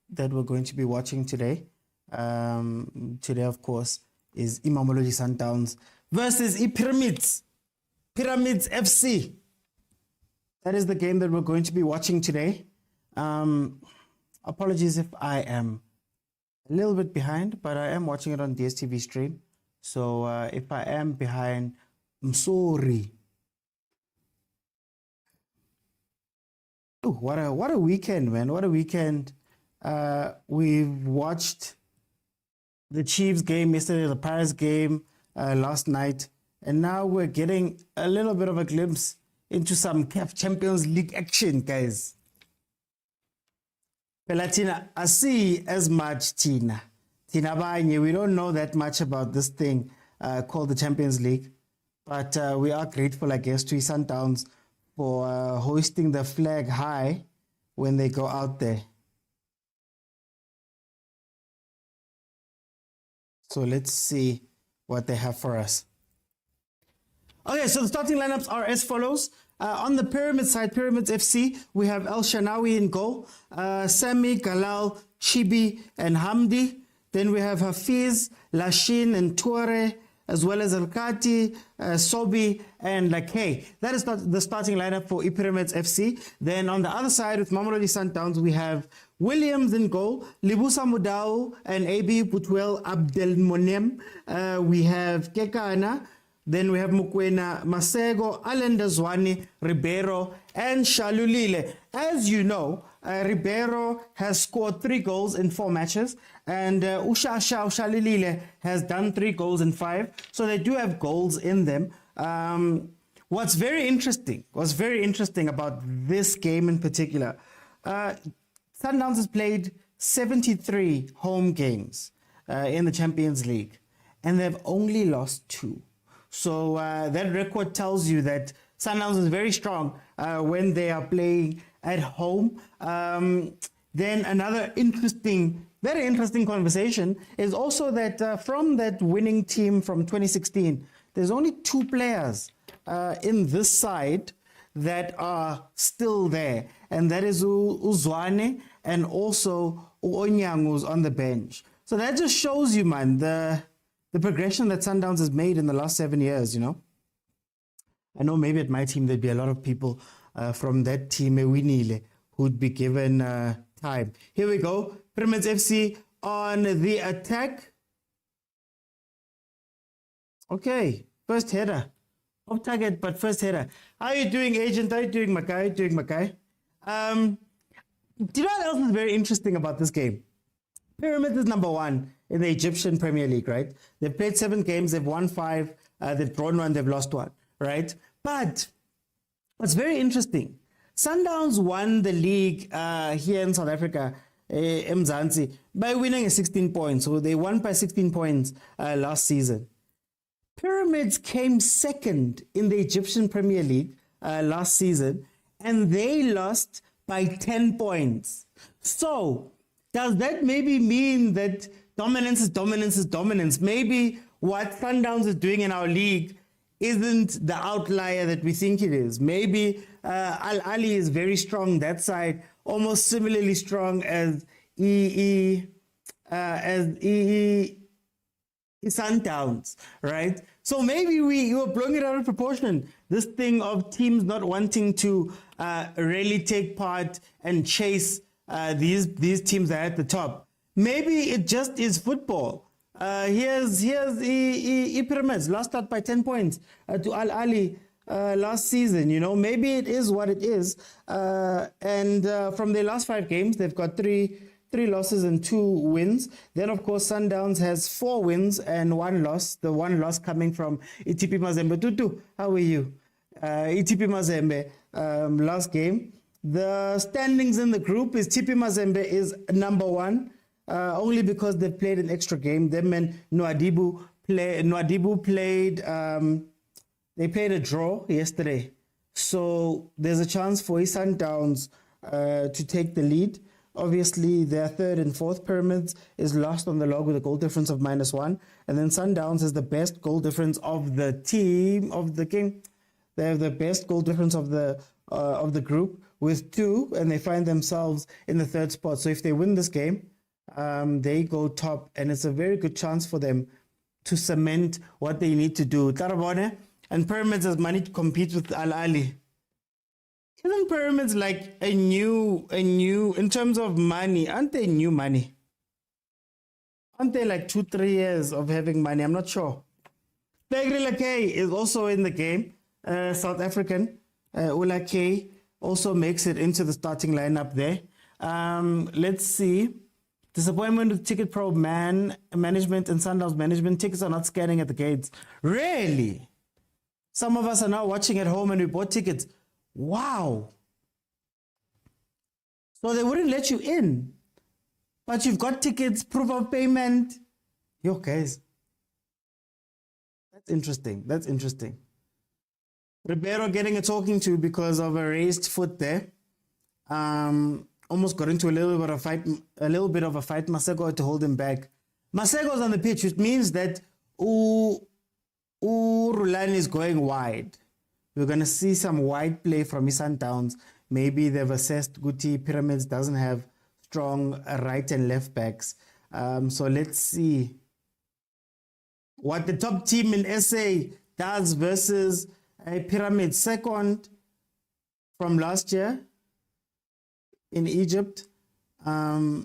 that we're going to be watching today. Today, of course, is Mamelodi Sundowns versus Pyramids FC. That is the game that we're going to be watching today. Apologies if I am a little bit behind, but I am watching it on DSTV stream. So if I am behind, I'm sorry. Ooh, what a weekend, man. What a weekend. We've watched the Chiefs game yesterday, the Pirates game last night, and now we're getting a little bit of a glimpse into some CAF Champions League action, guys. Pelatina, I see as much, Tina Banye. We don't know that much about this thing called the Champions League, but we are grateful, I guess, to Sundowns for hoisting the flag high when they go out there. So let's see what they have for us. Okay, so the starting lineups are as follows. On the Pyramid side, Pyramids FC, we have El Shanawi in goal, Sami, Galal, Chibi, and Hamdi. Then we have Hafiz, Lashin, and Toure, as well as Alkati, Sobi, and Lakay. That is the starting lineup for Pyramids FC. Then on the other side, with Mamelodi Sundowns, we have Williams in goal, Libusa Mudau, and AB Putwel Abdelmonem. We have Kekana. Then we have Mukwena, Masego, Alendazwani, Ribeiro, and Shalulile. As you know, Ribeiro has scored 3 goals in 4 matches, and Ushasha Shalulile has done 3 goals in 5. So they do have goals in them. What's very interesting about this game in particular, Sundowns has played 73 home games in the Champions League, and they've only lost 2. So that record tells you that Sundowns is very strong when they are playing at home. Then another very interesting conversation is also that from that winning team from 2016, there's only 2 players in this side that are still there, and that is Uzwane and also Onyangu's on the bench. So that just shows you, man, the progression that Sundowns has made in the last 7 years, you know. I know maybe at my team there'd be a lot of people from that team, who'd be given time. Here we go. Pyramids FC on the attack. Okay, first header. Off target, but first header. How are you doing, Agent? How are you doing, Makai? How are you doing, Makai? Do you know what else is very interesting about this game? Pyramids is number 1 in the Egyptian Premier League, right? They've played 7 games, they've won 5, they've drawn 1, they've lost 1, right? But what's very interesting, Sundowns won the league here in South Africa, Mzansi, by winning 16 points. So they won by 16 points last season. Pyramids came second in the Egyptian Premier League last season, and they lost by 10 points. So does that maybe mean that dominance is dominance? Maybe what Sundowns is doing in our league isn't the outlier that we think it is. Maybe Al Ali is very strong that side, almost similarly strong as Sundowns, right? So maybe we were blowing it out of proportion. This thing of teams not wanting to really take part and chase these teams that are at the top. Maybe it just is football. Here's Pyramids lost out by 10 points to Al Ali last season. You know, maybe it is what it is. And from their last 5 games, they've got 3 losses and 2 wins. Then, of course, Sundowns has 4 wins and 1 loss. The 1 loss coming from ETP Mazembe. Tutu, how are you? ETP Mazembe last game. The standings in the group is TP Mazembe is number 1, only because they played an extra game. Them and Nwadibu played. They played a draw yesterday, so there's a chance for Sundowns to take the lead. Obviously, their 3rd and 4th Pyramids is lost on the log with a goal difference of -1, and then Sundowns has the best goal difference of the team of the game. They have the best goal difference of the group with 2, and they find themselves in the 3rd spot. So if they win this game, they go top, and it's a very good chance for them to cement what they need to do. Tarabone and Pyramids has money to compete with Al Ali. Isn't Pyramids like a new, in terms of money, aren't they new money? Aren't they like 2-3 years of having money? I'm not sure. Tegrila K is also in the game. South African. Ula K also makes it into the starting lineup there. Let's see. Disappointment with Ticket Pro management and Sundowns management. Tickets are not scanning at the gates. Really? Some of us are now watching at home and we bought tickets. Wow. So they wouldn't let you in. But you've got tickets, proof of payment. Yo, guys. That's interesting. That's interesting. Ribeiro getting a talking to because of a raised foot there. Almost got into a little bit of a fight. Masego had to hold him back. Masego's on the pitch, which means that Rulani is going wide. We're going to see some wide play from Sundowns. Maybe they've assessed Guti Pyramids doesn't have strong right and left backs. So let's see what the top team in SA does versus a Pyramid, second from last year in Egypt. They're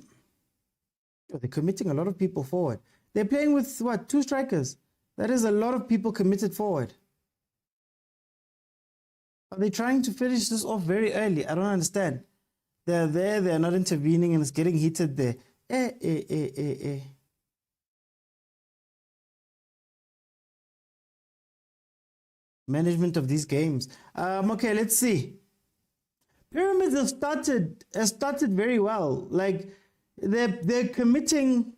committing a lot of people forward. They're playing with, what, 2 strikers? That is a lot of people committed forward. Are they trying to finish this off very early? I don't understand. They're there, they're not intervening, and it's getting heated there. Management of these games. Okay, let's see. Pyramids have started very well. Like they're committing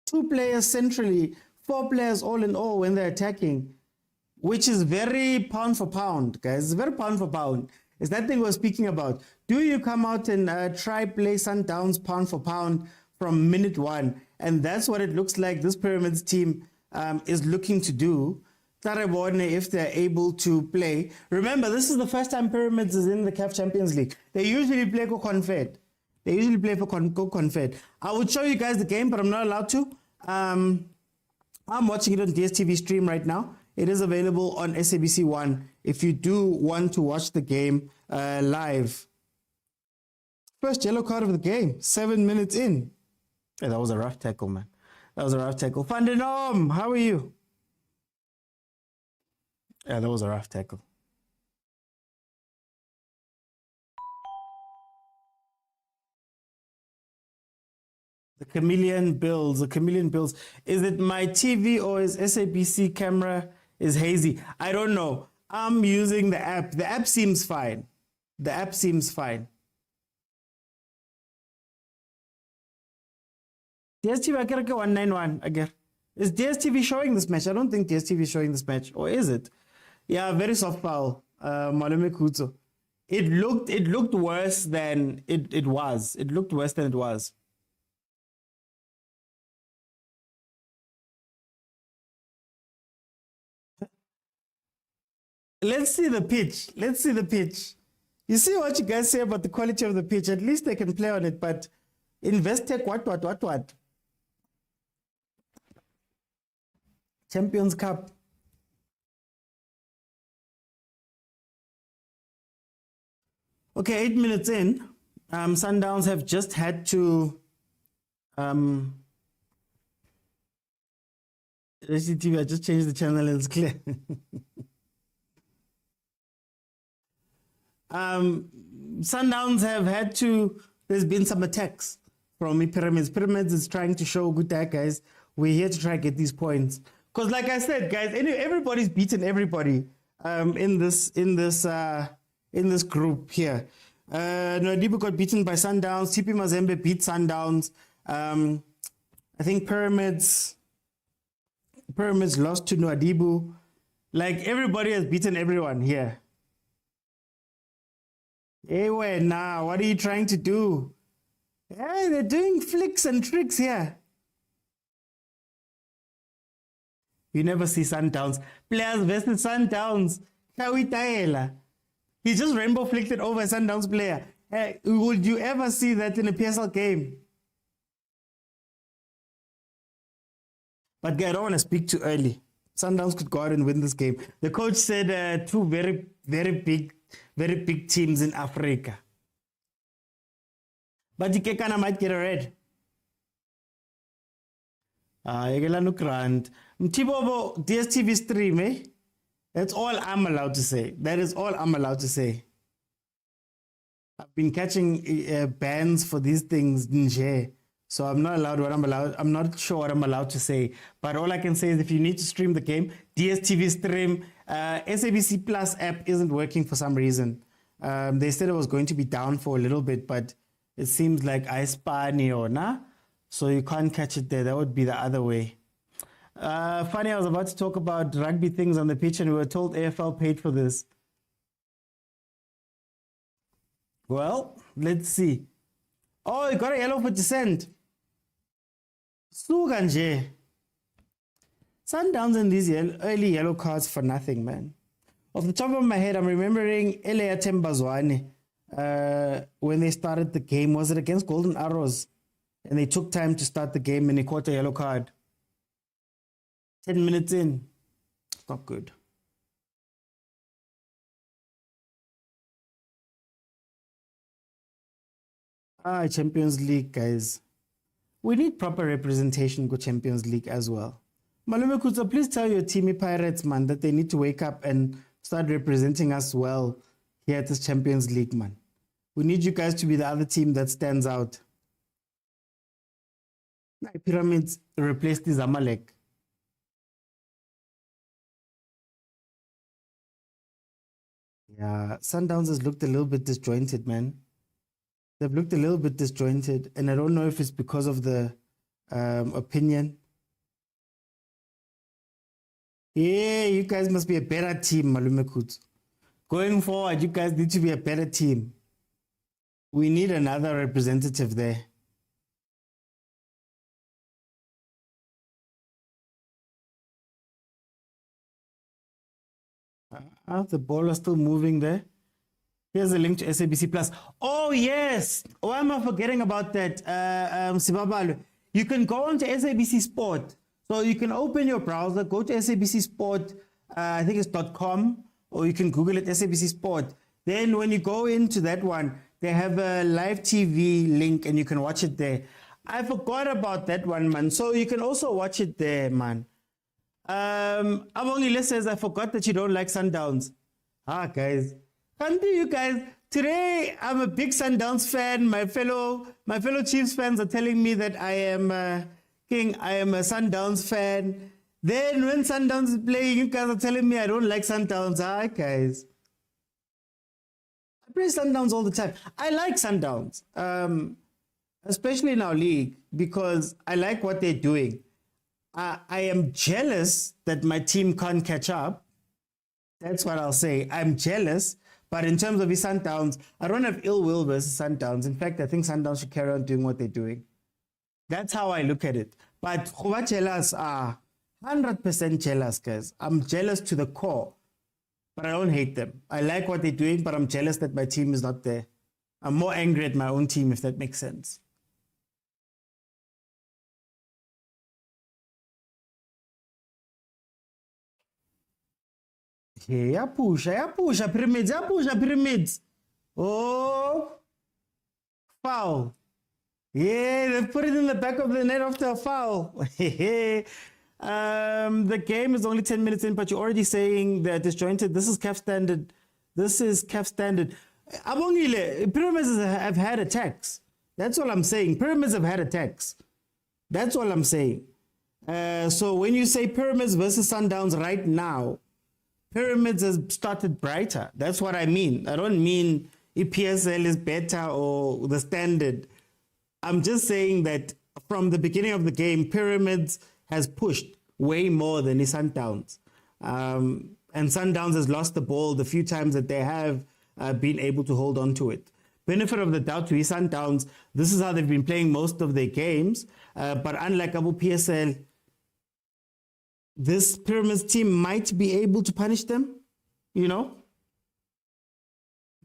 2 players centrally, 4 players all in all when they're attacking, which is very pound for pound, guys. It's very pound for pound. It's that thing we're speaking about. Do you come out and try play Sundowns pound for pound from minute 1? And that's what it looks like this Pyramids team is looking to do. If they're able to play. Remember, this is the first time Pyramids is in the CAF Champions League. They usually play for Confed. I would show you guys the game, but I'm not allowed to. I'm watching it on DSTV stream right now. It is available on SABC 1 if you do want to watch the game live. First yellow card of the game, 7 minutes in. Hey, that was a rough tackle, man. That was a rough tackle. Fandenom, how are you? Yeah, that was a rough tackle. The chameleon builds. Is it my TV or is SABC camera is hazy? I don't know. I'm using the app. The app seems fine. DSTV Akereke 191 again. Is DSTV showing this match? I don't think DSTV is showing this match. Or is it? Yeah, very soft foul. Malume Kutso. It looked worse than it was. It looked worse than it was. Let's see the pitch. You see what you guys say about the quality of the pitch. At least they can play on it, but Investec, what? Champions Cup. Okay, 8 minutes in. Sundowns have just had to SCTV, I just changed the channel and it's clear. Sundowns have had to, there's been some attacks from Pyramids. Pyramids is trying to show good that, guys. We're here to try and get these points. Because like I said, guys, everybody's beaten everybody in this group here. Nwadibu got beaten by Sundowns. TP Mazembe beat Sundowns. I think Pyramids lost to Nwadibu. Like everybody has beaten everyone here. Hey, wait, now, what are you trying to do? Hey, they're doing flicks and tricks here. You never see Sundowns. Players versus Sundowns. Kawitaela. He just rainbow flicked it over a Sundowns player. Would you ever see that in a PSL game? But I don't want to speak too early. Sundowns could go out and win this game. The coach said two very big teams in Africa. But Ikekana might get a red. Yegelanu Grant. Mtibobo DSTV stream, eh? That's all I'm allowed to say. That is all I'm allowed to say. I've been catching bans for these things, nje. So I'm not allowed what I'm allowed. I'm not sure what I'm allowed to say. But all I can say is if you need to stream the game, DSTV stream, SABC Plus app isn't working for some reason. They said it was going to be down for a little bit, but it seems like I spani or na. So you can't catch it there. That would be the other way. Funny, I was about to talk about rugby things on the pitch and we were told AFL paid for this. Well, let's see. Oh, you got a yellow for dissent. Suganje. Sundowns and these early yellow cards for nothing, man. Off the top of my head, I'm remembering Elea Tembazwane when they started the game. Was it against Golden Arrows? And they took time to start the game and he caught a yellow card. 10 minutes in. It's not good. Champions League, guys. We need proper representation go Champions League as well. Malume Kutsa, please tell your teamy Pirates, man, that they need to wake up and start representing us well here at this Champions League, man. We need you guys to be the other team that stands out. Pyramids replaced the Zamalek. Yeah, Sundowns has looked a little bit disjointed, man. They've looked a little bit disjointed, and I don't know if it's because of the opinion. Yeah, you guys must be a better team, Malume Kutsu. Going forward, you guys need to be a better team. We need another representative there. The ball is still moving there. Here's a link to SABC Plus. Oh, yes. Why am I forgetting about that? Sibabalu. You can go onto SABC Sport. So you can open your browser, go to SABC Sport, I think it's .com, or you can Google it, SABC Sport. Then when you go into that one, they have a live TV link and you can watch it there. I forgot about that one, man. So you can also watch it there, man. Abongile says, I forgot that you don't like Sundowns. Guys. Can't you guys? Today, I'm a big Sundowns fan. My fellow Chiefs fans are telling me that I am a Sundowns fan. Then when Sundowns is playing, you guys are telling me I don't like Sundowns. Guys. I play Sundowns all the time. I like Sundowns, especially in our league, because I like what they're doing. I am jealous that my team can't catch up. That's what I'll say. I'm jealous. But in terms of the Sundowns, I don't have ill will versus Sundowns. In fact, I think Sundowns should carry on doing what they're doing. That's how I look at it. But who jealous are 100% jealous, guys. I'm jealous to the core. But I don't hate them. I like what they're doing, but I'm jealous that my team is not there. I'm more angry at my own team, if that makes sense. Yeah, pyramids. Oh, foul. Yeah, they put it in the back of the net after a foul. The game is only 10 minutes in, but you're already saying that disjointed. This is CAF standard. Abongile, pyramids have had attacks. That's all I'm saying. Pyramids have had attacks. That's all I'm saying. So when you say Pyramids versus Sundowns right now, Pyramids has started brighter. That's what I mean. I don't mean EPSL is better or the standard. I'm just saying that from the beginning of the game, Pyramids has pushed way more than the Sundowns. And Sundowns has lost the ball the few times that they have been able to hold on to it. Benefit of the doubt to the Sundowns, this is how they've been playing most of their games. But unlike Abu PSL, this Pyramids team might be able to punish them, you know?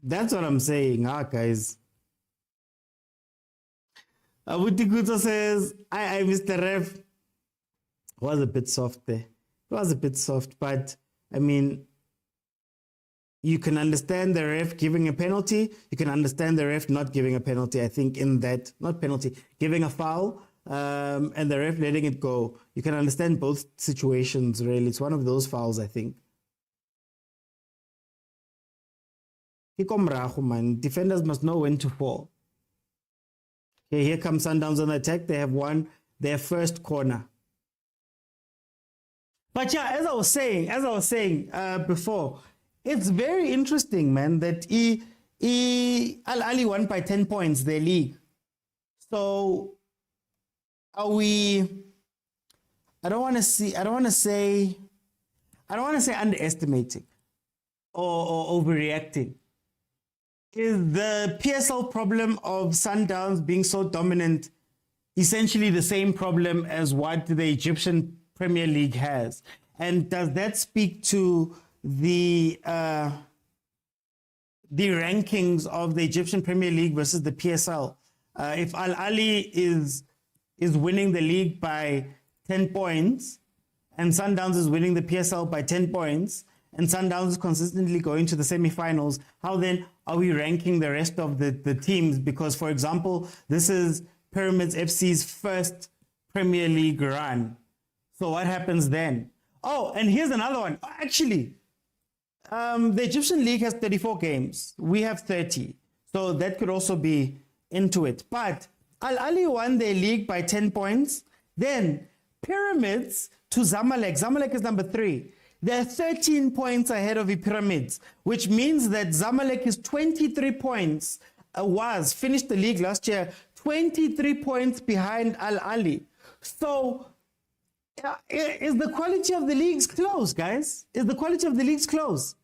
That's what I'm saying, guys. Abutikuto says, I, Mr. Ref, was a bit soft there. It was a bit soft, but I mean, you can understand the ref giving a penalty. You can understand the ref not giving a penalty. I think in that, not penalty, giving a foul and the ref letting it go. You can understand both situations, really. It's one of those fouls, I think. Man. Defenders must know when to fall. Okay, here comes Sundowns on the attack. They have won their first corner. But yeah, as I was saying before, it's very interesting, man, that Al Ali won by 10 points, their league. So are we, I don't want to say underestimating or overreacting. Is the PSL problem of Sundowns being so dominant essentially the same problem as what the Egyptian Premier League has? And does that speak to the rankings of the Egyptian Premier League versus the PSL? If Al Ali is winning the league by 10 points and Sundowns is winning the PSL by 10 points and Sundowns is consistently going to the semi-finals, how then are we ranking the rest of the teams? Because, for example, this is Pyramids FC's first Premier League run. So what happens then? Oh, and here's another one. Actually, the Egyptian League has 34 games. We have 30. So that could also be into it. But Al Ali won their league by 10 points. Then Pyramids to Zamalek. Zamalek is number 3. They're 13 points ahead of the Pyramids, which means that Zamalek is 23 points, finished the league last year, 23 points behind Al Ali. So is the quality of the leagues close, guys? Is the quality of the leagues close?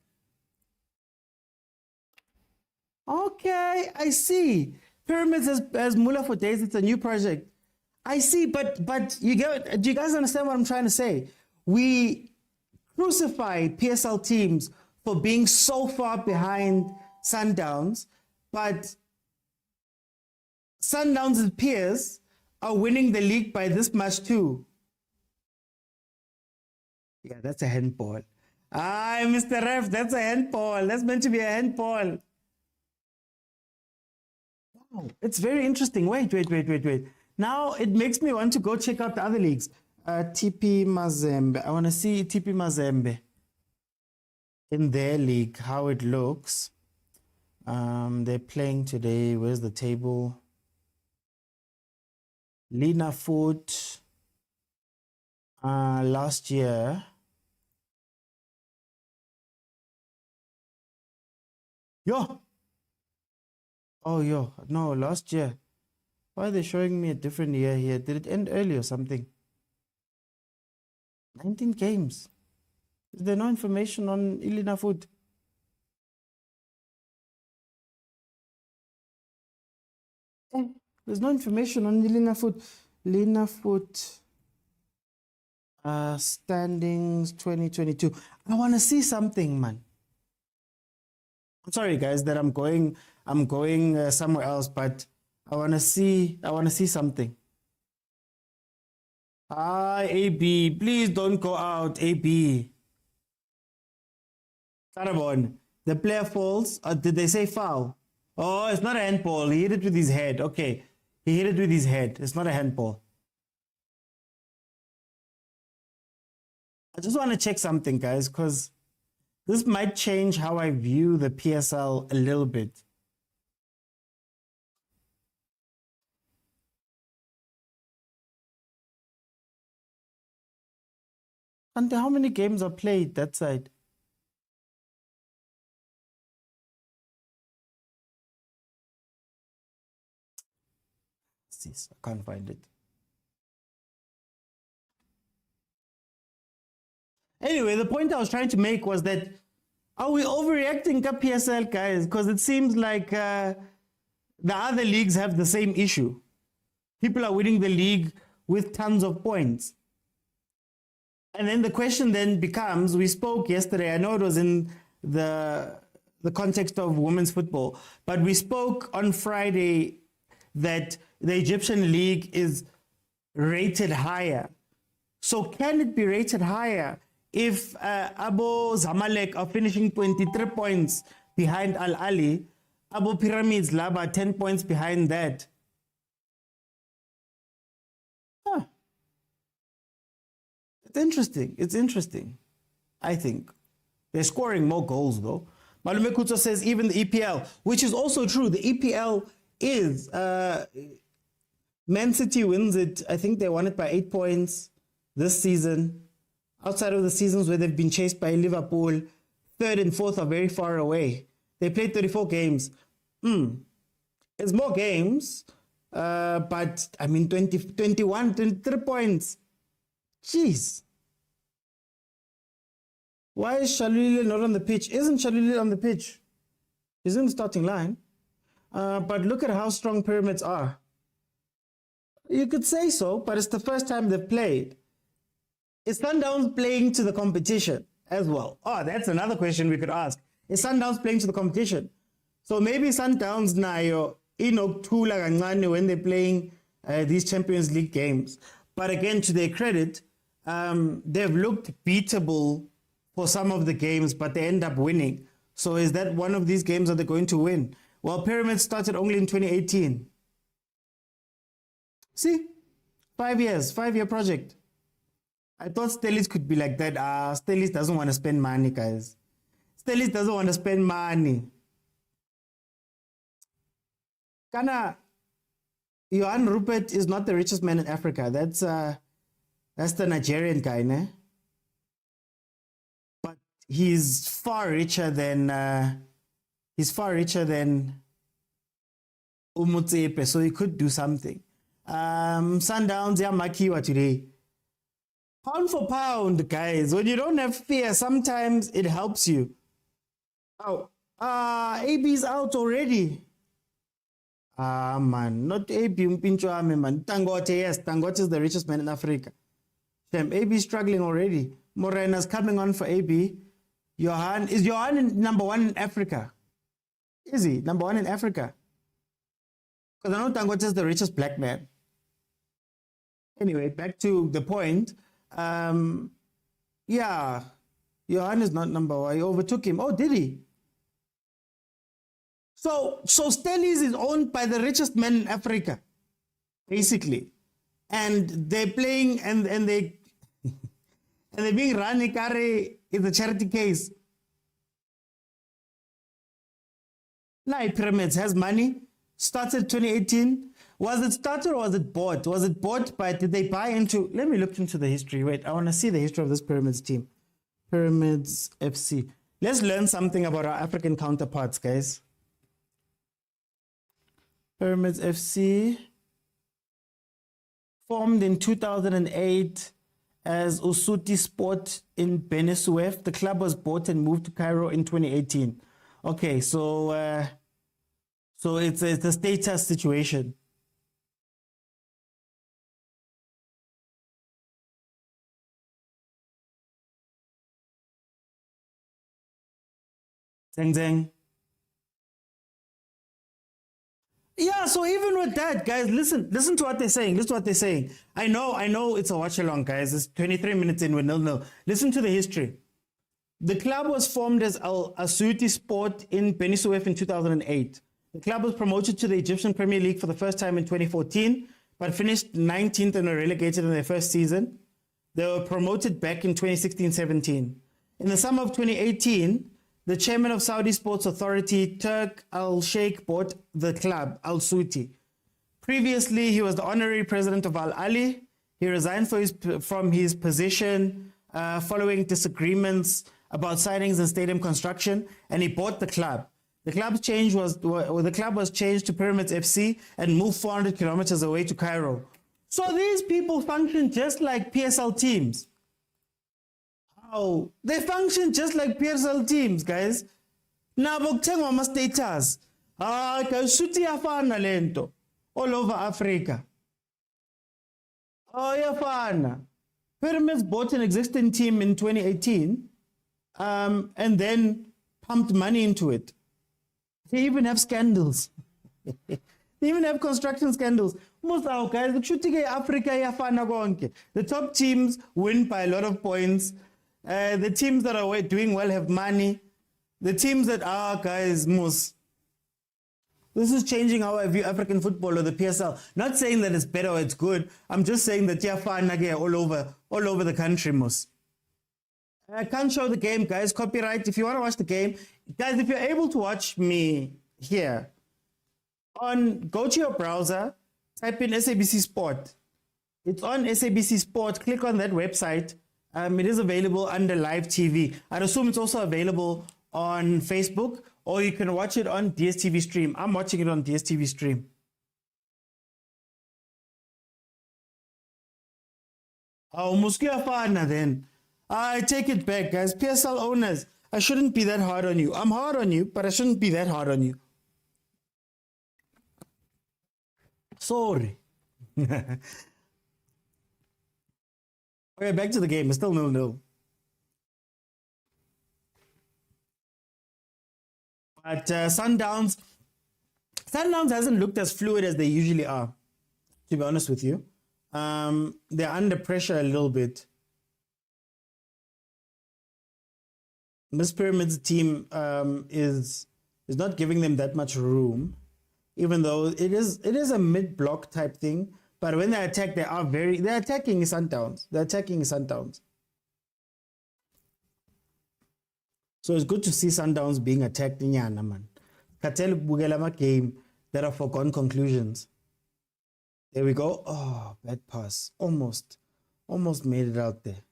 Okay, I see. Pyramids as Mula for days, it's a new project. I see, but do you guys understand what I'm trying to say? We crucify PSL teams for being so far behind Sundowns, but Sundowns' peers are winning the league by this much too. Yeah, that's a handball. Mr. Ref, that's a handball. That's meant to be a handball. Wow, it's very interesting. Wait. Now it makes me want to go check out the other leagues. TP Mazembe. I want to see TP Mazembe in their league, how it looks. They're playing today. Where's the table? Lina Foot. Last year. No, last year. Why are they showing me a different year here? Did it end early or something? 19 games. Is there no information on Ilina Food? There's no information on Ilina Food. Lina Food standings 2022. I want to see something, man. I'm sorry, guys, that I'm going somewhere else, but I want to see something. AB, please don't go out, AB. Sarabon, the player falls. Did they say foul? Oh, it's not a handball. He hit it with his head. Okay, he hit it with his head. It's not a handball. I just want to check something, guys, because this might change how I view the PSL a little bit. And how many games are played that side? I can't find it. Anyway, the point I was trying to make was that are we overreacting to PSL, guys? Because it seems like the other leagues have the same issue. People are winning the league with tons of points. And then the question then becomes, we spoke yesterday, I know it was in the the context of women's football, but we spoke on Friday that the Egyptian league is rated higher. So can it be rated higher if Abu Zamalek are finishing 23 points behind Al Ali, Abu Pyramids Laba 10 points behind that? Huh. It's interesting. It's interesting, I think. They're scoring more goals though. Malume Kuto says even the EPL, which is also true. The EPL is, Man City wins it. I think they won it by 8 points this season. Outside of the seasons where they've been chased by Liverpool, third and fourth are very far away. They played 34 games. It's more games, but I mean 20, 21, 23 points. Jeez. Why is Shalulile not on the pitch? Isn't Shalulile on the pitch? He's in the starting line. But look at how strong Pyramids are. You could say so, but it's the first time they've played. Is Sundowns playing to the competition as well? Oh, that's another question we could ask. Is Sundowns playing to the competition? So maybe Sundowns nayo inokuthula kancane when they're playing these Champions League games. But again, to their credit, they've looked beatable for some of the games, but they end up winning. So is that one of these games that they're going to win? Well, Pyramids started only in 2018. See? 5 years, 5-year project. I thought Stellis could be like that. Stellis doesn't want to spend money, guys. Stellis doesn't want to spend money. Johan Rupert is not the richest man in Africa. That's the Nigerian guy, ne? But he's far richer than Umutsepe, so he could do something. Sundowns, yeah, Makiwa today. Pound for pound, guys. When you don't have fear, sometimes it helps you. Oh, AB's out already. Man, not AB Mpincho Ame, man. Dangote, yes, Dangote is the richest man in Africa. Damn, AB is struggling already. Morena's coming on for AB. Is Johan number one in Africa? Is he number one in Africa? Because I know Dangote is the richest black man. Anyway, back to the point. Yeah, Johan is not number one. He overtook him. Oh, did he? So Stellies is owned by the richest men in Africa, basically, and they're playing and they and they're being run. Ikare is a charity case. Like Pyramids has money. Started 2018. Was it started or was it bought? Was it bought by, did they buy into, let me look into the history. Wait, I want to see the history of this Pyramids team. Pyramids FC. Let's learn something about our African counterparts, guys. Pyramids FC. Formed in 2008 as Usuti Sport in Benesuef. The club was bought and moved to Cairo in 2018. Okay, so it's a status situation. Zeng zeng. Yeah, so even with that, guys, listen to what they're saying. Listen to what they're saying. I know it's a watch-along, guys. It's 23 minutes in with 0-0. Listen to the history. The club was formed as Al Asuti Sport in Benesuef in 2008. The club was promoted to the Egyptian Premier League for the first time in 2014, but finished 19th and were relegated in their first season. They were promoted back in 2016-17. In the summer of 2018, the chairman of Saudi Sports Authority, Turk Al Sheikh, bought the club, Al Suti. Previously, he was the honorary president of Al Ali. He resigned from his position following disagreements about signings and stadium construction, and he bought the club. The club was changed to Pyramids FC and moved 400 kilometers away to Cairo. So these people function just like PSL teams. How? They function just like PSL teams, guys. Nabo kuthengwa ama-status. Guys, shuti yafana lento all over Africa. Oh, yafana. Pyramids bought an existing team in 2018, and then pumped money into it. They even have scandals. They even have construction scandals. Most our guys, Africa, the top teams win by a lot of points. The teams that are doing well have money. The teams that are, guys, most. This is changing how I view African football or the PSL. Not saying that it's better or it's good. I'm just saying that all over the country, most. I can't show the game, guys. Copyright. If you want to watch the game, guys, if you're able to watch me here, go to your browser, type in SABC Sport. It's on SABC Sport. Click on that website. It is available under live TV. I'd assume it's also available on Facebook, or you can watch it on DSTV Stream. I'm watching it on DSTV Stream. Oh, Muskiafana then. I take it back, guys. PSL owners, I shouldn't be that hard on you. I'm hard on you, but I shouldn't be that hard on you. Sorry. Okay, back to the game. It's still 0-0. But Sundowns hasn't looked as fluid as they usually are, to be honest with you. They're under pressure a little bit. This Pyramids team is not giving them that much room, even though it is a mid-block type thing. But when they attack, they're attacking Sundowns. They're attacking Sundowns. So it's good to see Sundowns being attacked in Yana, man. Katel Bugelama game, there are foregone conclusions. There we go. Oh, bad pass. Almost made it out there.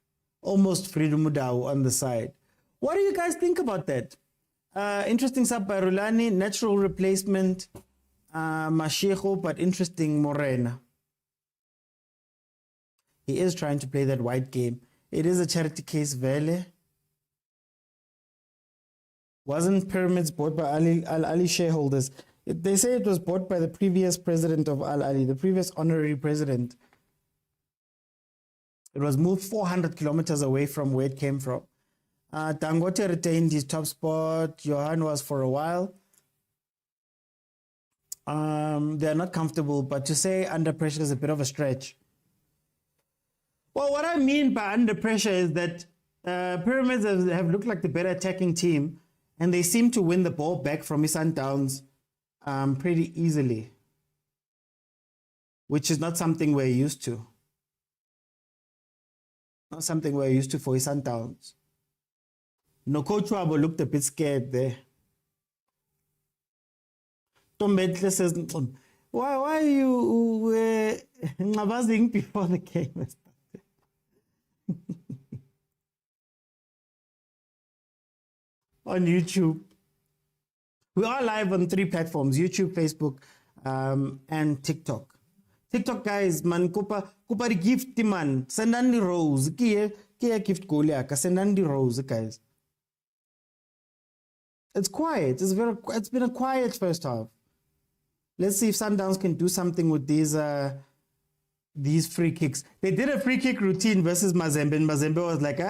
Almost Freedom Mudau on the side. What do you guys think about that? Interesting sub by Rulani, natural replacement, Mashego, but interesting Morena. He is trying to play that white game. It is a charity case, Vele. Wasn't Pyramids bought by Al Ali shareholders? They say it was bought by the previous president of Al Ali, the previous honorary president. It was moved 400 kilometers away from where it came from. Dangote retained his top spot. Johan was for a while. They're not comfortable, but to say under pressure is a bit of a stretch. Well, what I mean by under pressure is that Pyramids have looked like the better attacking team, and they seem to win the ball back from Sundowns pretty easily, which is not something we're used to. Not something we're used to for Sundowns. No, Coach Wabo looked a bit scared there. Tom Bentley says, why are you buzzing before the game started? On YouTube. We are live on 3 platforms: YouTube, Facebook, and TikTok. TikTok, guys, man, kupa the gift, man. Sendandi rose. Kia gift goliaka. Sendandi rose, guys. It's quiet. It's been a quiet first half. Let's see if Sundowns can do something with these free kicks. They did a free kick routine versus Mazembe, and Mazembe was like,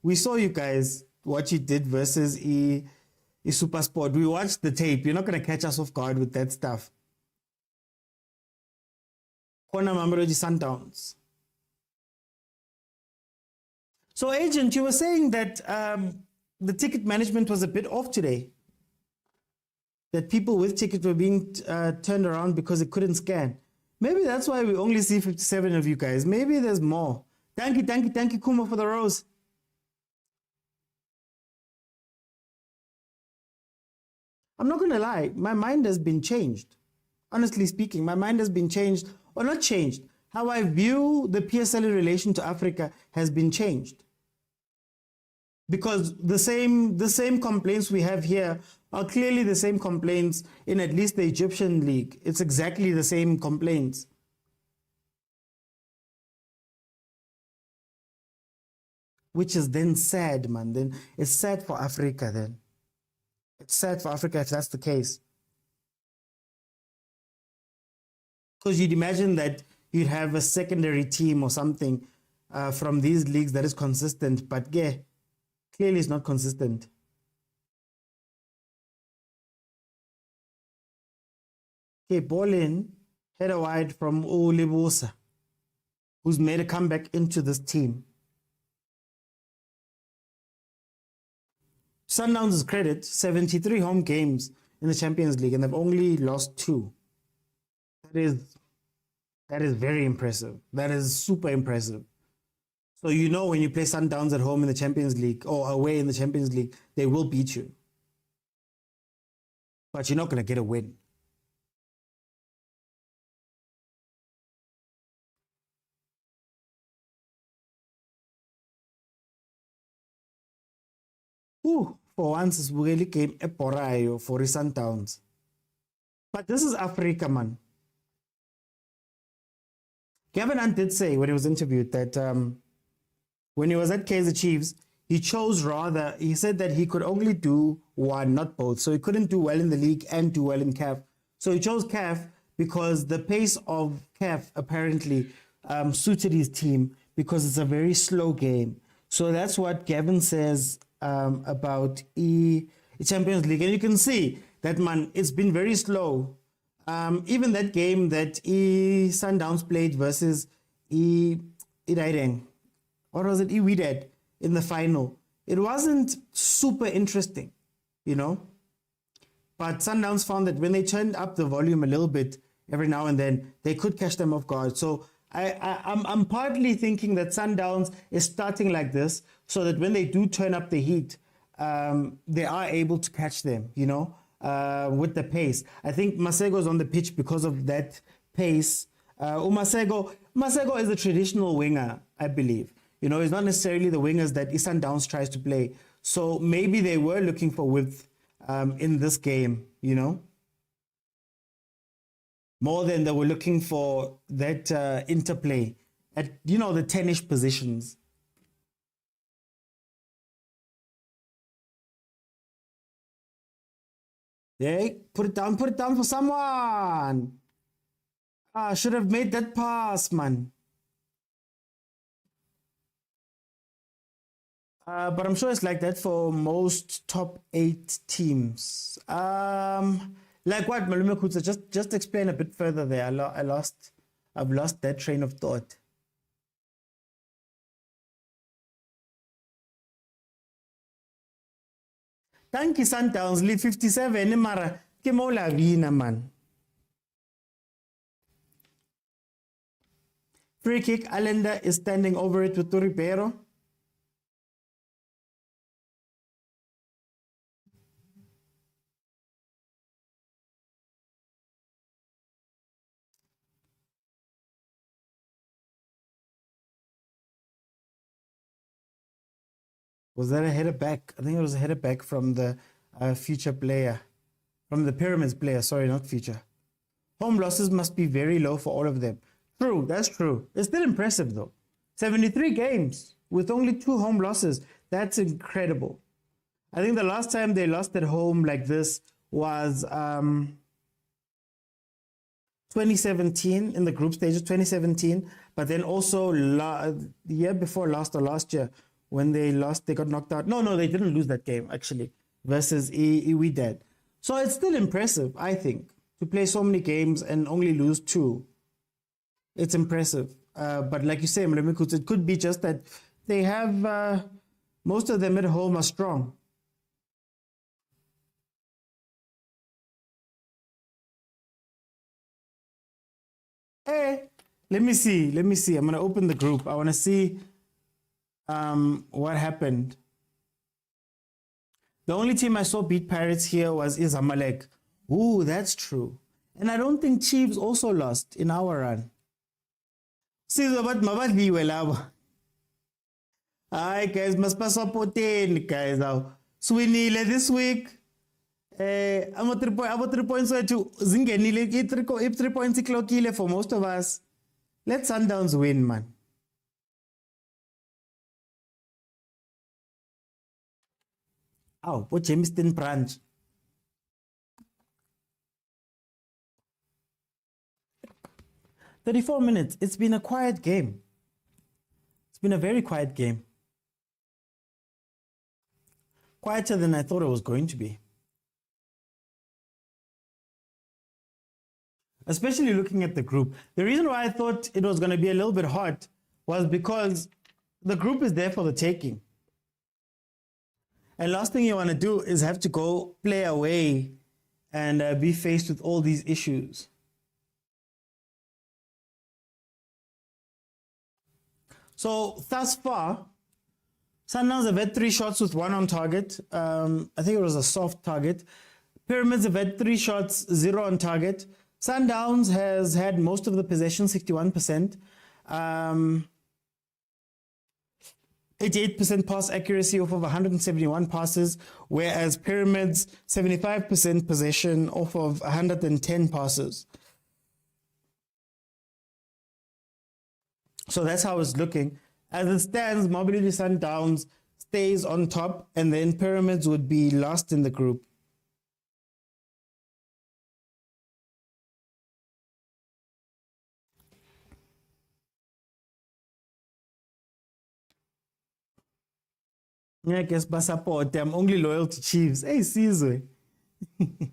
we saw you guys what you did versus Super Sport. We watched the tape. You're not going to catch us off guard with that stuff. Corner Mamelodi Sundowns. So, Agent, you were saying that the ticket management was a bit off today. That people with tickets were being turned around because it couldn't scan. Maybe that's why we only see 57 of you guys. Maybe there's more. Thank you, Kuma, for the rose. I'm not going to lie. My mind has been changed. Honestly speaking, my mind has been changed, or not changed. How I view the PSL in relation to Africa has been changed. Because the same complaints we have here are clearly the same complaints in at least the Egyptian league. It's exactly the same complaints. Which is then sad, man. Then it's sad for Africa then. It's sad for Africa if that's the case. Because you'd imagine that you'd have a secondary team or something from these leagues that is consistent, but yeah, clearly it's not consistent. Okay, ball in, header wide from Ulibusa, who's made a comeback into this team. Sundowns' credit, 73 home games in the Champions League, and they've only lost 2. That is very impressive. That is super impressive. So you know when you play Sundowns at home in the Champions League or away in the Champions League, they will beat you. But you're not going to get a win. For once, it's really came a porayo for Sundowns. But this is Africa, man. Gavin Hunt did say when he was interviewed that when he was at Kaizer Chiefs, he said that he could only do one, not both. So he couldn't do well in the league and do well in CAF. So he chose CAF because the pace of CAF apparently suited his team because it's a very slow game. So that's what Gavin says about Champions League. And you can see that, man, it's been very slow. Even that game that Sundowns played versus Idaireng, or was it Iwidad in the final? It wasn't super interesting, you know. But Sundowns found that when they turned up the volume a little bit every now and then, they could catch them off guard. So I'm partly thinking that Sundowns is starting like this so that when they do turn up the heat, they are able to catch them, you know, with the pace. I think Masego's on the pitch because of that pace. Masego is a traditional winger, I believe. You know, he's not necessarily the wingers that Sundowns tries to play. So maybe they were looking for width in this game, you know, more than they were looking for that interplay at, you know, the 10-ish positions. Hey, put it down for someone. Should have made that pass, man. But I'm sure it's like that for most top 8 teams. Like what, Malume Kutsa? Just explain a bit further there. I've lost that train of thought. Thank you, Sundowns. Lead 57. Mara, ke mo la vina, man. Free kick. Allende is standing over it with Toribero. Was that a header back? I think it was a header back from the future player. From the Pyramids player. Sorry, not future. Home losses must be very low for all of them. True, that's true. It's still impressive though. 73 games with only 2 home losses. That's incredible. I think the last time they lost at home like this was 2017 in the group stages, 2017. But then also the year before last or last year when they lost, they got knocked out. No, they didn't lose that game actually versus Iwidad. So it's still impressive, I think, to play so many games and only lose 2. It's impressive. But like you say, it could be just that they have most of them at home are strong. Hey, let me see. I'm going to open the group. I want to see what happened. The only team I saw beat Pirates here was Zamalek. Ooh, that's true. And I don't think Chiefs also lost in our run. See what mabadliwe laba. Hi guys, must pass up guys now. Swinile this week. I'm 3 points to zingenile 3 points clockile for most of us. Let Sundowns win, man. Oh, what Jamestown branch. 34 minutes. It's been a quiet game. It's been a very quiet game. Quieter than I thought it was going to be. especially looking at the group. The reason why I thought it was going to be a little bit hot was because the group is there for the taking. And last thing you want to do is have to go play away and be faced with all these issues. So thus far, Sundowns have had 3 shots with 1 on target. I think it was a soft target. Pyramids have had 3 shots, 0 on target. Sundowns has had most of the possession, 61%. 88% pass accuracy off of 171 passes, whereas Pyramids 75% possession off of 110 passes. So that's how it's looking. As it stands, Mamelodi Sundowns stays on top, and then Pyramids would be last in the group. I guess Basaport, I'm only loyal to Chiefs. Hey, Caesar. You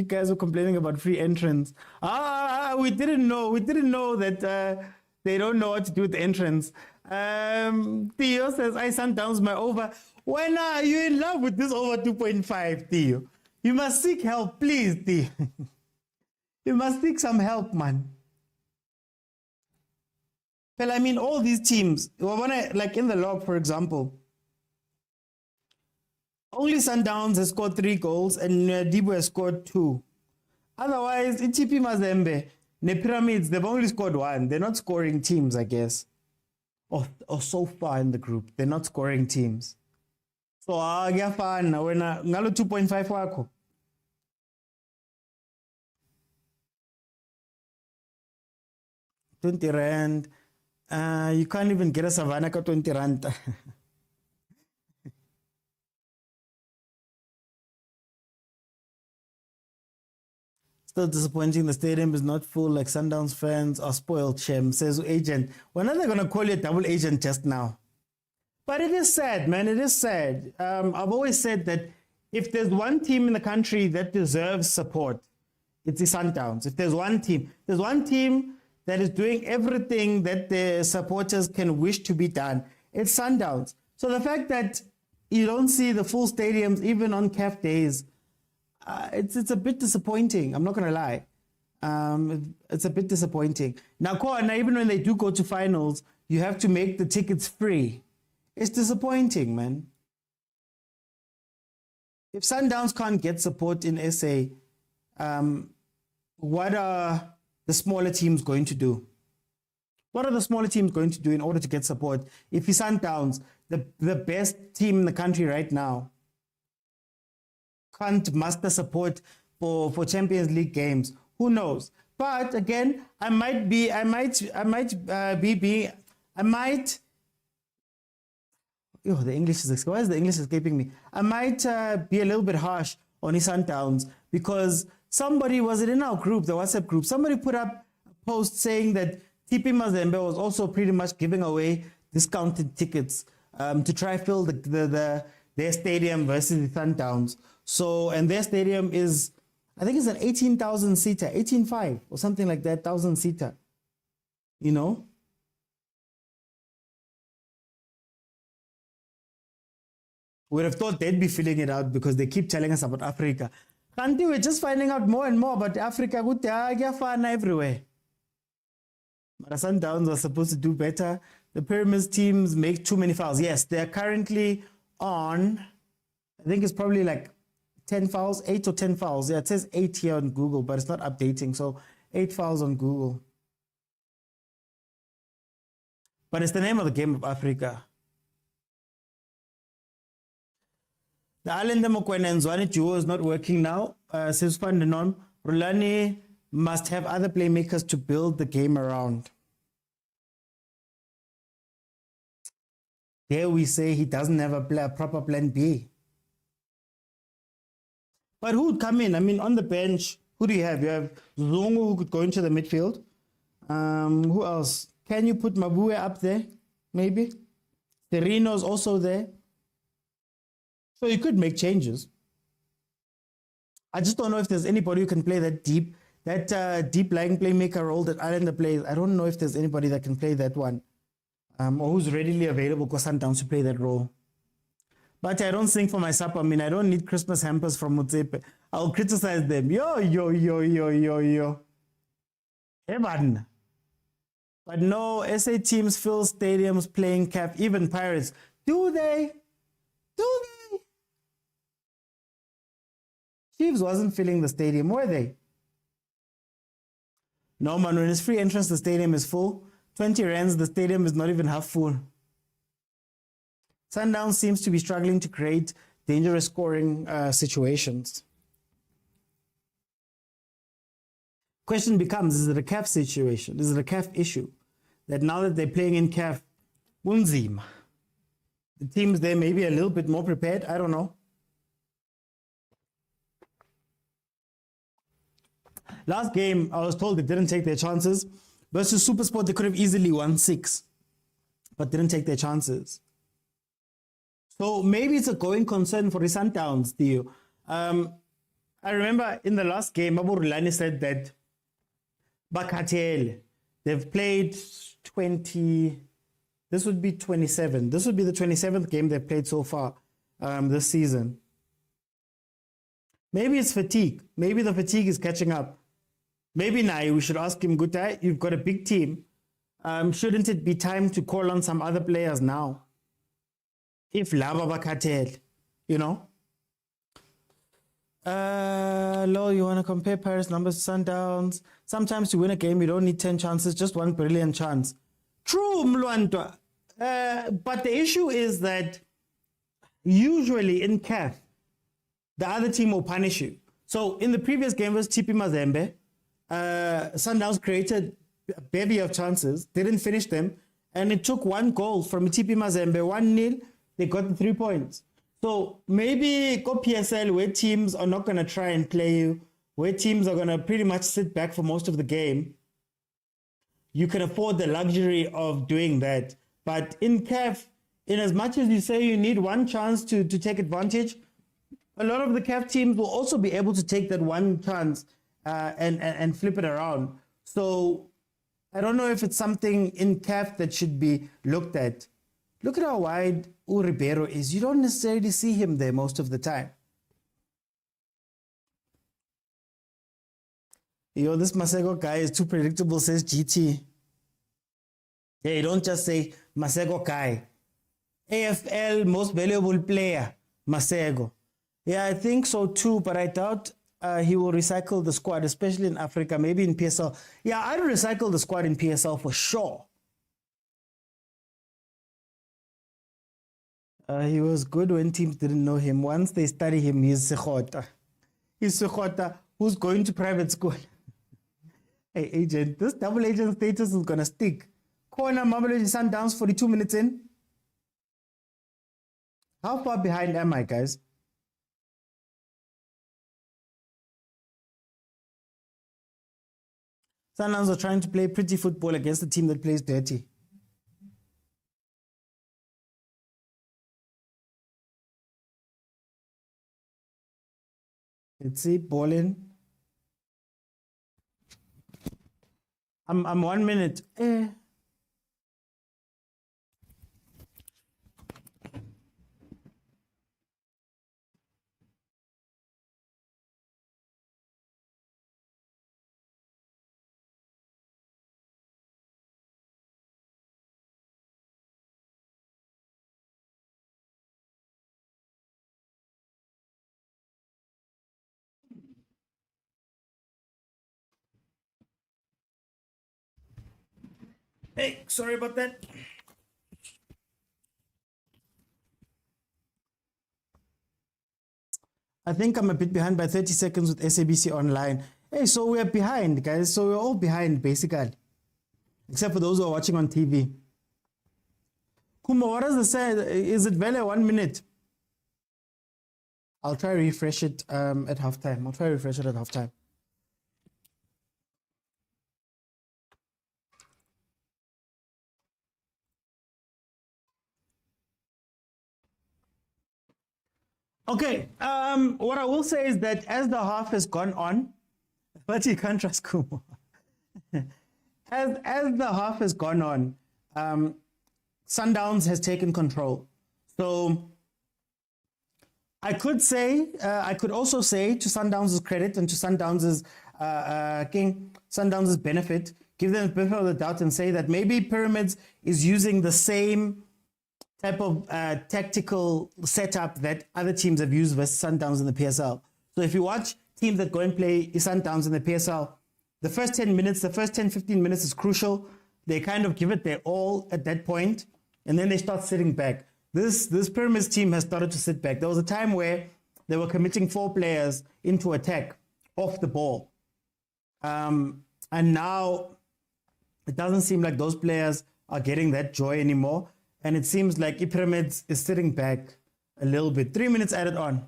guys were complaining about free entrance. We didn't know that they don't know what to do with the entrance. Theo says, I Sundowns my over. When are you in love with this over 2.5, Theo? You must seek help, please, Theo. You must seek some help, man. Well, I mean, all these teams, like in the log, for example, only Sundowns has scored 3 goals and Dibu has scored 2. Otherwise, TP Mazembe, the Pyramids, they've only scored 1. They're not scoring teams, I guess. Or so far in the group, they're not scoring teams. So, ngiyafana wena ngalo 2.5 wakho. R20. You can't even get a Savannah ka 20 rand. Still disappointing. The stadium is not full. Like Sundowns fans are spoiled. Shem says agent. When are they gonna call you a double agent just now? But it is sad, man. It is sad. I've always said that if there's one team in the country that deserves support, it's the Sundowns. If there's one team that is doing everything that the supporters can wish to be done, it's Sundowns. So the fact that you don't see the full stadiums even on CAF days, it's a bit disappointing. I'm not going to lie. It's a bit disappointing. Now, even when they do go to finals, you have to make the tickets free. It's disappointing, man. If Sundowns can't get support in SA, what are the smaller teams going to do? What are the smaller teams going to do in order to get support? If you Sundowns, the best team in the country right now, can't muster support for Champions League games, who knows? But again, I might. Oh, the English is. Why is the English escaping me? I might be a little bit harsh on his Sundowns because somebody, was it in our group, the WhatsApp group, somebody put up a post saying that TP Mazembe was also pretty much giving away discounted tickets to try fill their stadium versus the Sundowns. So, and their stadium is, I think it's an 18,000 seater, 18.5 or something like that, 1,000 seater. You know? We'd have thought they'd be filling it out because they keep telling us about Africa. Kanti, we're just finding out more and more about Africa. Everywhere. But Sundowns are supposed to do better. The Pyramids teams make too many fouls. Yes, they're currently on, I think it's probably like 10 fouls, 8 or 10 fouls. Yeah, it says 8 here on Google, but it's not updating. So 8 fouls on Google. But it's the name of the game of Africa. The Island Mokwena and Zwane duo is not working now. Says Fandenon, Rulani must have other playmakers to build the game around. Here we say he doesn't have a proper plan B. But who would come in? I mean, on the bench, who do you have? You have Zungu who could go into the midfield. Who else? Can you put Mabue up there? Maybe. Serino's also there. So you could make changes. I just don't know if there's anybody who can play that deep lying playmaker role that Islander plays. I don't know if there's anybody that can play that one, or who's readily available for Sundowns to play that role. But I don't sing for my supper. I mean, I don't need Christmas hampers from Mutsepe. I'll criticize them. Yo, yo, yo, yo, yo, yo. Hey, man. But no, SA teams fill stadiums playing CAF, even Pirates. Do they? Do they? Chiefs wasn't filling the stadium, were they? No, man, when it's free entrance, the stadium is full. 20 rands, the stadium is not even half full. Sundowns seems to be struggling to create dangerous scoring situations. Question becomes, is it a CAF situation? Is it a CAF issue? That now that they're playing in CAF, Unzima, the teams there may be a little bit more prepared. I don't know. Last game, I was told they didn't take their chances. Versus Supersport, they could have easily won 6, but didn't take their chances. So maybe it's a going concern for the Sundowns, Theo. I remember in the last game, Abu Rulani said that Bakatel, they've played 20, this would be 27. This would be the 27th game they've played so far this season. Maybe it's fatigue. Maybe the fatigue is catching up. Maybe now we should ask him, Gutai, you've got a big team. Shouldn't it be time to call on some other players now? If Laba Bakatel, you know? Lo, you want to compare Paris numbers to Sundowns? Sometimes to win a game, you don't need 10 chances, just one brilliant chance. True, Mlwantwa. But the issue is that usually in CAF, the other team will punish you. So in the previous game was TP Mazembe. Sundowns created a bevy of chances, didn't finish them, and it took one goal from TP Mazembe, 1-0, they got the 3 points. So maybe go PSL where teams are not going to try and play you, where teams are going to pretty much sit back for most of the game. You can afford the luxury of doing that. But in CAF, in as much as you say you need one chance to take advantage, a lot of the CAF teams will also be able to take that one chance and flip it around. So I don't know if it's something in CAF that should be looked at. Look at how wide Ribeiro is. You don't necessarily see him there most of the time. Yo, this Masego guy is too predictable, says GT. Yeah, you don't just say Masego guy. AFL most valuable player, Masego. Yeah, I think so too, but I doubt he will recycle the squad, especially in Africa, maybe in PSL. Yeah, I'd recycle the squad in PSL for sure. He was good when teams didn't know him. Once they study him, he's Sekhota. He's Sekhota who's going to private school. Hey, agent, this double agent status is going to stick. Corner Mamelodi Sundowns 42 minutes in. How far behind am I, guys? Sundowns are trying to play pretty football against a team that plays dirty. Let's see, ball in. I'm 1 minute. Hey, sorry about that. I think I'm a bit behind by 30 seconds with SABC Online. Hey, so we're behind, guys. So we're all behind, basically. Except for those who are watching on TV. Kuma, what does it say? Is it valid 1 minute? I'll try to refresh it at halftime. I'll try to refresh it at halftime. Okay. What I will say is that as the half has gone on, but you can't trust Kumo. As the half has gone on, Sundowns has taken control. So I could also say to Sundowns' credit and to Sundowns' Sundowns' benefit, give them the benefit of the doubt and say that maybe Pyramids is using the same type of tactical setup that other teams have used versus Sundowns in the PSL. So if you watch teams that go and play Sundowns in the PSL, the first 10 minutes, the first 10, 15 minutes is crucial. They kind of give it their all at that point, and then they start sitting back. This Pyramids team has started to sit back. There was a time where they were committing 4 players into attack off the ball. And now it doesn't seem like those players are getting that joy anymore. And it seems like Pyramids is sitting back a little bit. 3 minutes added on.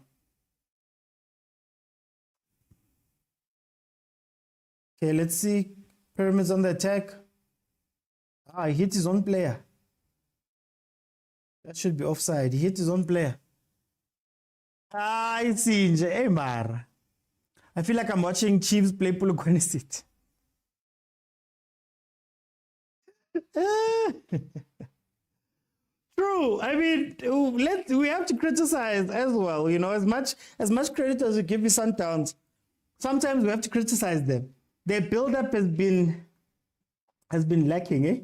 Okay, let's see. Pyramids on the attack. He hit his own player. That should be offside. He hit his own player. I see. Hey, Mar. I feel like I'm watching Chiefs play Polokwane City. True. I mean, we have to criticize as well. You know, as much credit as we give you Sundowns, sometimes we have to criticize them. Their build-up has been lacking, eh?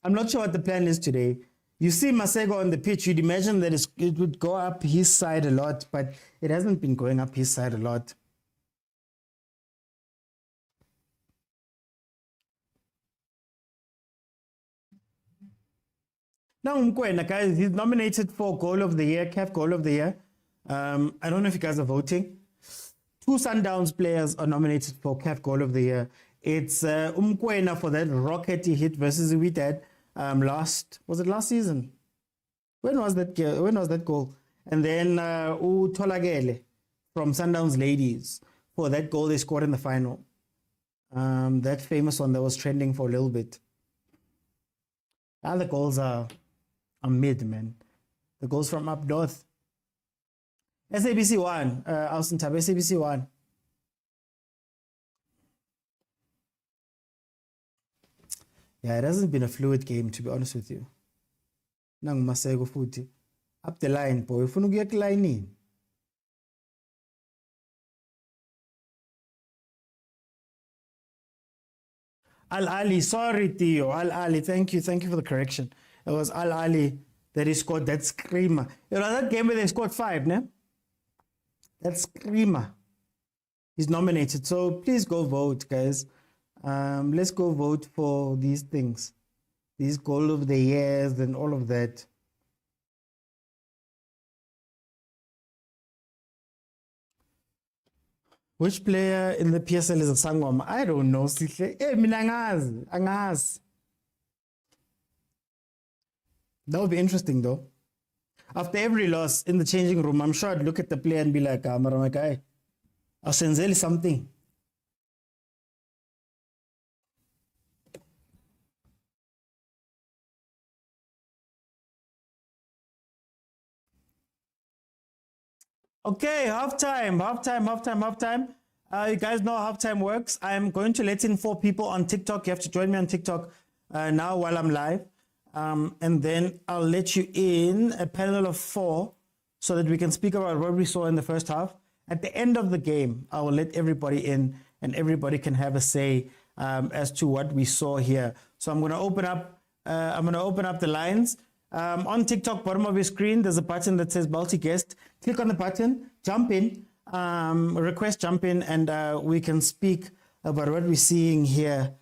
I'm not sure what the plan is today. You see Masego on the pitch, you'd imagine that it would go up his side a lot, but it hasn't been going up his side a lot. Now, Mkwena, guys, he's nominated for Goal of the Year, CAF Goal of the Year. I don't know if you guys are voting. 2 Sundowns players are nominated for CAF Goal of the Year. It's Mkwena for that rocket he hit versus Wydad last season? When was that goal? And then Tolagele from Sundowns Ladies for that goal they scored in the final. That famous one that was trending for a little bit. Other goals are mid, man. The goals from up north. SABC 1, Austin Tab, SABC 1. Yeah, it hasn't been a fluid game, to be honest with you. Nang Masego futhi. Up the line, boy. Ufuna ukuya kulayinini. Al Ali, sorry, Theo. Al Ali, thank you for the correction. It was Al Ali that he scored that screamer. You know that game where they scored 5, ne? That screamer. He's nominated. So please go vote, guys. Let's go vote for these things. These Goal of the Years and all of that. Which player in the PSL is a Sangoma? I don't know. Angazi. That would be interesting, though. After every loss in the changing room, I'm sure I'd look at the player and be like, Maramakai, I'll send something. Okay, halftime. You guys know how halftime works. I'm going to let in 4 people on TikTok. You have to join me on TikTok now while I'm live. And then I'll let you in a panel of 4 so that we can speak about what we saw in the first half. At the end of the game, I will let everybody in and everybody can have a say as to what we saw here. So I'm going to open up the lines. On TikTok, bottom of your screen, there's a button that says multi-guest. Click on the button, jump in, request jump in, and we can speak about what we're seeing here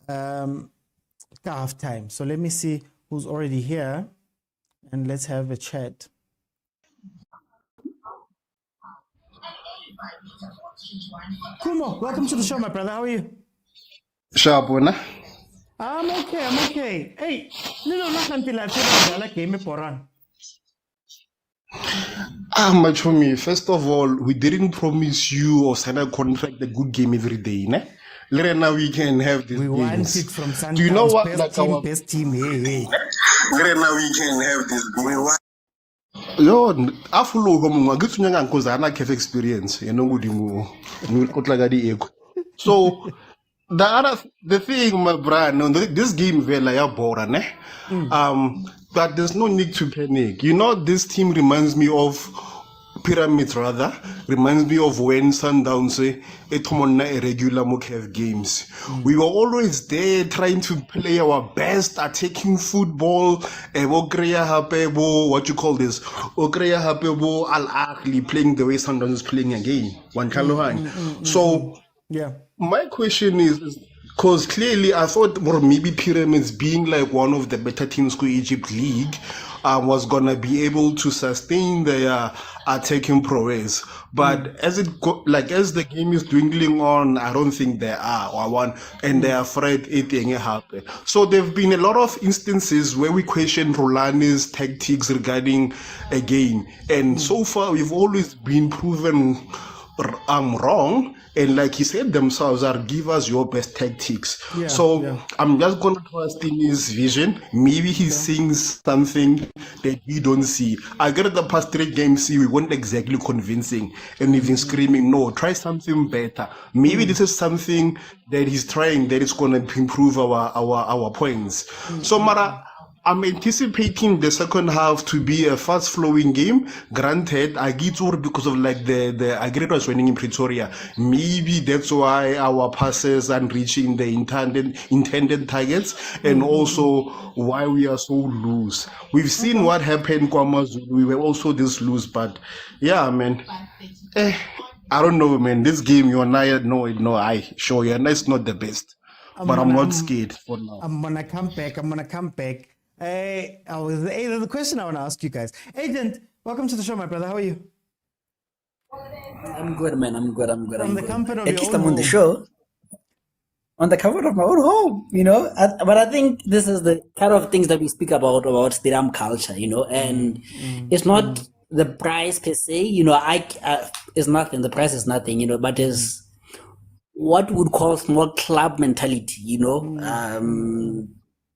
half time. So let me see who's already here, and let's have a chat. Kumo, welcome to the show, my brother. How are you? Shabona. I'm okay. Hey, game My chummy, first of all, we didn't promise you or sign a contract a good game every day, ne? Later now we can have this. We want it from Sundowns. Do you know what? Best team. Hey. Later now we can have this. Yo, afulo homo ngithunya ngankozana cafe experience yenongudi mu kotla di ego. So the thing, my brother, no, this game vela ya bora ne. But there's no need to panic. You know, this team reminds me of Pyramids rather, reminds me of when Sundowns etomonna irregular Mokev games. We were always there trying to play our best, attacking football. Okreya Hapebo, what you call this? Okreya Hapebo Al Ahly playing the way Sundowns is playing again. So Yeah. my question is because clearly I thought or maybe Pyramids being like one of the better teams for Egypt League was gonna be able to sustain their attacking prowess. But as as the game is dwindling on, I don't think they are or one and they are afraid anything happen. So there've been a lot of instances where we question Rolani's tactics regarding a game. And so far we've always been proven I'm wrong, and like he said themselves are give us your best tactics. I'm just gonna trust in his vision. Maybe he sees something that we don't see. I get the past 3 games we weren't exactly convincing and even screaming no, try something better. Maybe this is something that he's trying that is gonna improve our points. So Mara, I'm anticipating the second half to be a fast-flowing game. Granted, I get worried because of like the Agreed was winning in Pretoria. Maybe that's why our passes aren't reaching the intended targets, and also why we are so loose. We've seen what happened, KwaMazulu. We were also this loose, but yeah, man. I don't know, man. This game, you and I know it. No, sure, yeah, it's not the best, but I'm not scared for now. I'm gonna come back. There's a question I want to ask you guys. Agent, welcome to the show, my brother. How are you? I'm good, man. I'm good. On the comfort of At your least own I'm on the home. show. On the comfort of my own home, but I think this is the kind of things that we speak about stadium culture, and it's not the price per se, it's nothing. The price is nothing, but it's what we would call small club mentality,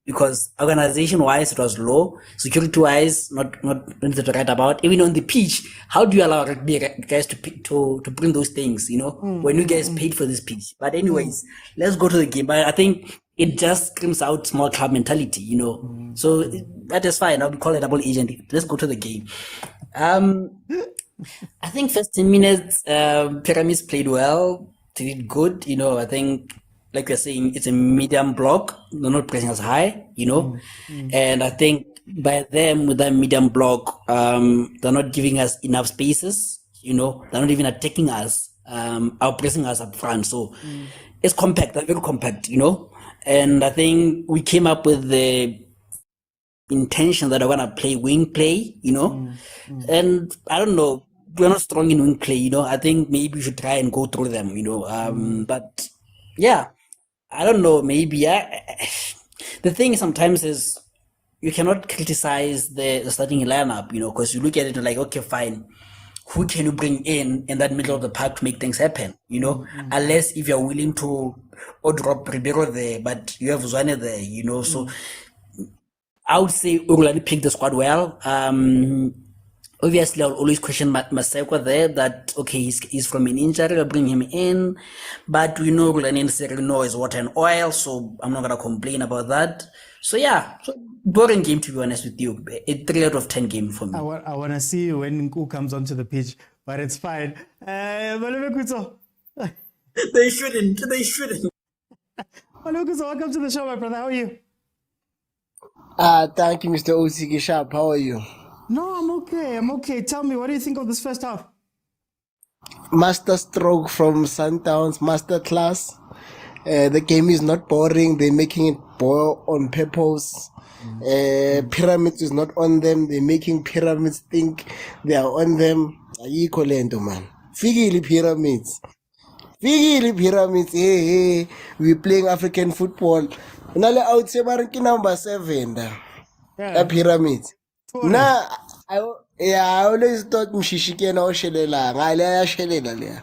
because organization-wise it was low, security-wise not anything to write about. Even on the pitch, how do you allow rugby guys to bring those things? When you guys paid for this pitch. But anyways, let's go to the game. But I think it just screams out small club mentality. So that is fine. I would call it double agent. Let's go to the game. I think first 10 minutes, Pyramids played well, did good. I think, like you're saying, it's a medium block. They're not pressing us high, and I think by them with that medium block, they're not giving us enough spaces. They're not even attacking us, outpressing us up front. So it's compact, they're very compact, and I think we came up with the intention that I want to play wing play, and I don't know, we're not strong in wing play, I think maybe we should try and go through them, but yeah, I don't know, maybe the thing sometimes is you cannot criticize the starting lineup, because you look at it and like, okay, fine, who can you bring in that middle of the park to make things happen, unless if you're willing to or drop Ribeiro there, but you have Zwane there, so I would say Urulani picked the squad well. Obviously, I'll always question Maseko there that, okay, he's from an injury, I'll bring him in. But we know Urulani necessarily knows water and oil, so I'm not going to complain about that. So, yeah, boring game, to be honest with you. A 3 out of 10 game for me. I want to see when Nku comes onto the pitch, but it's fine. Malebe They shouldn't. Malebe welcome to the show, my brother. How are you? Thank you, Mr. Osiki Sharp. How are you? No, I'm okay. Tell me, what do you think of this first half? Master stroke from Sundowns, master class. The game is not boring. They're making it bore on purpose. Pyramids is not on them. They're making Pyramids think they are on them. Ayikho lento man. Figili Pyramids. Hey, we're playing African football. Nale out se baranki number 7 the Pyramids. Nah, I always thought Mshishikena oshelela. Ngale yashelela le.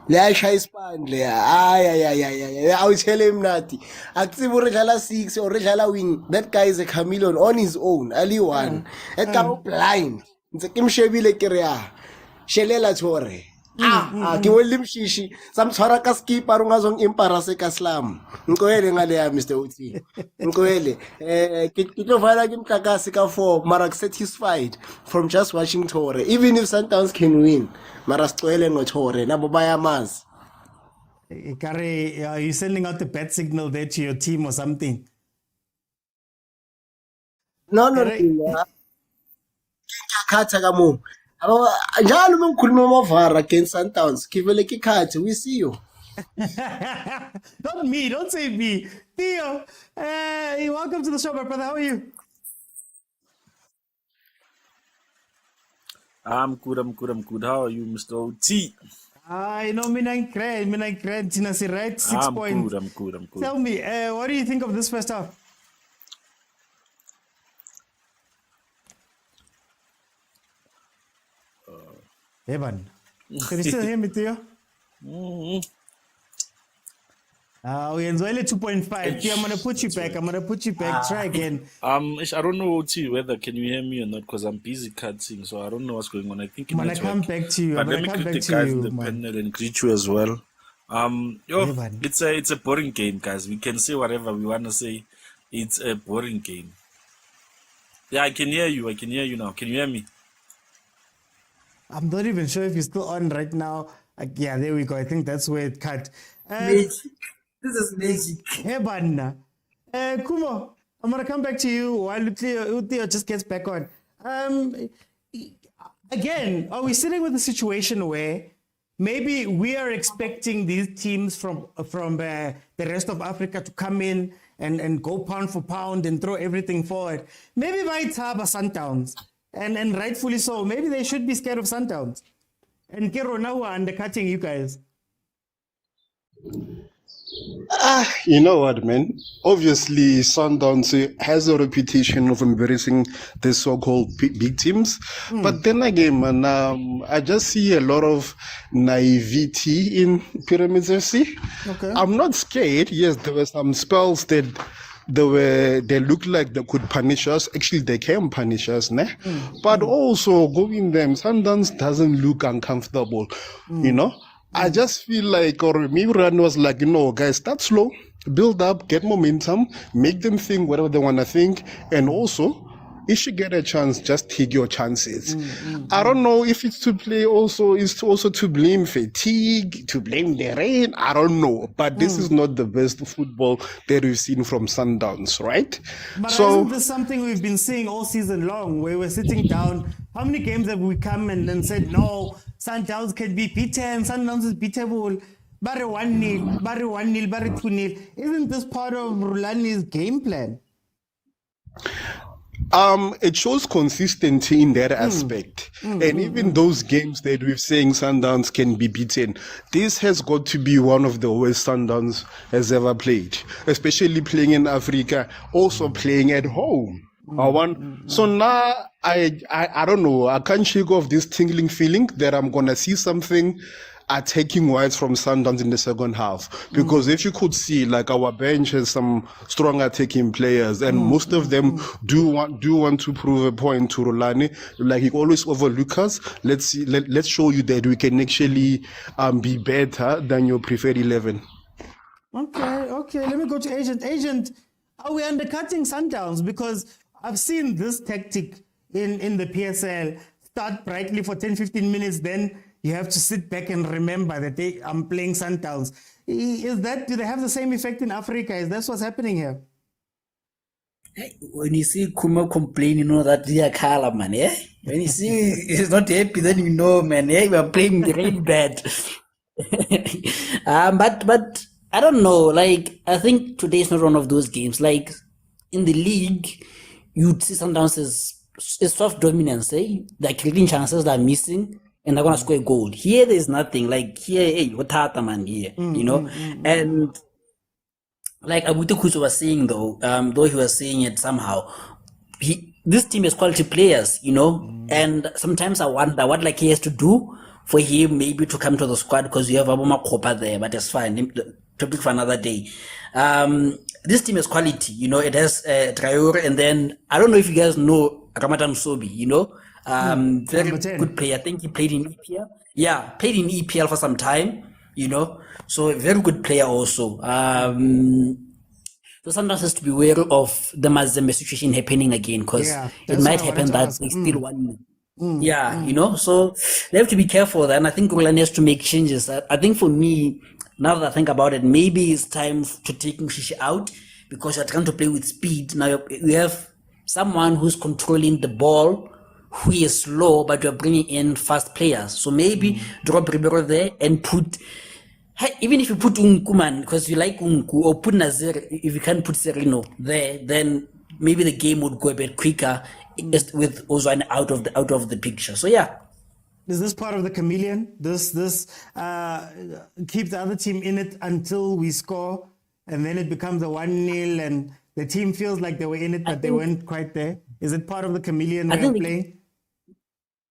Le ayisha ispand le. Ay. I will tell him nathi. Akutsibu redlala 6 or redlala wing. That guy is a chameleon on his own. Ali one. That guy blind. ntse ke mshebile ke re shelela tshore ke wele mshishi samtshwara ka skipa rungazong embarrass ka slam nkoele ngale ya Mr. Ot nkoele ke tlo vala ke mtlakase ka 4 mara satisfied from just watching Tore even if Sundowns can win mara sicwele no Tore nabo bayamazi. Kare, are you sending out the bat signal there to your team or something? No khatha ka mo njalo mengikhuluma amavara against Sundowns kivele ke khathe we see you. Not me, don't say me. Theo, welcome to the show, my brother. How are you? I'm good. How are you, Mr. OT? I know, me grand, Tina, say right, 6 I'm points. good. I'm good. Tell me, what do you think of this first half? Evan, can you still hear me, Theo? We enjoy 2.5. Theo, I'm gonna put you back. Try again. I don't know, OT, whether can you hear me or not, because I'm busy cutting, so I don't know what's going on. I think I'm gonna come back to you. But let me greet the guys in the panel and greet you as well. Evan. It's a boring game, guys. We can say whatever we want to say. It's a boring game. Yeah, I can hear you. Now. Can you hear me? I'm not even sure if you're still on right now. Yeah, there we go. I think that's where it cut. Magic. This is magic. Hey, Banna. Kumo, I'm going to come back to you while Theo just gets back on. Again, are we sitting with a situation where maybe we are expecting these teams from the rest of Africa to come in and go pound for pound and throw everything forward? Maybe by Taba Sundowns. And rightfully so. Maybe they should be scared of Sundowns. And Kero now are undercutting you guys. You know what, man? Obviously, Sundowns has a reputation of embarrassing the so-called big teams. But then again, man, I just see a lot of naivety in Pyramids FC. Okay. I'm not scared. Yes, there were some spells that they looked like they could punish us. Actually, they can punish us, né? But also going them, Sundowns doesn't look uncomfortable, you know. I just feel like, or Miran was like, guys, start slow, build up, get momentum, make them think whatever they want to think, and also, if you get a chance, just take your chances. I don't know if it's to play also, it's also to blame fatigue, to blame the rain, I don't know. But this is not the best football that we've seen from Sundowns, right? But isn't this something we've been seeing all season long, where we're sitting down? How many games have we come and then said, no, Sundowns can be beaten, Sundowns is beatable, Barry 1-0, Barry 1-0, Barry 2-0. Isn't this part of Rulani's game plan? It shows consistency in that aspect. And even those games that we're saying Sundowns can be beaten, this has got to be one of the worst Sundowns has ever played, especially playing in Africa, also playing at home. So now I don't know, I can't shake off this tingling feeling that I'm gonna see something attacking wise from Sundowns in the second half, because if you could see, like, our bench has some strong attacking players, and most of them do want to prove a point to Rulani. Like, he always overlook us. Let's show you that we can actually be better than your preferred 11. Okay. Let me go to Agent. Are we undercutting Sundowns? Because I've seen this tactic in the PSL. Start brightly for 10-15 minutes, then you have to sit back and remember that I'm playing Sundowns. Do they have the same effect in Africa? Is that what's happening here? When you see Kuma complain, you know that they are color, man. Yeah. When you see he's not happy, then you know, man. Yeah, we are playing really bad. But I don't know. Like, I think today is not one of those games. Like, in the league, you'd see Sundowns as soft dominance. They're creating chances that are missing, and they're gonna score a goal. Here, there's nothing. Like, here, hey, what man here, you know? And like Abuto Kuso was saying, though he was saying it somehow, this team has quality players, you know? And sometimes I wonder what like he has to do for him maybe to come to the squad, because you have Aboma Kopa there, but it's fine. Topic for another day. This team has quality, you know. It has Traore, and then I don't know if you guys know Ramadan Sobi, you know. Very Number 10. good player. I think he played in EPL. Yeah, played in EPL for some time, So a very good player also. So sometimes has to be wary of the Mazembe situation happening again, because Yeah, it that's what might I wanted happen to that ask. they still won. Yeah, so they have to be careful there, and I think Rulani has to make changes. I think for me, now that I think about it, maybe it's time to take Mshishi out, because you're trying to play with speed. Now you have someone who's controlling the ball, who is slow, but you're bringing in fast players. So maybe drop Ribeiro there and put, even if you put Unku, man, because you like Unku, or put Nazir, if you can't put Serino there, then maybe the game would go a bit quicker just with Ozan out of the picture. So yeah. Is this part of the chameleon? This keep the other team in it until we score, and then it becomes a 1-0, and the team feels like they were in it, but they weren't quite there. Is it part of the chameleon way of playing?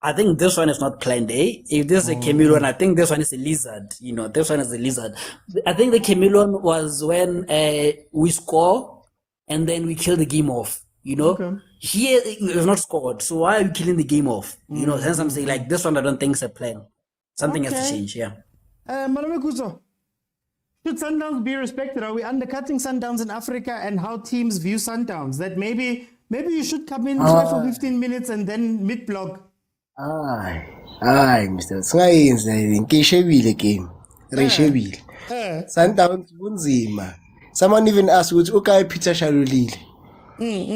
I think this one is not planned, eh? If this is a chameleon, I think this one is a lizard. This one is a lizard. I think the chameleon was when we score and then we kill the game off. Okay. Here we have not scored, so why are you killing the game off? Hence I'm saying, like, this one I don't think is a plan. Something has to change, yeah. Malome Kuzo, should Sundowns be respected? Are we undercutting Sundowns in Africa, and how teams view Sundowns? That maybe you should come in, try for 15 minutes and then mid-block. Hayi Mr. Singayenza ngishebile game. Reshebile. Sundowns bunzima. Someone even asked which okay Peter Shalulile.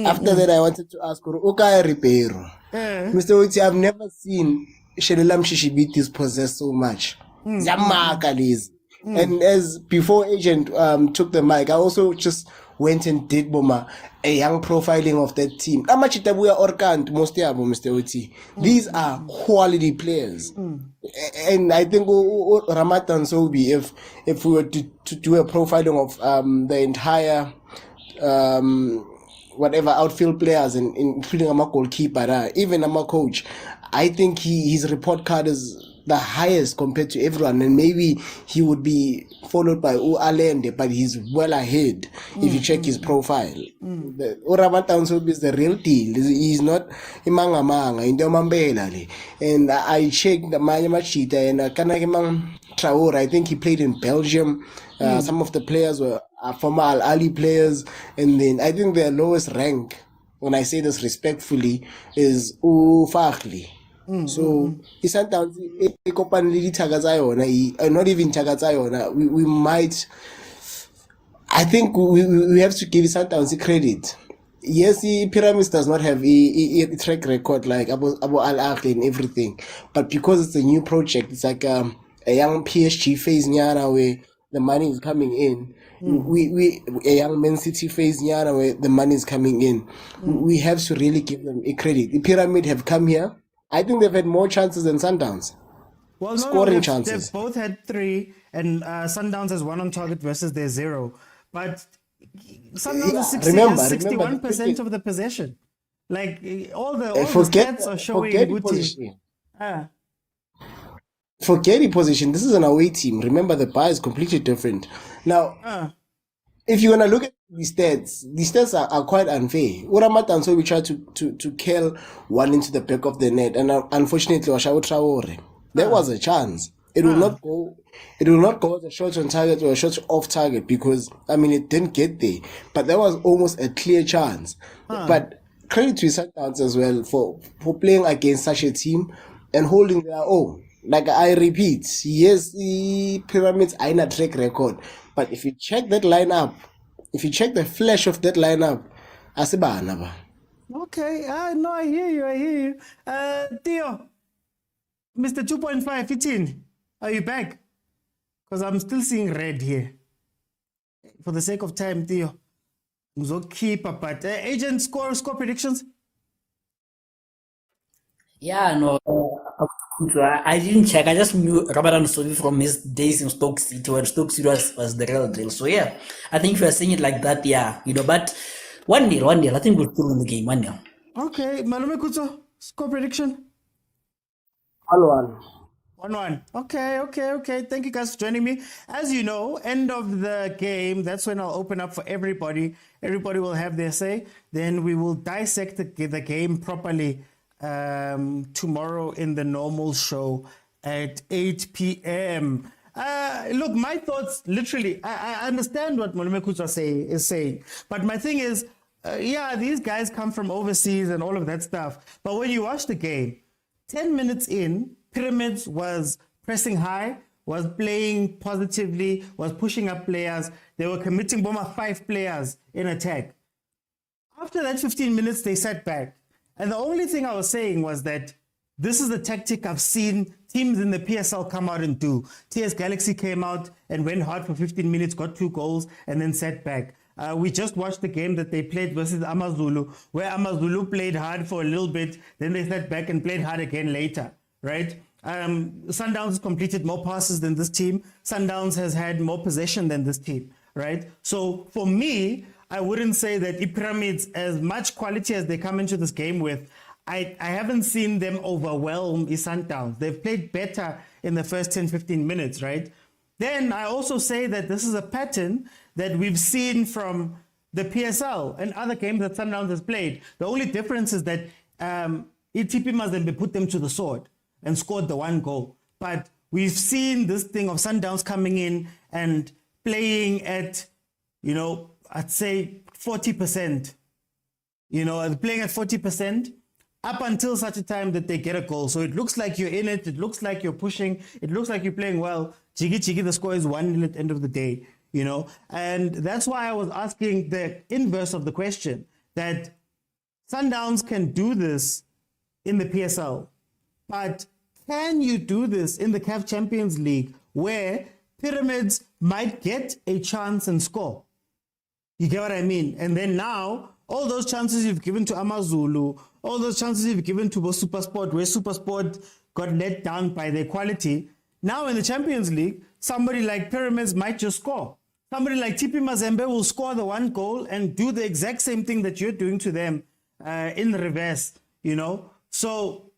After that I wanted to ask okay Ribeiro. Mr. Uti, I've never seen Shelela Mshishi beat this possess so much. Zamaka lezi. And as before agent took the mic, I also just went and did a young profiling of that team. Amachitabuya Orkant, most yabo, Mr. Oti. These are quality players. And I think Ramatan Sobi, if we were to do a profiling of the entire whatever outfield players, and including a goalkeeper, even a coach, I think his report card is the highest compared to everyone, and maybe he would be followed by Alende, but he's well ahead if you check his profile. Ramatan Sobi is the real deal. He's not imanga into mambela, and I checked the Machita and Kanagimang Traore. I think he played in Belgium. Some of the players were former Al Ali players, and then I think their lowest rank, when I say this respectfully, is Fakhli. So Sundowns not even Tagazayona. We might. I think we have to give Sundowns credit. Yes, Pyramids does not have a track record like Abu Al Ahly and everything, but because it's a new project, it's like a young PSG phase nyana where the money is coming in. We a young Man City phase nyana where the money is coming in. We have to really give them a credit. The Pyramid have come here. I think they've had more chances than Sundowns. Well, Scoring they've chances. both had 3, and Sundowns has 1 on target versus their 0. But Sundowns has 61% of the possession. Like all the stats are showing good position. Forget the position. This is an away team. Remember, the bar is completely different. Now, if you're gonna look at the stats are quite unfair. Uramatan, so we tried to kill one into the back of the net, and unfortunately, Washawu Traore. There was a chance. It will not go. It will not go as a shot on target or a shot off target, because it didn't get there. But there was almost a clear chance. But credit to Sundowns as well for playing against such a team and holding their own. Like I repeat, yes, the Pyramids are in a track record, but if you check that lineup, if you check the flash of that lineup, asibana ba. Okay, no, I hear you. Theo, Mr. 2.5, 15, are you back? Because I'm still seeing red here. For the sake of time, Theo, keep up. But agent score predictions. Yeah, no, I didn't check. I just knew Ramadan Sobi from his days in Stoke City, when Stoke City was the real deal. So yeah, I think if you're saying it like that, yeah, but 1-0, I think we'll still win the game, 1-0. Okay, Malome Kutso, score prediction? 1-1. 1-1. Okay. Thank you guys for joining me. As you know, end of the game, that's when I'll open up for everybody. Everybody will have their say. Then we will dissect the game properly. tomorrow in the normal show at 8 p.m. Look, my thoughts, literally, I understand what Malome Kutsa is saying, but my thing is, yeah, these guys come from overseas and all of that stuff. But when you watch the game, 10 minutes in, Pyramids was pressing high, was playing positively, was pushing up players. They were committing Boma 5 players in attack. After that 15 minutes, they sat back. And the only thing I was saying was that this is the tactic I've seen teams in the PSL come out and do. TS Galaxy came out and went hard for 15 minutes, got 2 goals, and then sat back. We just watched the game that they played versus Amazulu, where Amazulu played hard for a little bit, then they sat back and played hard again later, right? Sundowns has completed more passes than this team. Sundowns has had more possession than this team, right? So for me, I wouldn't say that Pyramids, as much quality as they come into this game with, I haven't seen them overwhelm Sundowns. They've played better in the first 10, 15 minutes, right? Then I also say that this is a pattern that we've seen from the PSL and other games that Sundowns has played. The only difference is that ETP Mazembe put them to the sword and scored the 1 goal. But we've seen this thing of Sundowns coming in and playing at, I'd say 40%, playing at 40%. Up until such a time that they get a goal. So it looks like you're in it. It looks like you're pushing. It looks like you're playing well. Chigi, the score is 1-0 at the end of the day, And that's why I was asking the inverse of the question, that Sundowns can do this in the PSL. But can you do this in the CAF Champions League where Pyramids might get a chance and score? You get what I mean? And then now, all those chances you've given to Amazulu, all those chances you've given to Supersport, where Supersport got let down by their quality. Now in the Champions League, somebody like Pyramids might just score. Somebody like TP Mazembe will score the 1 goal and do the exact same thing that you're doing to them in reverse, So,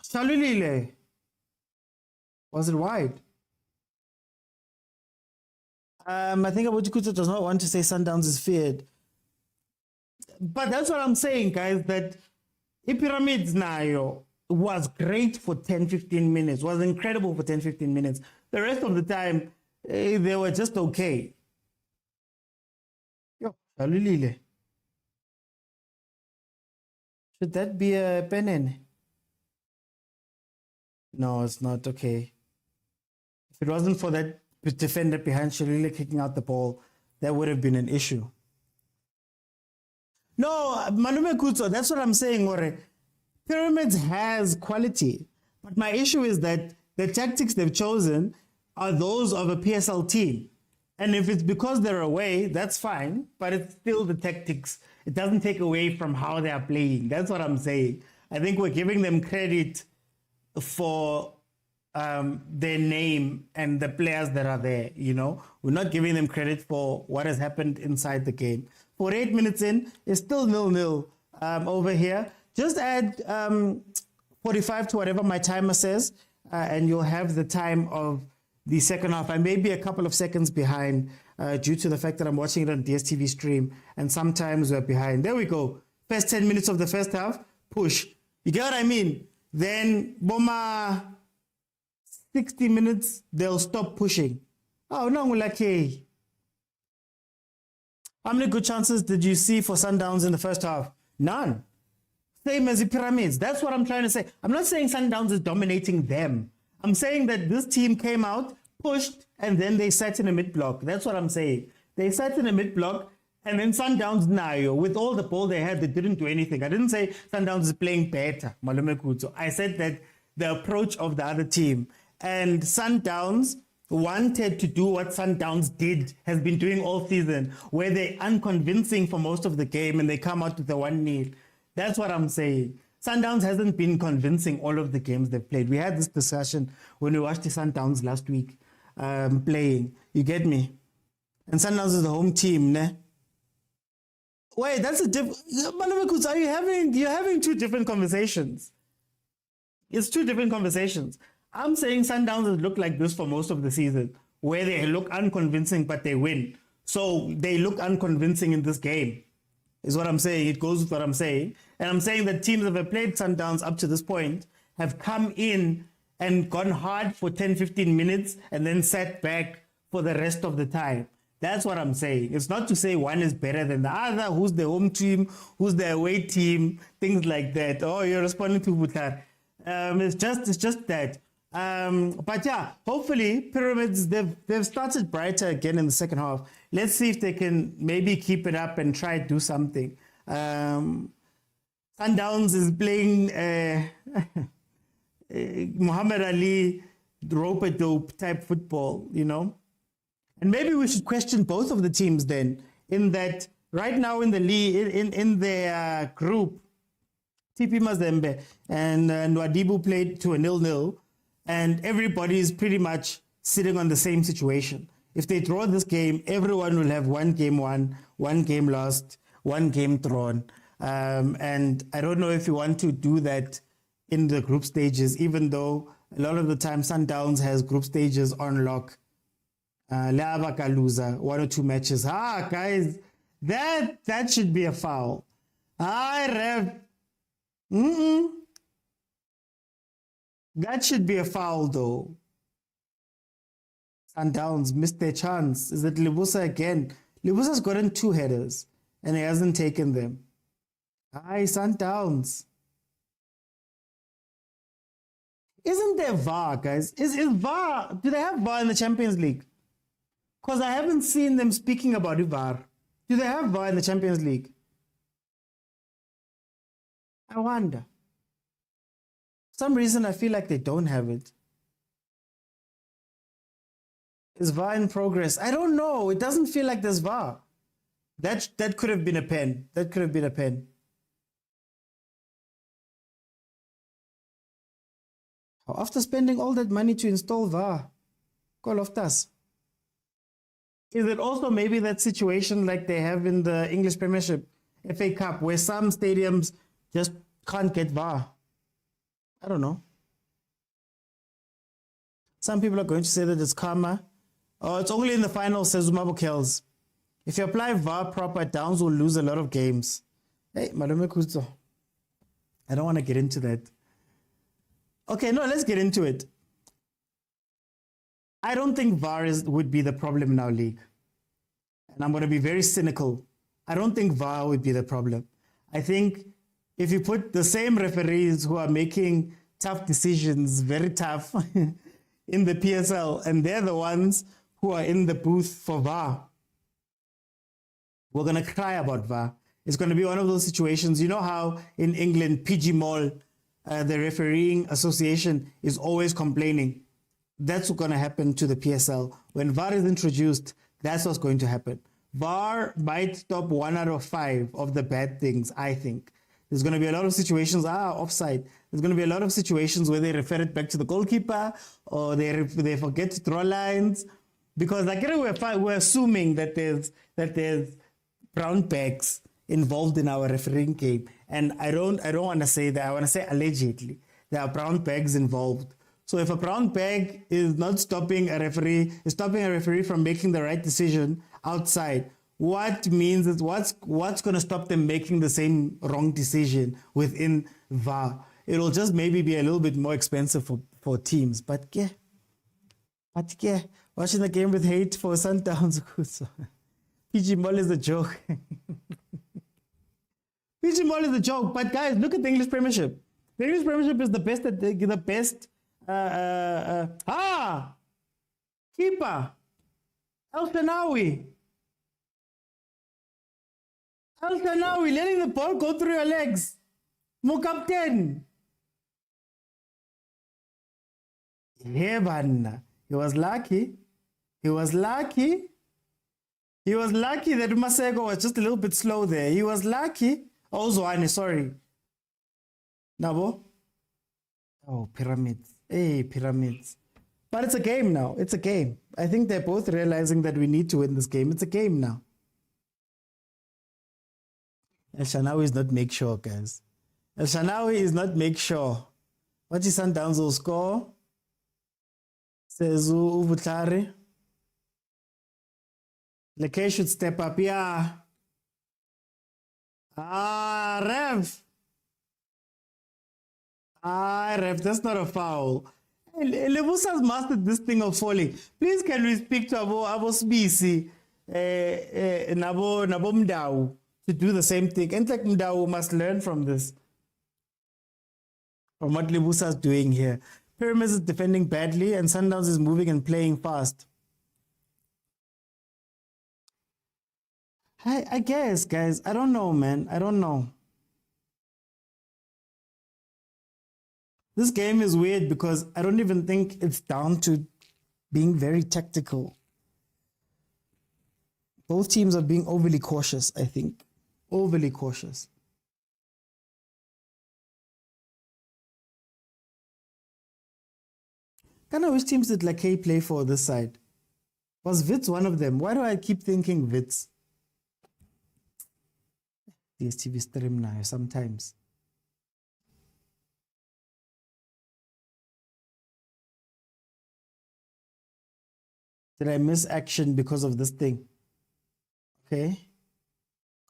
Shalulile, was it wide? I think Abuji does not want to say Sundowns is feared. But that's what I'm saying, guys, that Pyramids Nayo was great for 10-15 minutes, was incredible for 10-15 minutes. The rest of the time, they were just okay. Yo, Shalulile. Should that be a Penen? No, it's not okay. If it wasn't for that defender behind Shalulile kicking out the ball, that would have been an issue. No, Malume Kutso, that's what I'm saying, Ore. Pyramids has quality. But my issue is that the tactics they've chosen are those of a PSL team. And if it's because they're away, that's fine. But it's still the tactics. It doesn't take away from how they are playing. That's what I'm saying. I think we're giving them credit for their name and the players that are there, We're not giving them credit for what has happened inside the game. 48 minutes in, it's still 0-0 over here. Just add 45 to whatever my timer says, and you'll have the time of the second half. I may be a couple of seconds behind due to the fact that I'm watching it on DSTV stream, and sometimes we're behind. There we go. First 10 minutes of the first half, push. You get what I mean? Then, Boma, 60 minutes, they'll stop pushing. Oh, no, lucky. How many good chances did you see for Sundowns in the first half? None. Same as the Pyramids. That's what I'm trying to say. I'm not saying Sundowns is dominating them. I'm saying that this team came out, pushed, and then they sat in a mid-block. That's what I'm saying. They sat in a mid-block, and then Sundowns, with all the ball they had, they didn't do anything. I didn't say Sundowns is playing better, Malume Kutso. I said that the approach of the other team. And Sundowns wanted to do what Sundowns has been doing all season, where they're unconvincing for most of the game and they come out with a 1-0. That's what I'm saying. Sundowns hasn't been convincing all of the games they've played. We had this discussion when we watched the Sundowns last week playing. You get me? And Sundowns is the home team, ne? Wait, that's a different... You're having two different conversations. It's two different conversations. I'm saying Sundowns has looked like this for most of the season, where they look unconvincing, but they win. So they look unconvincing in this game. is what I'm saying. It goes with what I'm saying. And I'm saying that teams that have played Sundowns up to this point have come in and gone hard for 10, 15 minutes and then sat back for the rest of the time. That's what I'm saying. It's not to say one is better than the other, who's the home team, who's the away team, things like that. Oh, you're responding to Butar. It's just that. But yeah, hopefully Pyramids, they've started brighter again in the second half. Let's see if they can maybe keep it up and try to do something. Sundowns is playing Muhammad Ali rope-a-dope type football, you know. And maybe we should question both of the teams then, in that right now in the league, in their group, TP Mazembe and Nwadibu played to a 0-0, and everybody is pretty much sitting on the same situation. If they draw this game, everyone will have one game won, one game lost, one game drawn. And I don't know if you want to do that in the group stages, even though a lot of the time Sundowns has group stages on lock. Leabaka loser, 1 or 2 matches. Guys, that should be a foul. Ref. That should be a foul, though. Sundowns missed their chance. Is it Libusa again? Libusa's gotten 2 headers, and he hasn't taken them. Sundowns. Isn't there VAR, guys? Is VAR? Do they have VAR in the Champions League? Because I haven't seen them speaking about VAR. Do they have VAR in the Champions League? I wonder. For some reason, I feel like they don't have it. Is VAR in progress? I don't know. It doesn't feel like there's VAR. That could have been a pen. That could have been a pen. After spending all that money to install VAR, call off us. Is it also maybe that situation like they have in the English Premiership, FA Cup, where some stadiums just can't get VAR? I don't know. Some people are going to say that it's karma. Oh, it's only in the final, says Umabo Kells. If you apply VAR proper, Downs will lose a lot of games. Hey, Malume Kuzo. I don't want to get into that. Okay, no, let's get into it. I don't think VAR would be the problem in our league. And I'm going to be very cynical. I don't think VAR would be the problem. I think if you put the same referees who are making tough decisions, very tough, in the PSL, and they're the ones who are in the booth for VAR, we're going to cry about VAR. It's going to be one of those situations. You know how in England, PG Mall, the refereeing association is always complaining. That's what's going to happen to the PSL. When VAR is introduced, that's what's going to happen. VAR might stop 1 out of 5 of the bad things, I think. There's going to be a lot of situations, offside. There's going to be a lot of situations where they refer it back to the goalkeeper, or they forget to draw lines. Because like, we're assuming that there's brown bags involved in our refereeing game. And I don't want to say that. I want to say allegedly there are brown bags involved. So if a brown bag is not stopping a referee, is stopping a referee from making the right decision outside, what means is what's going to stop them making the same wrong decision within VAR? It'll just maybe be a little bit more expensive for teams. But yeah, watching the game with hate for Sundowns. PG Mall is a joke. PG Mall is a joke. But guys, look at the English Premiership. The English Premiership is the best keeper. El Shanawi, letting the ball go through your legs. Mo captain. Yeah, man. He was lucky. He was lucky that Masego was just a little bit slow there. He was lucky. Oh, Zwane, sorry. Nabo? Oh, Pyramids. Hey, Pyramids. But it's a game now. It's a game. I think they're both realizing that we need to win this game. It's a game now. El Shanawi is not make sure, guys. El Shanawi is not make sure. What is Sundowns will score? Says Uvutlari. Leke should step up. Yeah. Rev. Rev, that's not a foul. Lebusa's mastered this thing of falling. Please, can we speak to Abo Sbisi, Nabo Mdau, to do the same thing? And like Mdau must learn from this, from what Lebusa's doing here. Pyramids is defending badly, and Sundowns is moving and playing fast. I guess, guys. I don't know, man. I don't know. This game is weird because I don't even think it's down to being very tactical. Both teams are being overly cautious, I think. Overly cautious. Kind of which teams did Lakay play for this side? Was Wits one of them? Why do I keep thinking Wits? DSTV stream now sometimes. Did I miss action because of this thing? Okay.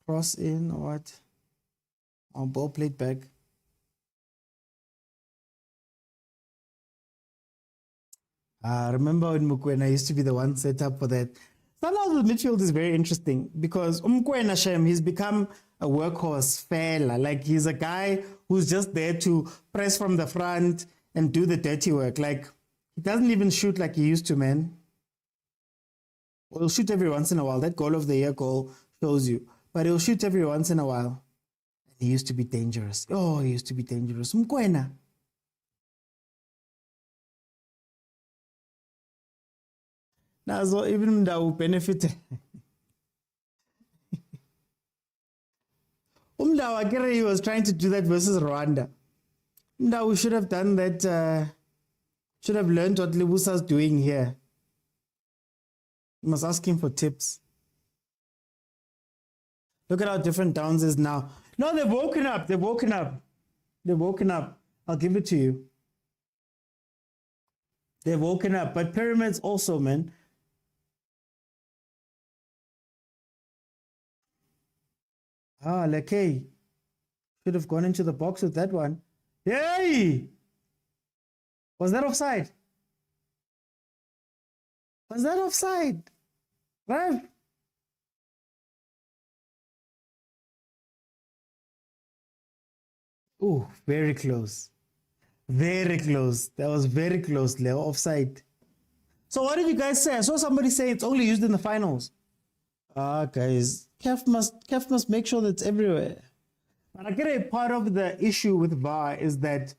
Cross in or what? Oh, ball played back. Remember when Mukwena used to be the one set up for that? Sometimes the midfield is very interesting because Mukwena Shem, he's become a workhorse fella. Like he's a guy who's just there to press from the front and do the dirty work. Like he doesn't even shoot like he used to, man. Well, he'll shoot every once in a while. That goal of the year goal shows you. But he'll shoot every once in a while. And he used to be dangerous. Oh, he used to be dangerous. Mukwena. Now, so even that will benefit. Akira, he was trying to do that versus Rwanda. Now we should have done that. Should have learned what Lebusa's doing here. You must ask him for tips. Look at how different Downs is now. No, they've woken up. They've woken up. They've woken up. I'll give it to you. They've woken up. But Pyramids also, man. Lakay. Should have gone into the box with that one. Hey! Was that offside? Was that offside? Right? Oh, very close. Very close. That was very close, Leo. Offside. So what did you guys say? I saw somebody say it's only used in the finals. Guys, CAF must make sure that it's everywhere. But I get a part of the issue with VAR is that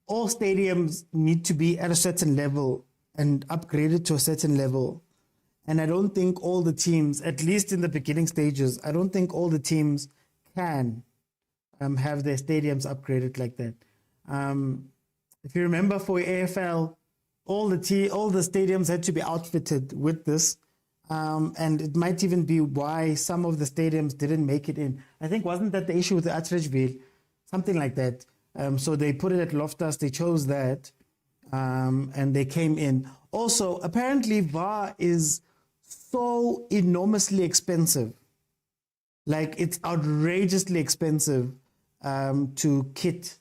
all stadiums need to be at a certain level and upgraded to a certain level. And I don't think all the teams, at least in the beginning stages, I don't think all the teams can have their stadiums upgraded like that. If you remember for AFL, all the stadiums had to be outfitted with this. And it might even be why some of the stadiums didn't make it in. I think, wasn't that the issue with the Atteridgeville? Something like that. So they put it at Loftus, they chose that, and they came in. Also, apparently VAR is so enormously expensive. Like, it's outrageously expensive to kit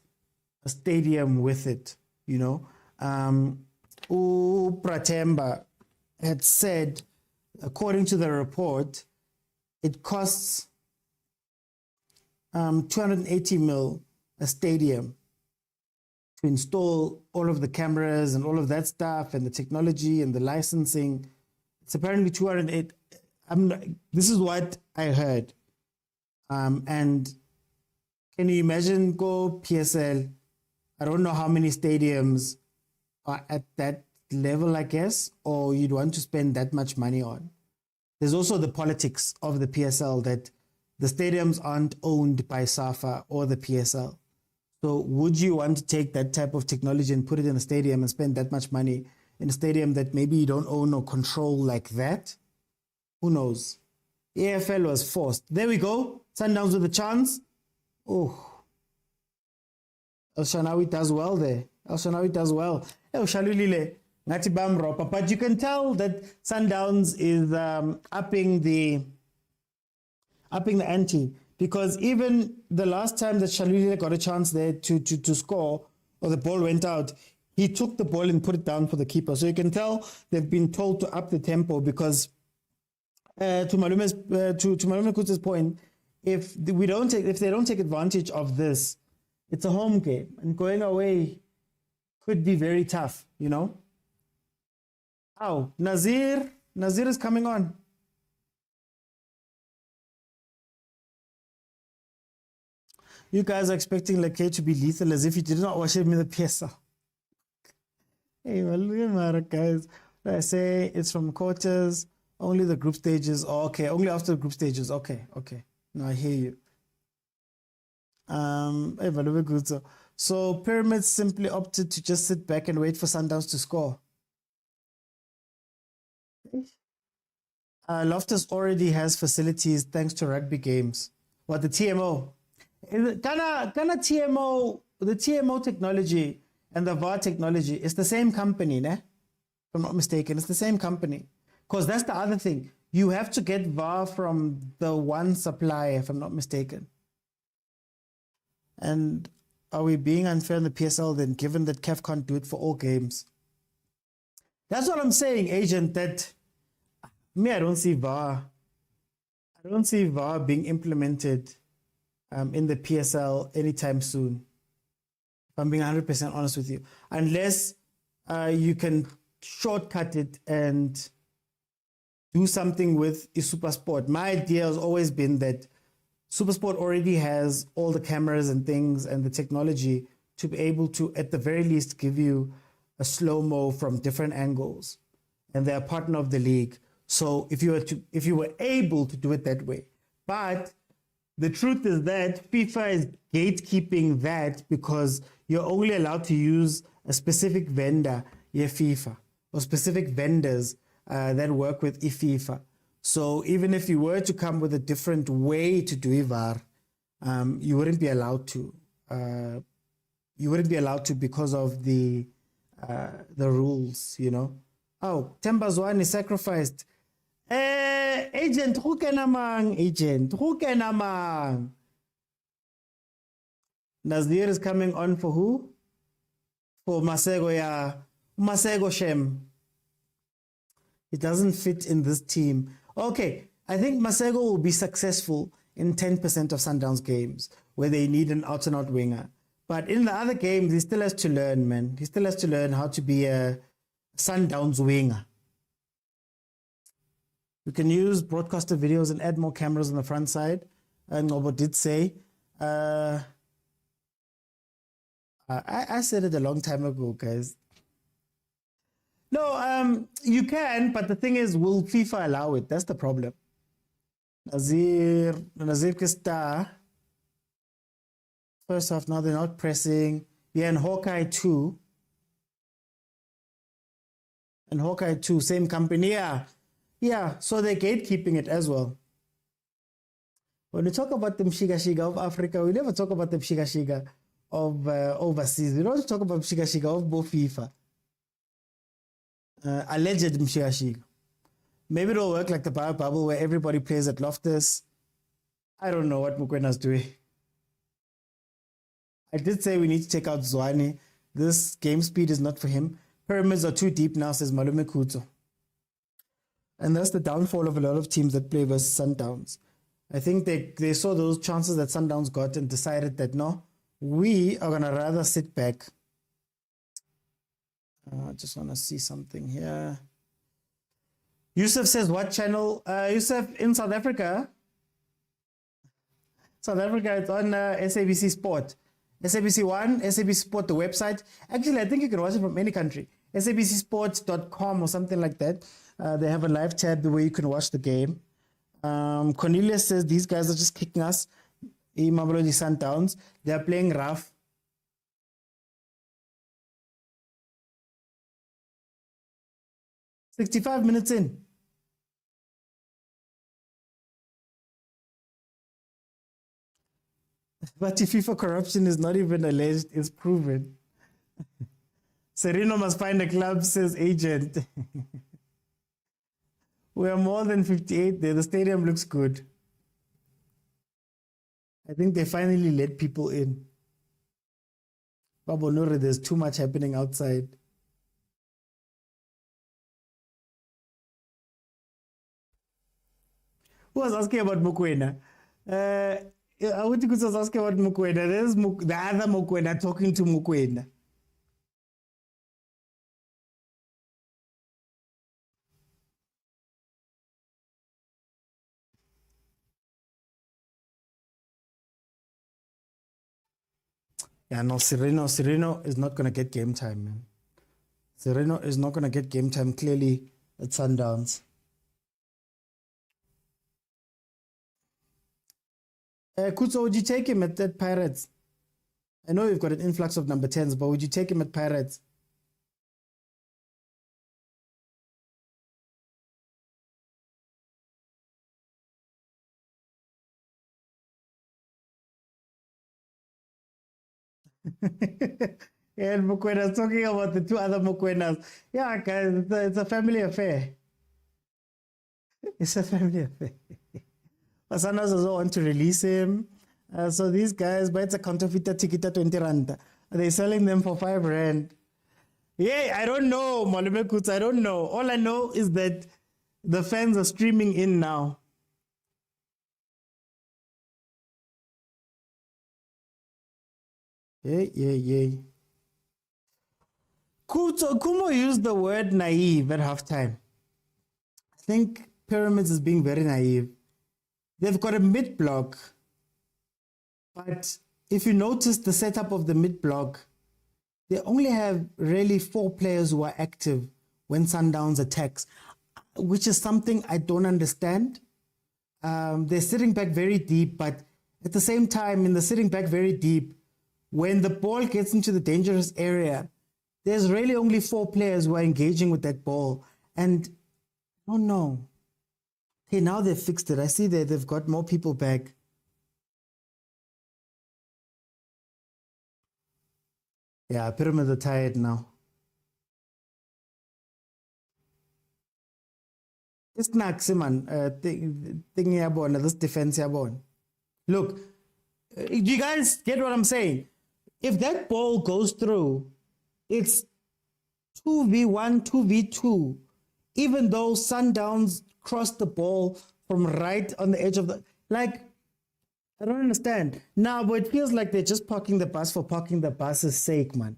a stadium with it, you know. Pratemba had said, according to the report, it costs 280 mil a stadium to install all of the cameras and all of that stuff and the technology and the licensing. It's apparently 208. This is what I heard. And can you imagine go PSL? I don't know how many stadiums are at that level, I guess, or you'd want to spend that much money on. There's also the politics of the PSL that the stadiums aren't owned by SAFA or the PSL. So would you want to take that type of technology and put it in a stadium and spend that much money in a stadium that maybe you don't own or control like that? Who knows? AFL was forced. There we go. Sundowns with a chance. Oh. El Shanawi does well there. El Shanawi does well. El Shalulile. But you can tell that Sundowns is upping the ante because even the last time that Shaluli got a chance there to score, or the ball went out, he took the ball and put it down for the keeper. So you can tell they've been told to up the tempo because, to Malume Kutsa's point, if they don't take advantage of this, it's a home game, and going away could be very tough, you know. Oh, Nazir is coming on. You guys are expecting Leke to be lethal as if he did not watch him in the PSL. Hey, well, look at my guys. I say it's from quarters, only the group stages. Oh, okay, only after the group stages. Okay. No, I hear you. Hey, but very good. So Pyramids simply opted to just sit back and wait for Sundowns to score. Loftus already has facilities thanks to rugby games. What, the TMO? Kana TMO, the TMO technology and the VAR technology is the same company, ne? If I'm not mistaken, it's the same company. Because that's the other thing. You have to get VAR from the one supplier, if I'm not mistaken. And are we being unfair in the PSL then, given that CAF can't do it for all games? That's what I'm saying, agent, that me, I don't see VAR. I don't see VAR being implemented in the PSL anytime soon. If I'm being 100% honest with you. Unless you can shortcut it and do something with SuperSport. My idea has always been that SuperSport already has all the cameras and things and the technology to be able to, at the very least, give you a slow-mo from different angles. And they're a partner of the league. So if you were able to do it that way. But the truth is that FIFA is gatekeeping that because you're only allowed to use a specific vendor, FIFA, or specific vendors that work with FIFA. So even if you were to come with a different way to do VAR, you wouldn't be allowed to. You wouldn't be allowed to because of the rules, you know. Oh, Tembazwan is sacrificed. Agent, who can among? Agent, who can among? Nazir is coming on for who? For Masego, yeah. Masego Shem. It doesn't fit in this team. Okay, I think Masego will be successful in 10% of Sundowns games where they need an out-and-out winger. But in the other games, he still has to learn, man. He still has to learn how to be a Sundowns winger. We can use broadcaster videos and add more cameras on the front side. And Nobo did say, I said it a long time ago, guys. No, you can, but the thing is, will FIFA allow it? That's the problem. Nazir Kista. First off, now they're not pressing. Yeah, and Hawkeye 2. And Hawkeye 2, same company. Yeah, so they're gatekeeping it as well. When we talk about the Mshiga of Africa, we never talk about the Mshiga of overseas. We don't talk about Mshiga of both FIFA. Alleged Mshiga. Maybe it'll work like the Power Bubble where everybody plays at Loftus. I don't know what Mukwena's doing. I did say we need to take out Zwane. This game speed is not for him. Pyramids are too deep now, says Malume Kuto. And that's the downfall of a lot of teams that play versus Sundowns. I think they saw those chances that Sundowns got and decided that, no, we are going to rather sit back. I just want to see something here. Yusuf says, what channel? Yusuf, in South Africa. South Africa, it's on SABC Sport. SABC 1, SABC Sport, the website. Actually, I think you can watch it from any country. SABCsports.com or something like that. They have a live tab where you can watch the game. Cornelius says these guys are just kicking us. Mamelodi Sundowns. They are playing rough. "65 minutes in. But if FIFA corruption is not even alleged, it's proven. Sereno must find a club, says agent. We are more than 58 there. The stadium looks good. I think they finally let people in. Babonore, there's too much happening outside. Who was asking about Mokoena? I want to was asking about Mokoena. There's the other Mokoena talking to Mokoena. Yeah, no, Sereno is not going to get game time, man. Sereno is not going to get game time clearly at Sundowns. Kutso, would you take him at Pirates? I know you've got an influx of number 10s, but would you take him at Pirates? And Mukwena's talking about the two other Mukwenas. Yeah, guys, it's a family affair. It's a family affair. Sundowns doesn't want to release him. So these guys, but it's a counterfeiter ticket at 20 rand. They're selling them for 5 rand. Yeah, I don't know, Malume Kuts, I don't know. All I know is that the fans are streaming in now. Yeah. Kumo used the word naive at halftime. I think Pyramids is being very naive. They've got a mid block, but if you notice the setup of the mid block, they only have really 4 players who are active when Sundowns attacks, which is something I don't understand. They're sitting back very deep, but at the same time, in the sitting back very deep, when the ball gets into the dangerous area, there's really only 4 players who are engaging with that ball. And oh no. Hey, now they've fixed it. I see that they've got more people back. Yeah, Pyramids are tired now. It's not man. Thing this defense yabon. Look, do you guys get what I'm saying? If that ball goes through, it's 2v1, 2v2. Even though Sundowns crossed the ball from right on the edge of the... Like, I don't understand. Now, but it feels like they're just parking the bus for parking the bus's sake, man.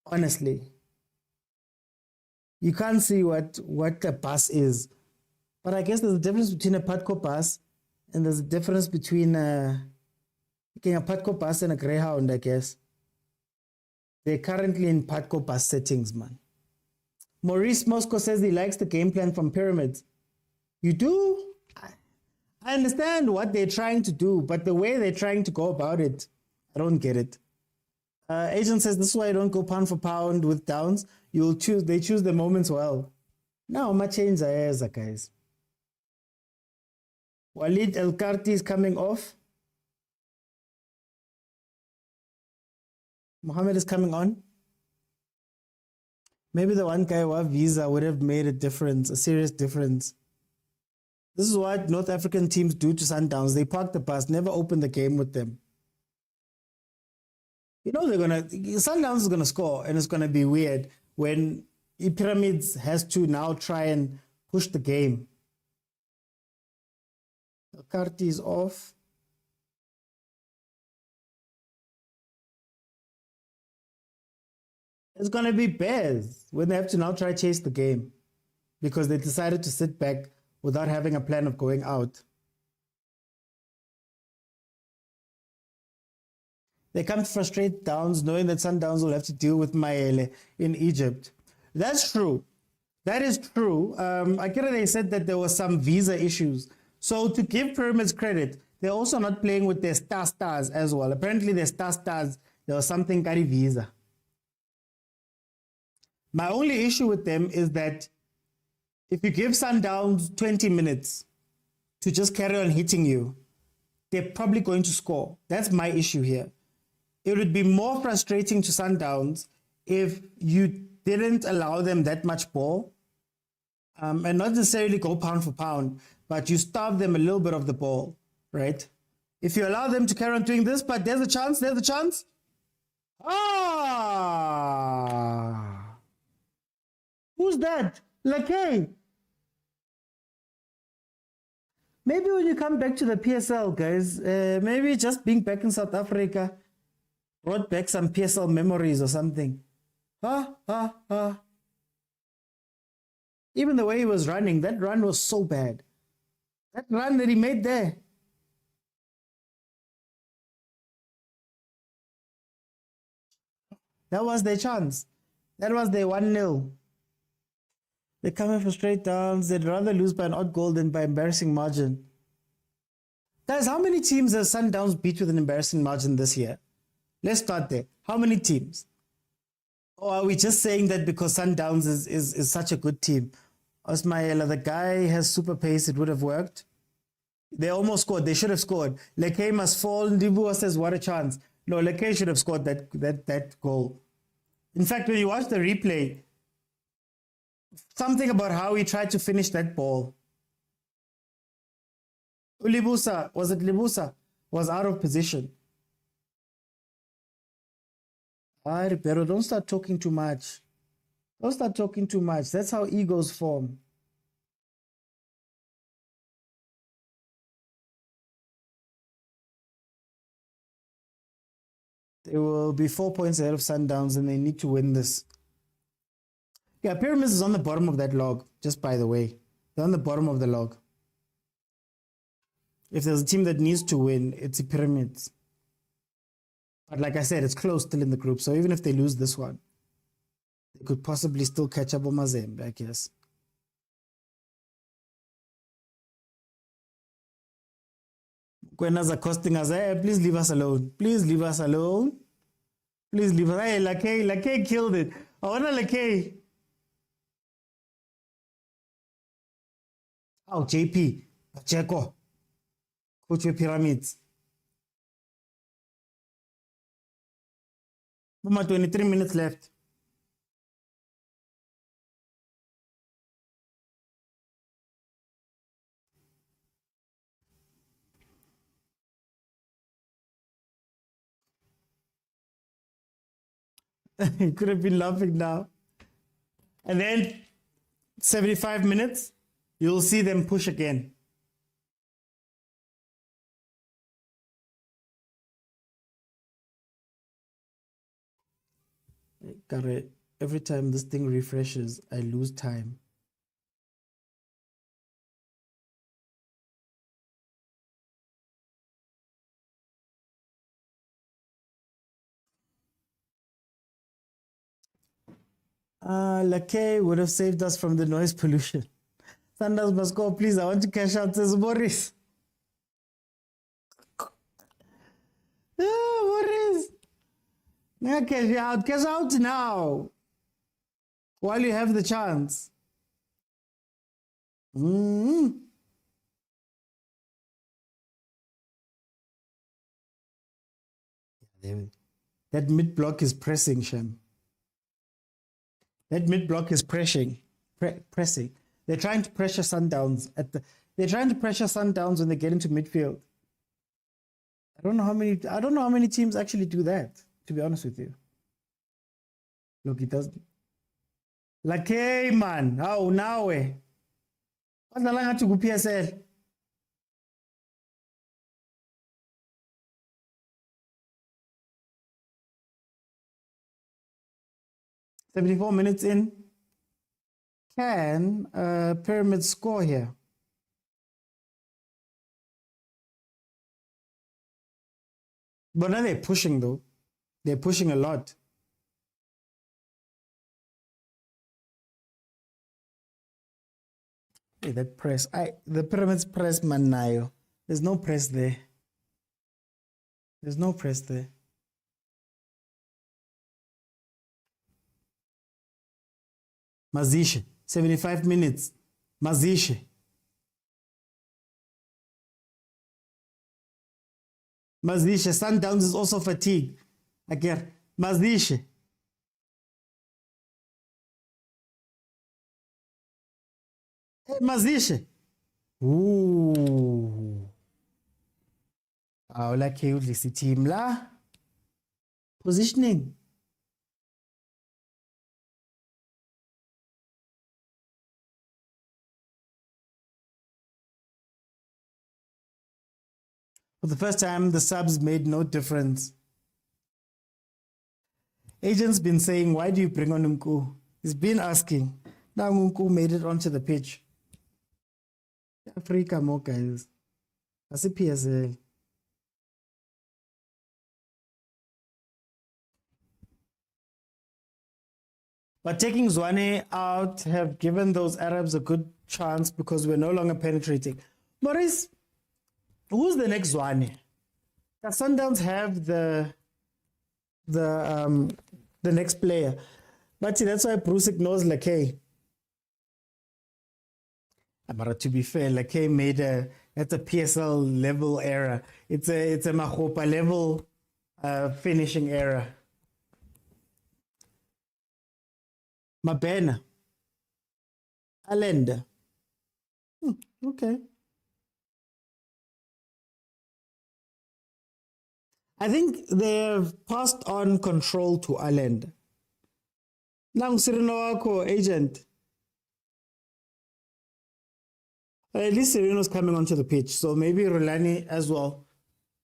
Honestly. You can't see what a bus is. But I guess there's a difference between a Patco bus and there's a difference between a Patco bus and a Greyhound, I guess. They're currently in Patco bus settings, man. Maurice Moscow says he likes the game plan from Pyramids. You do? I understand what they're trying to do, but the way they're trying to go about it, I don't get it. Agent says this is why you don't go pound for pound with Downs. They choose the moments well. Now, my change is, guys. Walid El Karti is coming off. Mohammed is coming on. Maybe the one guy with visa would have made a difference, a serious difference. This is what North African teams do to Sundowns. They park the bus, never open the game with them. You know Sundowns is gonna score, and it's gonna be weird when Pyramids has to now try and push the game. Karti is off. It's going to be Bears when they have to now try chase the game because they decided to sit back without having a plan of going out. They come to frustrate Downs knowing that Sundowns will have to deal with Maele in Egypt. That's true. That is true. Akira, they said that there were some visa issues. So to give Pyramids credit, they're also not playing with their stars as well. Apparently their stars, there was something carry visa. My only issue with them is that if you give Sundowns 20 minutes to just carry on hitting you, they're probably going to score. That's my issue here. It would be more frustrating to Sundowns if you didn't allow them that much ball and not necessarily go pound for pound, but you starve them a little bit of the ball, right? if you allow them to carry on doing this, but there's a chance, Ah! Who's that? Lakay. Maybe when you come back to the PSL, guys, maybe just being back in South Africa brought back some PSL memories or something. Even the way he was running, that run was so bad. That run that he made there. That was their chance. That was their 1-0. They're coming for straight downs. They'd rather lose by an odd goal than by embarrassing margin. Guys, how many teams has Sundowns beat with an embarrassing margin this year? Let's start there. How many teams? Or are we just saying that because Sundowns is such a good team? Osmaela, the guy has super pace. It would have worked. They almost scored. They should have scored. Leke must fall. Ndibua says, what a chance. No, Leke should have scored that goal. In fact, when you watch the replay, something about how he tried to finish that ball. Libusa, was it Libusa? Was out of position. Pero don't start talking too much. Don't start talking too much. That's how egos form. They will be 4 points ahead of Sundowns and they need to win this. Yeah, Pyramids is on the bottom of that log, just by the way. They're on the bottom of the log. If there's a team that needs to win, it's the Pyramids. But like I said, it's close still in the group. So even if they lose this one, they could possibly still catch up on Mazembe, I guess. Kwenas are costing us. Hey, please leave us alone. Please leave us alone. Please leave us. Hey, Lakay killed it. I want Lakay. Oh, JP. Pacheco. Coach with Pyramids. 23 minutes left. He could have been laughing now. And then 75 minutes, you'll see them push again. Kare, every time this thing refreshes, I lose time. Lakay would have saved us from the noise pollution. Sanders must go, please. I want to cash out, says Boris. Boris. Cash out now. While you have the chance. That mid block is pressing, Shem. That mid block is pressing. They're trying to pressure Sundowns they're trying to pressure Sundowns when they get into midfield. I don't know how many teams actually do that, to be honest with you. Look, it doesn't. Lakay man, how now we? What's the lang to go PSL? "74 minutes in. Can Pyramid score here?" But now they're pushing though. They're pushing a lot. Hey, that press. The Pyramids press Manayo. There's no press there. There's no press there. Mazishe, 75 minutes. Mazishe. Mazishe, Sundowns is also fatigued. Again, Mazishe. Hey, Mazishe. Ooh. Like udlisa team la. Positioning. For the first time, the subs made no difference. Agent's been saying, why do you bring on Nku? He's been asking. Now Nku made it onto the pitch. Africa more guys. That's a PSL. But taking Zwane out have given those Arabs a good chance because we're no longer penetrating. Maurice, who's the next Zwane? The Sundowns have the next player. But see, that's why Bruce ignores Lakay. But to be fair, Lakay made that's a PSL level error. It's a Mahopa level finishing error. Mabena. Alenda. Okay. I think they have passed on control to Alenda. Now Sirino agent. At least Sereno's coming onto the pitch, so maybe Rolani as well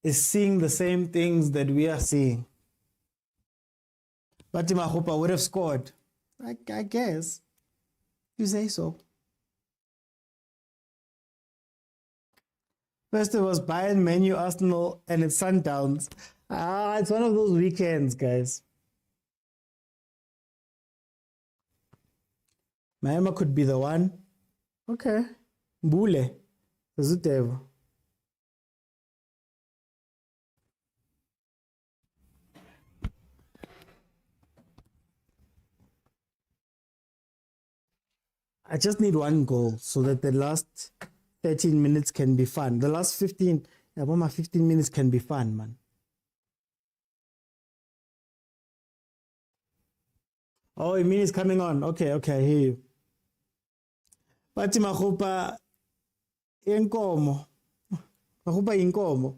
is seeing the same things that we are seeing. But Mahopa would have scored. I guess. You say so. First it was Bayern, Man U, Arsenal, and it's Sundowns. It's one of those weekends, guys. Miami could be the one. Okay. Bule. Zutevo. I just need one goal so that the last 13 minutes can be fun. The last 15, my 15 minutes can be fun, man. Oh, you mean it's coming on? Okay, I hear you. But Mahopa inkomo. Mahopa inkomo.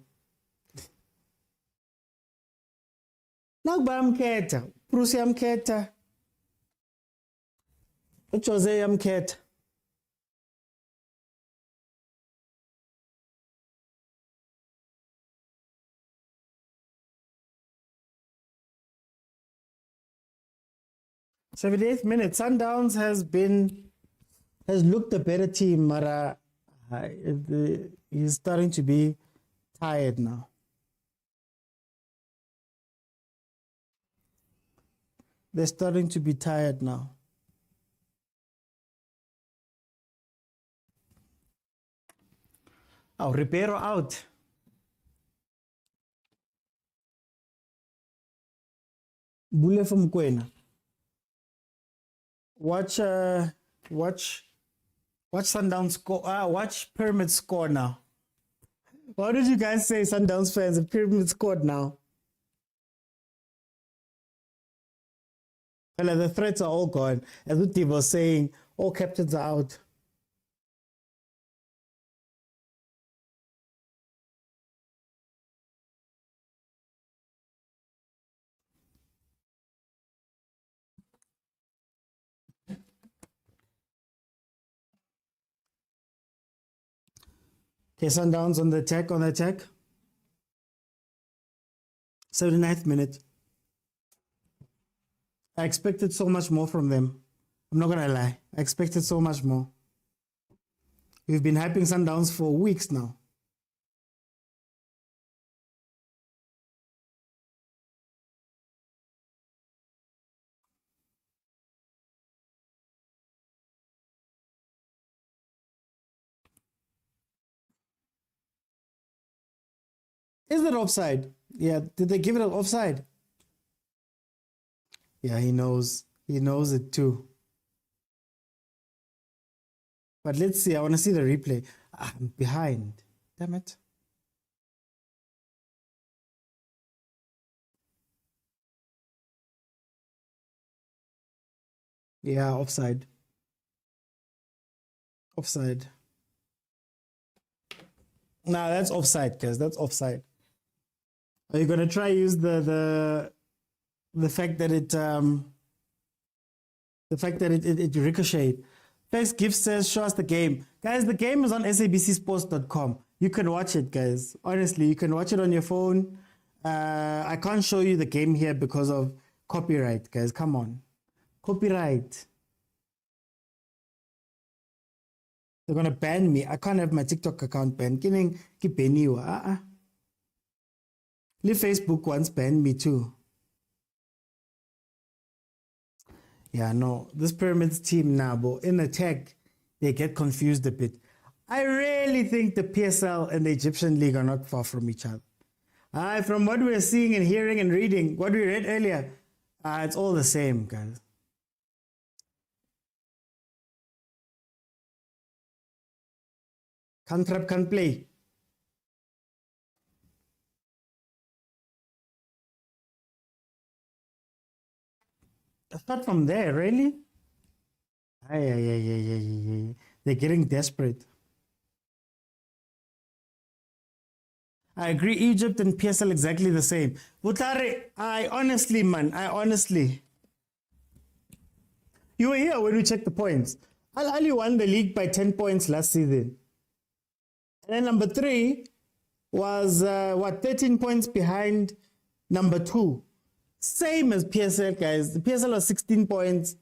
Nakuba yamkhetha, Bruce yamkhetha. Jose yamkhetha. '78th minute. Sundowns has looked a better team, Mara. He's starting to be tired now. They're starting to be tired now. Oh, Ribeiro out. Bule from Kwena. Watch Sundowns score. Watch Pyramid score now. Why did you guys say Sundowns fans? The Pyramid scored now. Well, the threats are all gone. As Uti was saying, all captains are out. Okay, Sundowns on the attack, 79th minute. I expected so much more from them. I'm not gonna lie. I expected so much more. We've been hyping Sundowns for weeks now. Is it offside? Yeah, did they give it an offside? Yeah, he knows. He knows it too. But let's see. I want to see the replay. I'm behind. Damn it. Yeah, offside. Offside. Nah, that's offside, guys. That's offside. Are you gonna try use the fact that it ricocheted? Face Gift says, show us the game. Guys, the game is on sabcsports.com. You can watch it, guys. Honestly, you can watch it on your phone. I can't show you the game here because of copyright, guys. Come on. Copyright. They're going to ban me. I can't have my TikTok account banned. Kidding. Keep banning you. Facebook once banned me too. Yeah, no, this Pyramids team now, but in attack, they get confused a bit. I really think the PSL and the Egyptian League are not far from each other. From what we're seeing and hearing and reading, what we read earlier, it's all the same, guys. Can't trap, can't play. Start from there, really? Ay. They're getting desperate. I agree, Egypt and PSL exactly the same. Butare, I honestly. You were here when we checked the points. Al Ali won the league by 10 points last season. And then number 3 was, 13 points behind number 2. Same as PSL, guys. The PSL was 16 points,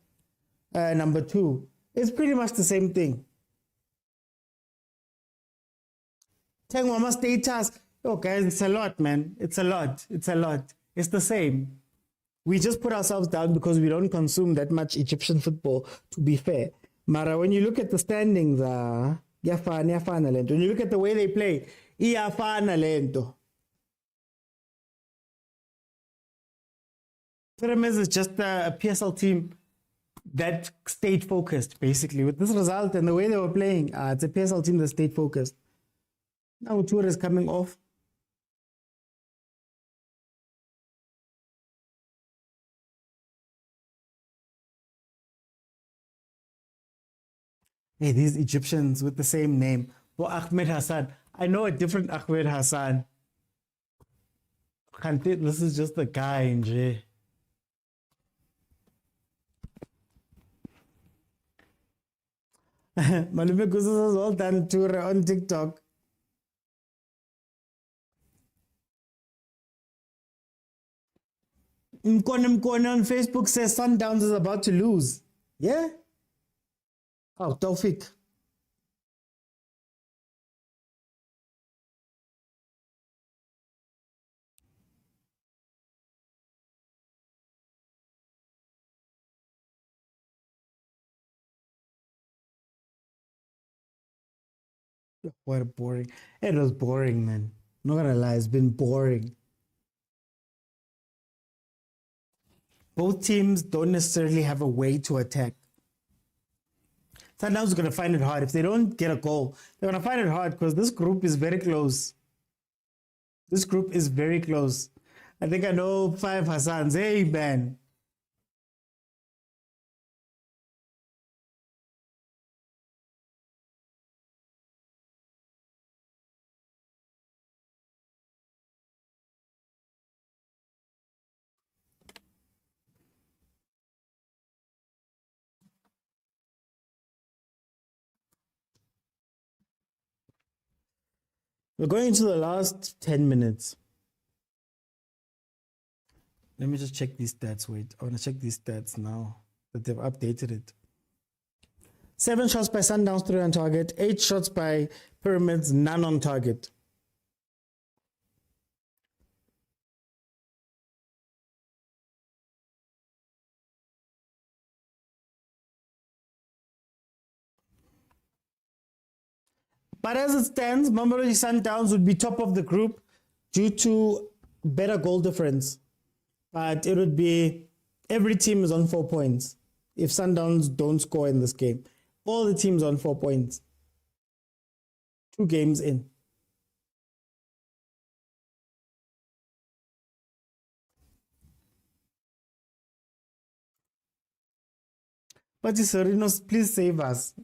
number 2. It's pretty much the same thing. Tengwama status. Oh, guys, it's a lot, man. It's a lot. It's the same. We just put ourselves down because we don't consume that much Egyptian football, to be fair. Mara, when you look at the standings, yafana lento. When you look at the way they play, iyafana lento. Pyramids is just a PSL team that stayed focused, basically. With this result and the way they were playing, it's a PSL team that stayed focused. Now Tour is coming off. Hey, these Egyptians with the same name. Oh, Ahmed Hassan. I know a different Ahmed Hassan. This is just a guy in J. Malume Kusus has all done tour on TikTok. Mkone on Facebook says Sundowns is about to lose. Yeah? Oh, Taufik. What boring. It was boring, man. Not gonna lie, it's been boring. Both teams don't necessarily have a way to attack. Sundowns are going to find it hard. If they don't get a goal, they're going to find it hard because this group is very close. This group is very close. I think I know 5 Hassans. Hey, man. We're going into the last 10 minutes. Let me just check these stats. Wait, I want to check these stats now that they've updated it. 7 shots by Sundowns, 3 on target. 8 shots by Pyramids, none on target. But as it stands, Mamelodi Sundowns would be top of the group due to better goal difference. But it would be every team is on 4 points if Sundowns don't score in this game. All the teams on 4 points. 2 games in. But Sorinos, please save us.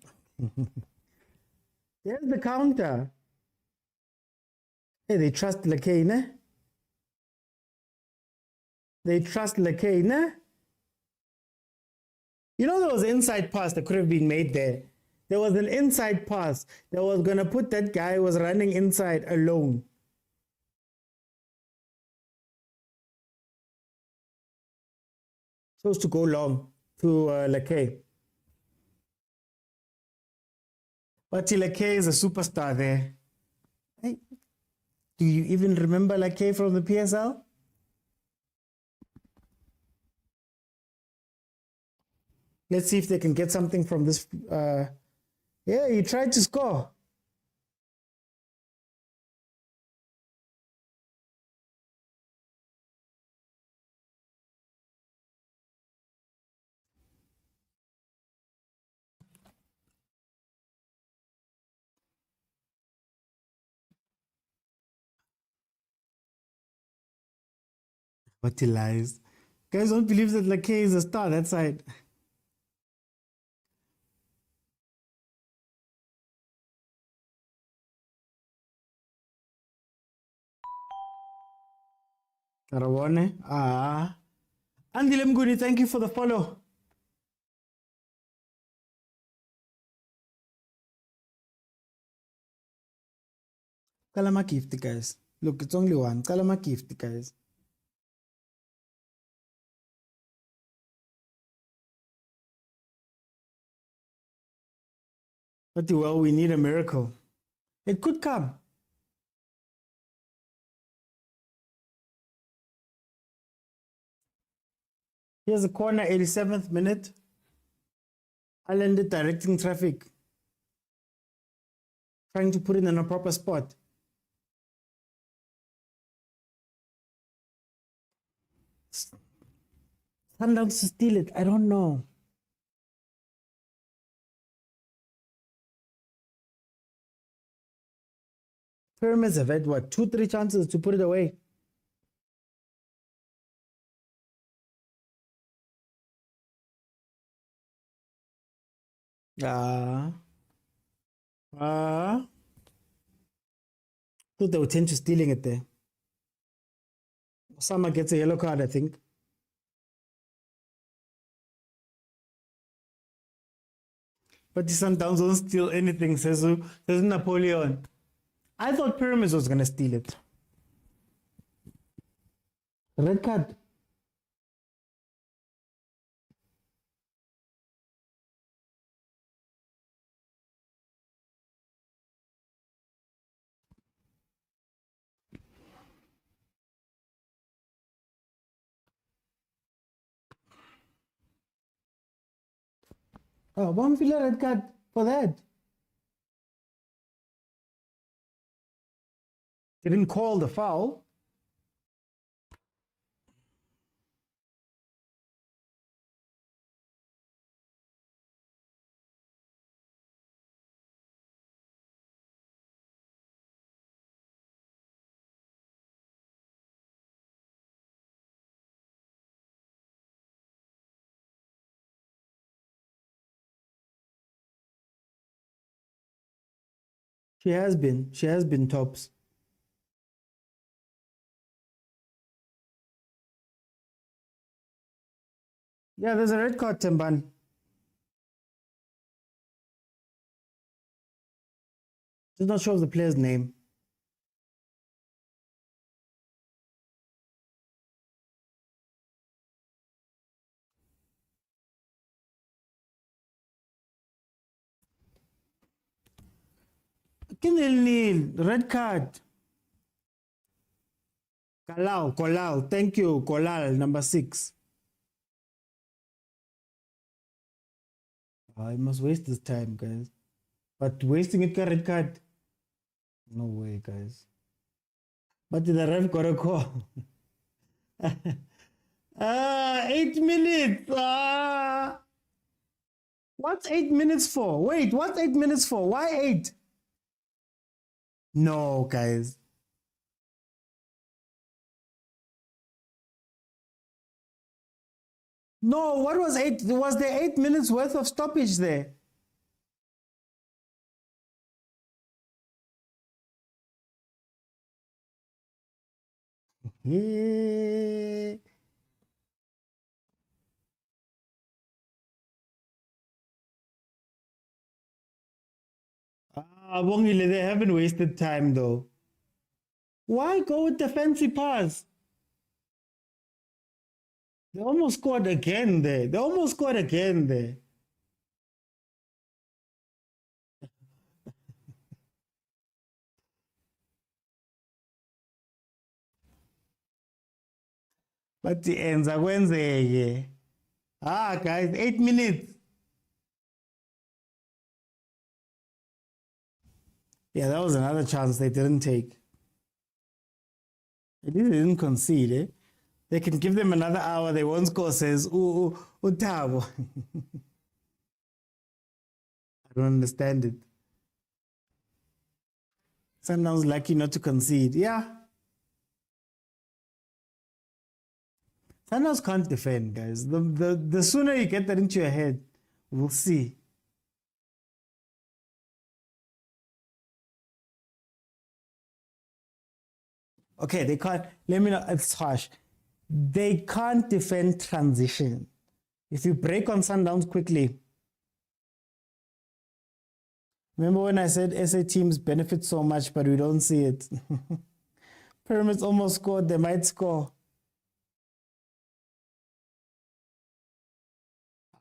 There's the counter. Hey, they trust Lakane. They trust Lakay, nah? You know there was an inside pass that could have been made there. There was an inside pass that was going to put that guy who was running inside alone. Supposed to go long to Lakay. But Lakay is a superstar there. Hey, do you even remember Lakay from the PSL? Let's see if they can get something from this. Yeah, he tried to score. But he lies. Guys don't believe that Lakay is a star that side. Karawone. Andy Lemguni, thank you for the follow. Kalama gift, guys. Look, it's only one. Kalama gift, guys. But well, we need a miracle. It could come. Here's a corner, 87th minute. Allende directing traffic. Trying to put it in a proper spot. Sundowns to steal it. I don't know. Pyramids have had what, 2-3 chances to put it away. Thought they would tend to stealing it there. Osama gets a yellow card, I think. But the Sundowns don't steal anything, says Napoleon. I thought Pyramids was going to steal it. Red card. Oh, one filler red card for that. They didn't call the foul. She has been. She has been tops. Yeah, there's a red card, Timban. Just not sure of the player's name. Kinil, red card. Kolal. Thank you, Kolal, number 6. I must waste this time, guys. But wasting it, red card. No way, guys. But the ref got a call. 8 minutes. What's 8 minutes for? Wait, what's 8 minutes for? Why 8? No, guys. No, what was 8? Was there 8 minutes worth of stoppage there? Yeah. Bongile, they haven't wasted time though. Why go with the fancy pass? They almost scored again there. They almost scored again there. But the ends are Wednesday. Guys, 8 minutes. Yeah, that was another chance they didn't take. At least they didn't concede, eh? They can give them another hour, they won't score, says Utabo. I don't understand it. Sundowns lucky not to concede. Yeah. Sundowns can't defend, guys. The sooner you get that into your head, we'll see. Okay, they can't. Let me know. It's harsh. They can't defend transition. If you break on Sundowns quickly. Remember when I said SA teams benefit so much, but we don't see it? Pyramids almost scored. They might score.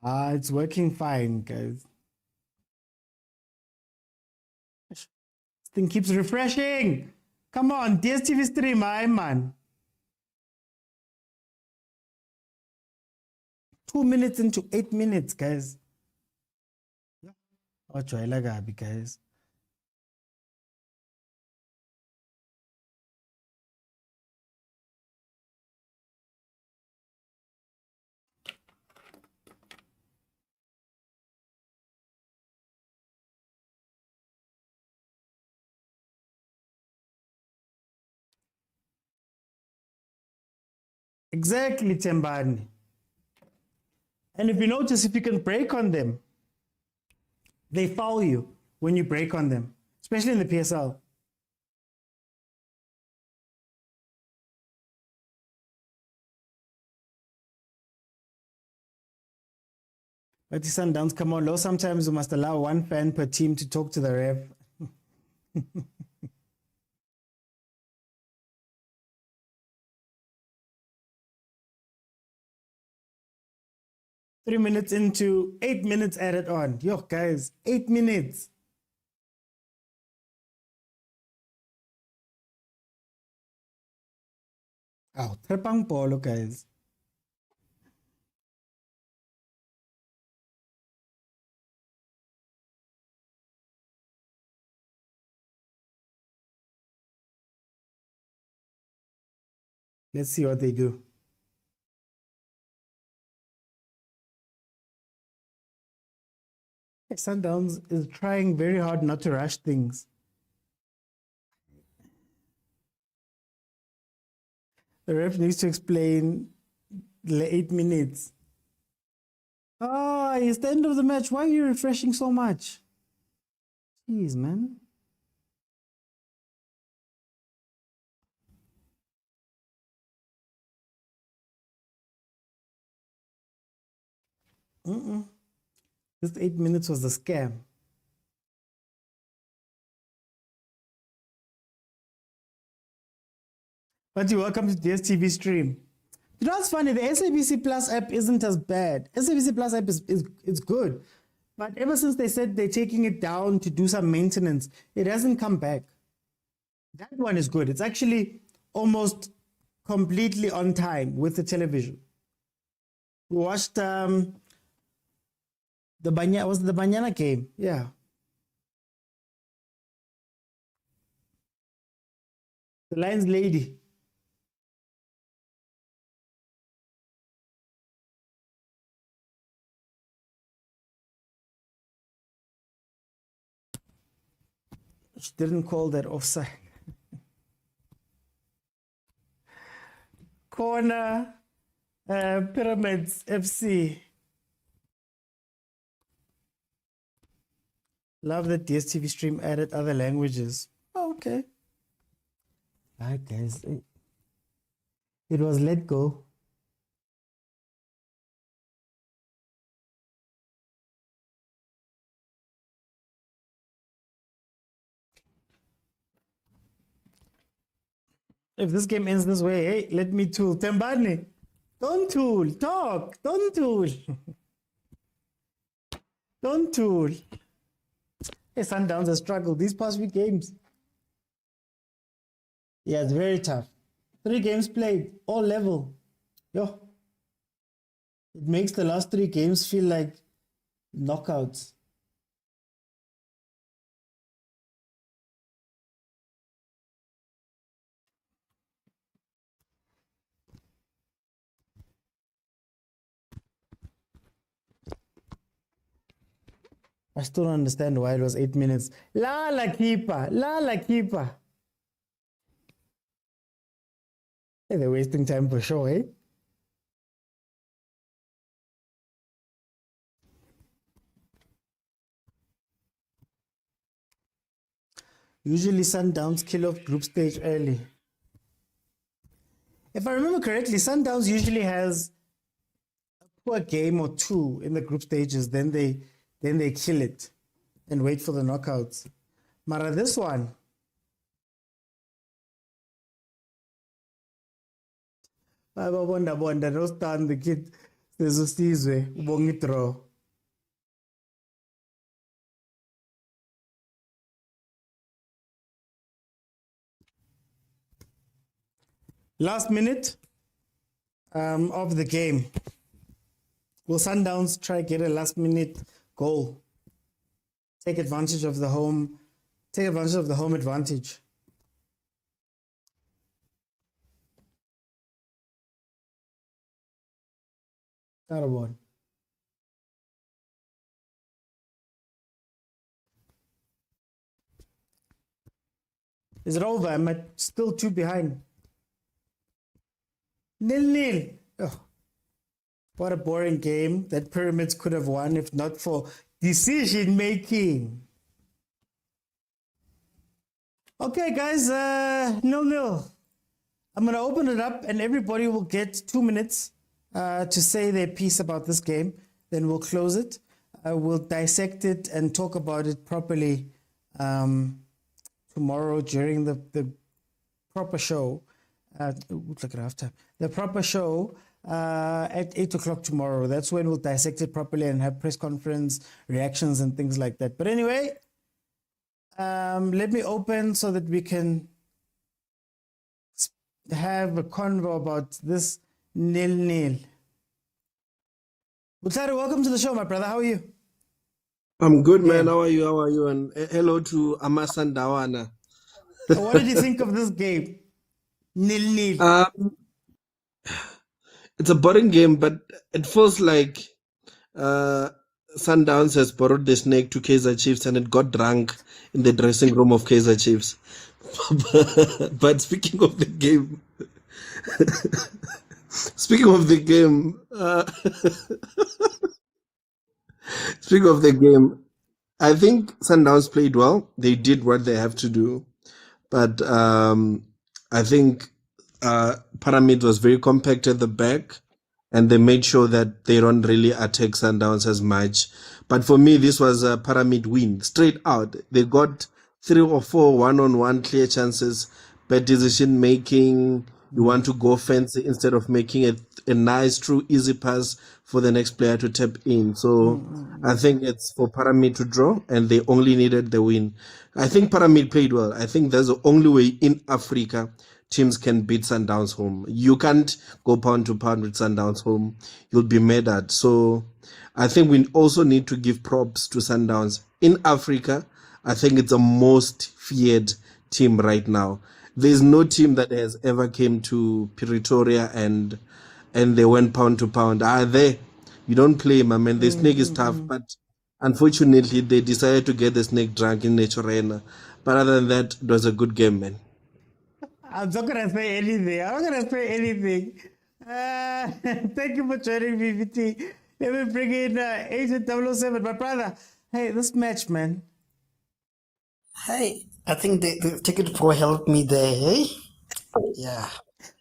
It's working fine, guys. This thing keeps refreshing. Come on, DSTV stream, my man. 2 minutes into 8 minutes, guys. Wajwayela kabi, guys. Exactly, Tembani. And if you notice, if you can break on them, they foul you when you break on them, especially in the PSL. But the Sundowns, come on, low. Sometimes you must allow one fan per team to talk to the ref. 3 minutes into 8 minutes added on. Yo, guys, 8 minutes. Oh, trepang polo, guys. Let's see what they do. Sundowns is trying very hard not to rush things. The ref needs to explain the 8 minutes. It's the end of the match. Why are you refreshing so much? Jeez, man. This 8 minutes was a scam. But you're welcome to DSTV stream. You know what's funny? The SABC Plus app isn't as bad. SABC Plus app is good. But ever since they said they're taking it down to do some maintenance, it hasn't come back. That one is good. It's actually almost completely on time with the television. We watched the Banyana game. Yeah. The Lions lady. She didn't call that offside. Corner, Pyramids FC. Love that DSTV stream added other languages. Oh, okay. All right, guys. It was let go. If this game ends this way, hey, let me tool. Tembani, don't tool. Talk. Don't tool. Don't tool. Hey, Sundowns have struggled these past few games. Yeah, it's very tough. 3 games played, all level. Yo. It makes the last 3 games feel like knockouts. I still don't understand why it was 8 minutes. La keeper. La keeper. Hey, they're wasting time for sure, eh? Usually Sundowns kill off group stage early. If I remember correctly, Sundowns usually has a poor game or 2 in the group stages, then they kill it and wait for the knockouts. Mara, this one, bonda, no stand the kid. There's a Stizwe, ubongi draw. Last minute of the game. Will Sundowns try get a last minute goal? Take advantage of the home advantage. Not a one. Is it over? I'm still 2 behind. 0-0. Oh, what a boring game that Pyramids could have won if not for decision making. Okay, guys, 0-0. I'm going to open it up and everybody will get 2 minutes to say their piece about this game. Then we'll close it. We'll dissect it and talk about it properly tomorrow during the proper show. Look at halftime. The proper show at 8 o'clock tomorrow. That's when we'll dissect it properly and have press conference reactions and things like that. But anyway, let me open so that we can have a convo about this 0-0. Butari, welcome to the show, my brother. How are you? I'm good, man. How are you? How are you? And hello to Amasandawana. What did you think of this game? 0-0. It's a boring game, but it feels like Sundowns has borrowed the snake to Kaizer Chiefs and it got drunk in the dressing room of Kaizer Chiefs. But speaking of the game, speaking of the game, I think Sundowns played well. They did what they have to do. But I think Pyramid was very compact at the back, and they made sure that they don't really attack Sundowns as much. But for me, this was a Pyramid win, straight out. They got 3 or 4 one-on-one clear chances, bad decision making. You want to go fancy instead of making a nice, true, easy pass for the next player to tap in. So I think it's for Pyramid to draw, and they only needed the win. I think Pyramid played well. I think that's the only way in Africa teams can beat Sundowns home. You can't go pound to pound with Sundowns home. You'll be mad at. So I think we also need to give props to Sundowns. In Africa, I think it's the most feared team right now. There's no team that has ever came to Pretoria and they went pound to pound. You don't play, my man. The snake is tough, but unfortunately, they decided to get the snake drunk in Nature Arena. But other than that, it was a good game, man. I'm not going to say anything. Thank you for joining me, VT. Let me bring in Agent 007. My brother, hey, this match, man. Hey, I think the Ticket Pro helped me there, hey? Yeah.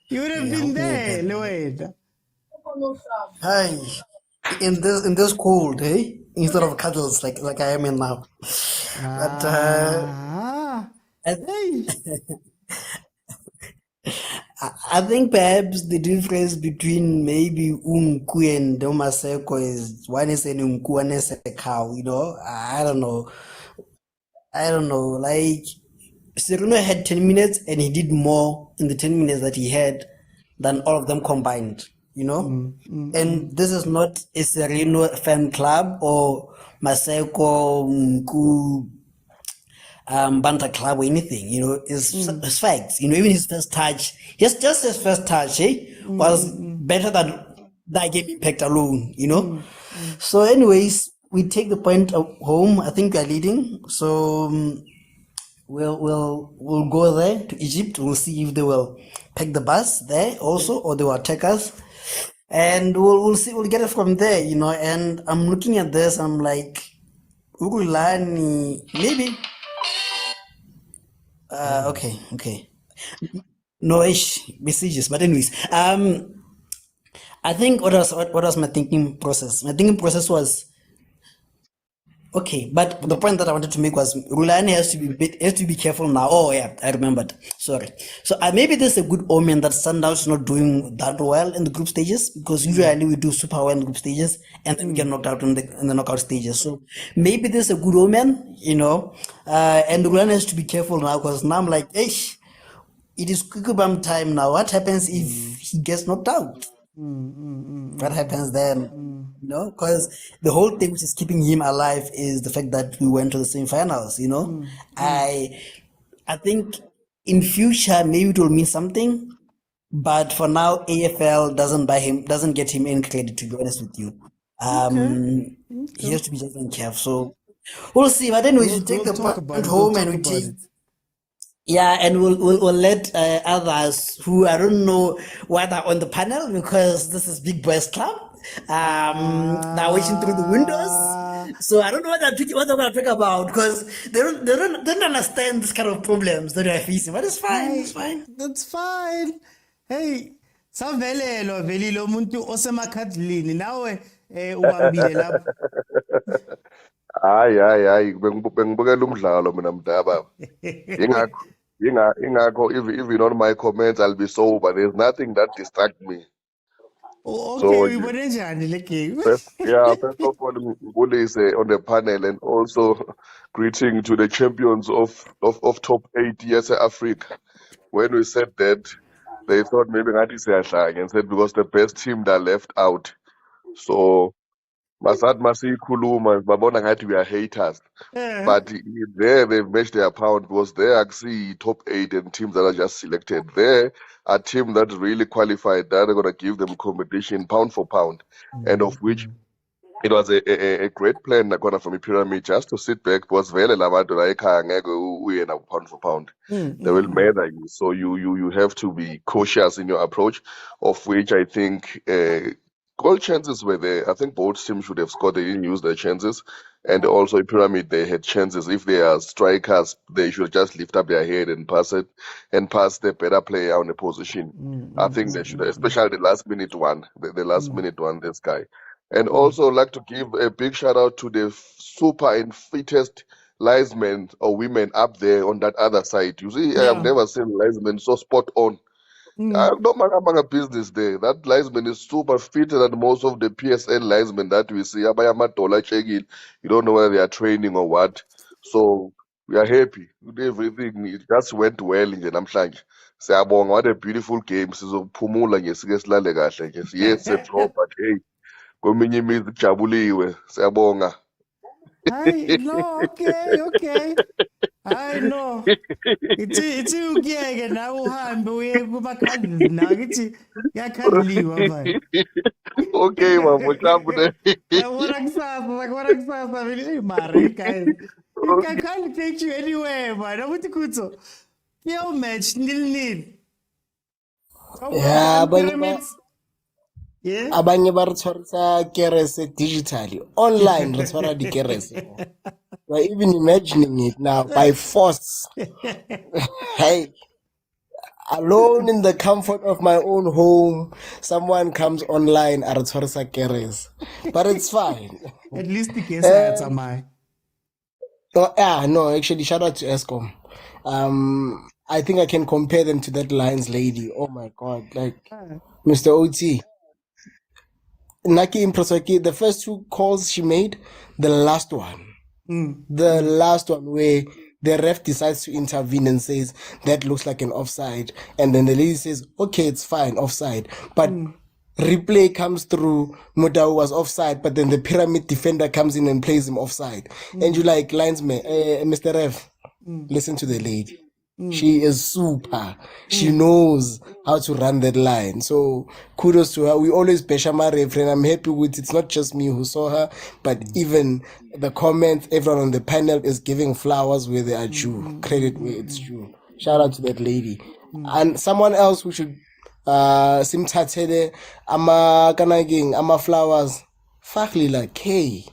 You would have been there, Lloyd. Hey, in this cold, hey? Instead of cuddles like I am in now. But Hey. I think perhaps the difference between maybe Unku and Domaseko is one is an Unku, one is a cow, you know. I don't know. I don't know. Like Sereno had 10 minutes and he did more in the 10 minutes that he had than all of them combined, you know? And this is not a Sereno fan club or Maseko, Unku, banter club or anything, you know, it's facts. You know, even his first touch, just his first touch, was better than that game impact alone, you know. So, anyways, we take the point home. I think we are leading. So we'll go there to Egypt. We'll see if they will pack the bus there also, or they will attack us. And we'll see, we'll get it from there, you know. And I'm looking at this, I'm like, Ugulani, maybe. Okay. No ish messages, but anyways, I think what was my thinking process? My thinking process was okay, but the point that I wanted to make was Rulani has to be careful now. Oh yeah, I remembered. Sorry. So maybe there's a good omen that Sundowns is not doing that well in the group stages, because usually we do super well in the group stages and then we get knocked out in the knockout stages. So maybe there's a good omen, you know. And Rulani has to be careful now, because now I'm like, ish, it is Kukubam time now. What happens if he gets knocked out? What happens then? You know, because the whole thing which is keeping him alive is the fact that we went to the semifinals. You know, I think in future maybe it will mean something, but for now AFL doesn't get him any credit. To be honest with you, he has to be just careful. So we'll see. But then we should take the point home and we take. Yeah, and we'll let others who I don't know what are on the panel, because this is Big Boys Club. They're watching through the windows, so I don't know what they're going to talk about, because they don't understand this kind of problems that they're facing. But it's fine. It's fine. That's fine. Hey, savelelo velilo umuntu osemakhadlini nawe ubambile lapho. Hayi bengibukela umdlalo mina mdaba. Ingakho even on my comments I'll be sober. There's nothing that distracts me. Okay, So uyibone njani le game? first of all, Ngulise on the panel, and also greeting to the champions of top 8 years Africa. When we said that, they thought maybe ngathi siyahlanya, and said because the best team that left out. So Masad masiyikhuluma babona ngathi we are haters. But there they've matched their pound, because there I see top 8 and teams that are just selected. There are teams that really qualified, that are going to give them competition pound for pound, and of which it was a great plan from a pyramid just to sit back, because vele labantu la ekhaya ngeke uye nabo pound for pound. They will murder you. So you have to be cautious in your approach, of which I think goal chances were there. I think both teams should have scored. They didn't use their chances. And also in Pyramid, they had chances. If they are strikers, they should just lift up their head and pass it, and pass the better player on the position. I think they should, especially the last minute one, the last minute one, this guy. And also like to give a big shout out to the super and fittest linesmen or women up there on that other side. You see, I have never seen linesmen so spot on. No manga business there. That linesman is super fitter than most of the PSN linesmen that we see. Abayamadola checking. You don't know whether they are training or what. So we are happy with everything. It just went well nje namhlanje. Siyabonga, what a beautiful game. Sizophumula nje sike silale kahle nje. Yes, a draw, but hey, kweminye imizi kujabuliwe. Siyabonga. No, okay. I know. Ithi ukuyeke nawe uhambe uye kumakhadli nawe ngithi yakhadliwa manje. Okay, mama, chambu. Akubona kusasa vele mara guys. It can't take you anywhere, man. Abuthi kutso. Yo match nil. Yeah, Pyramids. Yeah. abanye ba re tshwarisa kerese digitally online re tshwara di kerese. We're even imagining it now by force. Hey, alone in the comfort of my own home, someone comes online a re tshwarisa kerese. But it's fine. At least the case am I. Oh, yeah, no, actually, shout out to Eskom. I think I can compare them to that Lions lady. Oh my God, like Mr. OT. Naki Improsaki, the first 2 calls she made, the last one. The last one where the ref decides to intervene and says that looks like an offside, and then the lady says, okay, it's fine, offside, but replay comes through, Mutau was offside, but then the pyramid defender comes in and plays him offside, and you like, linesman, Mr. Ref, listen to the lady. She is super. She knows how to run that line. So kudos to her. We always bash my referee, and I'm happy with it's not just me who saw her, but even the comments, everyone on the panel is giving flowers where they are due, credit where it's due. Shout out to that lady. And someone else who should simthathele ama flowers. Fakli like, hey.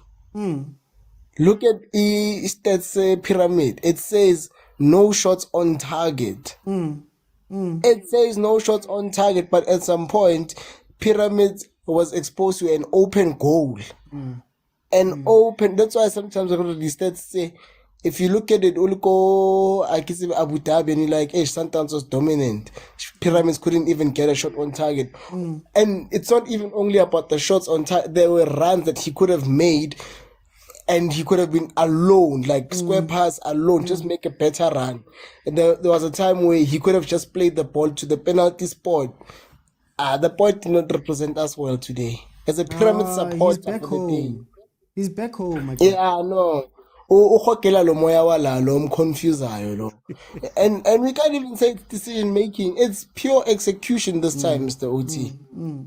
Look at the stats pyramid. It says no shots on target. It says no shots on target, but at some point, Pyramid was exposed to an open goal. An open. That's why sometimes the stats say, if you look at it, Ulko, Abu Dhabi, and you're like, hey, Sundowns was dominant. Pyramids couldn't even get a shot on target. And it's not even only about the shots on target. There were runs that he could have made, and he could have been alone, like square pass alone, just make a better run. And there was a time where he could have just played the ball to the penalty spot. The boy did not represent us well today. As a Pyramid supporter He's back for the day. home. He's back home. My Yeah, no. Ukhokhela lo moya walalo umconfusayo lo. And we can't even say it's decision making. It's pure execution this time, Mr. OT.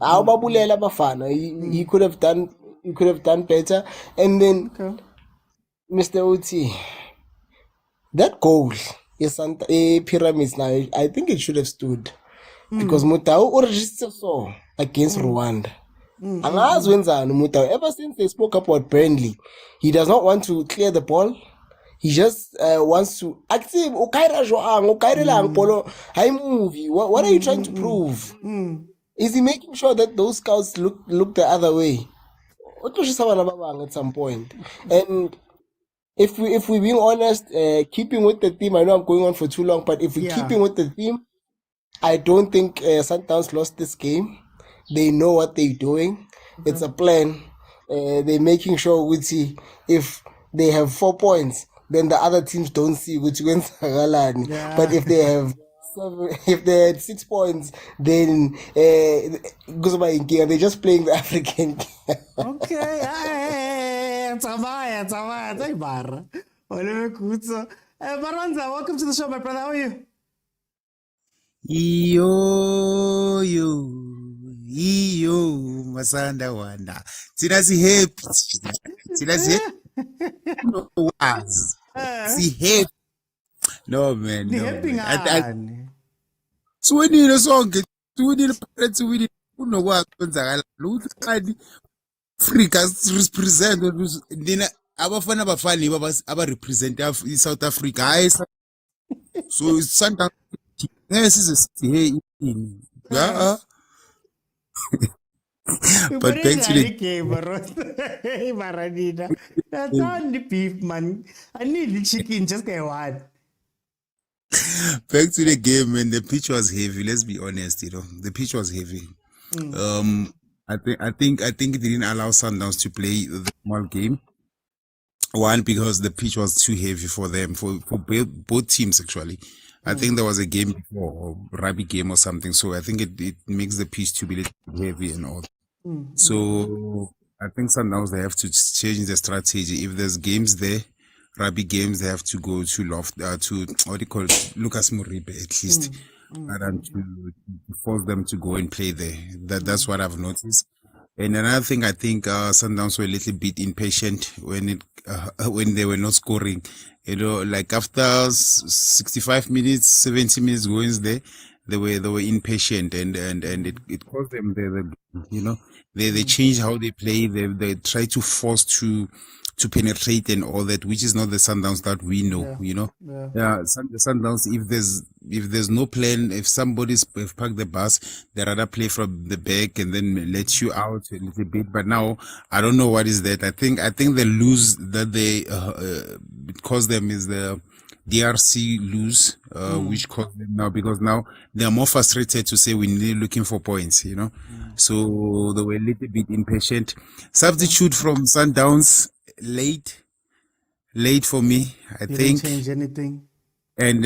Awubabulela abafana. He could have done better. And then Mr. OT, that goal is Pyramids now. I think it should have stood because Mutau registered so against Rwanda. Angazi wenzani Mutau. Ever since they spoke about Burnley, he does not want to clear the ball. He just wants to active. Movie. What are you trying to prove? Is he making sure that those scouts look the other way? At some point? And if we're being honest, keeping with the theme, I know I'm going on for too long, but if we're keeping with the theme, I don't think Sundowns lost this game. They know what they're doing. It's a plan. They're making sure if they have 4 points, then the other teams don't see which wins. But if they have if they had 6 points, then they're just playing the African game. Okay. Tsamaya. Thank Barra. Maranza, welcome to the show, my brother. How are you? Masanda wanda. Tina si happy. Tina si was. Si happy. No man, no man. So when you song, when you parents with it, you know what kwenzakala. Luthi Africa represent then abafana abafani aba represent South Africa. So it's sometimes yes is hey yeah. But back to the game, hey Maranina. That's on the beef, man. I need the chicken, just get one. Back to the game, and the pitch was heavy. Let's be honest, the pitch was heavy. I think it didn't allow Sundowns to play the small game. One, because the pitch was too heavy for them, for both teams actually. I think there was a game before, or rugby game or something. So I think it makes the pitch to be a little heavy and all. So I think Sundowns, they have to change the strategy. If there's games there, rugby games, they have to go to what do you call it, Lucas Moribe at least, and to force them to go and play there. That's what I've noticed. And another thing, I think Sundowns were a little bit impatient when they were not scoring. Like after 65 minutes, 70 minutes going there, they were impatient, and it caused them they change how they play. They try to force to penetrate and all that, which is not the Sundowns that we know. The Sundowns, if there's no plan, if somebody's parked the bus, they rather play from the back and then let you out a little bit. But now I don't know what is that. I think the lose that they it caused them is the DRC lose, which caused them now, because now they are more frustrated to say we're looking for points, you know. So they were a little bit impatient. Substitute from Sundowns late for me, I Didn't think. change anything. And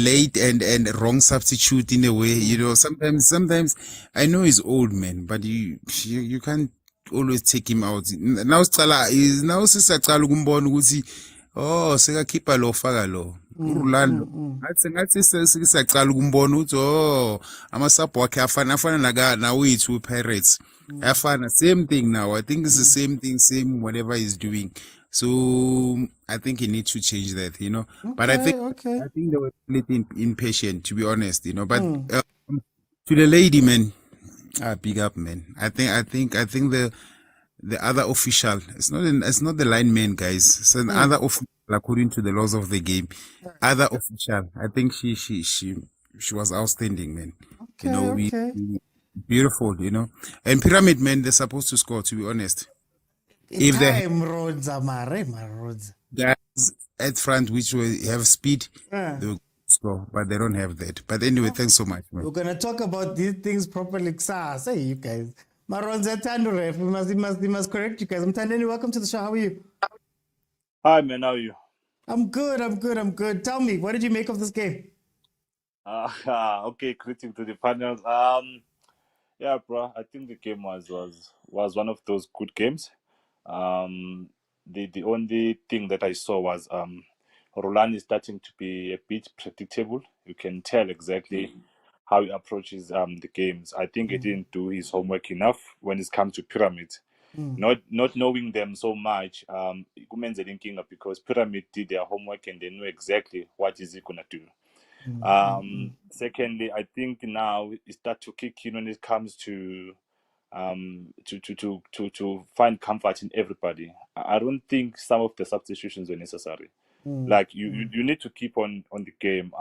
late and wrong substitute in a way, you know. Sometimes I know he's old, man, but you can't always take him out. Now sisacala ukumbona ukuthi sekakhipha lo faka lo uRolando. Ngathi sisacala ukumbona ukuthi amasapho wakhe afana nawethu Pirates. Afana same thing now. I think it's the same thing, same whatever he's doing. So I think he needs to change that, you know. But I think they were a little impatient, to be honest, you know. But to the lady, man, big up, man. I think the other official, it's not the lineman, guys. It's an other official according to the laws of the game. Other official. I think she was outstanding, man. You know, we beautiful, you know. And Pyramid, man, they're supposed to score, to be honest. If they guys at front which will have speed, they will score, but they don't have that. But anyway, thanks so much, man. We're gonna talk about these things properly. Say you guys. Maronza Tanduref, we must correct you guys. Mtandeni, welcome to the show. How are you? Hi man, how are you? I'm good. Tell me, what did you make of this game? Okay, greeting to the panel. Yeah, bro, I think the game was one of those good games. The only thing that I saw was Roland is starting to be a bit predictable. You can tell exactly how he approaches the games. I think he didn't do his homework enough when it comes to Pyramid. Not knowing them so much, because Pyramid did their homework and they know exactly what is he gonna do. Secondly, I think now it start to kick in when it comes to find comfort in everybody. I don't think some of the substitutions were necessary. Like you need to keep on the game.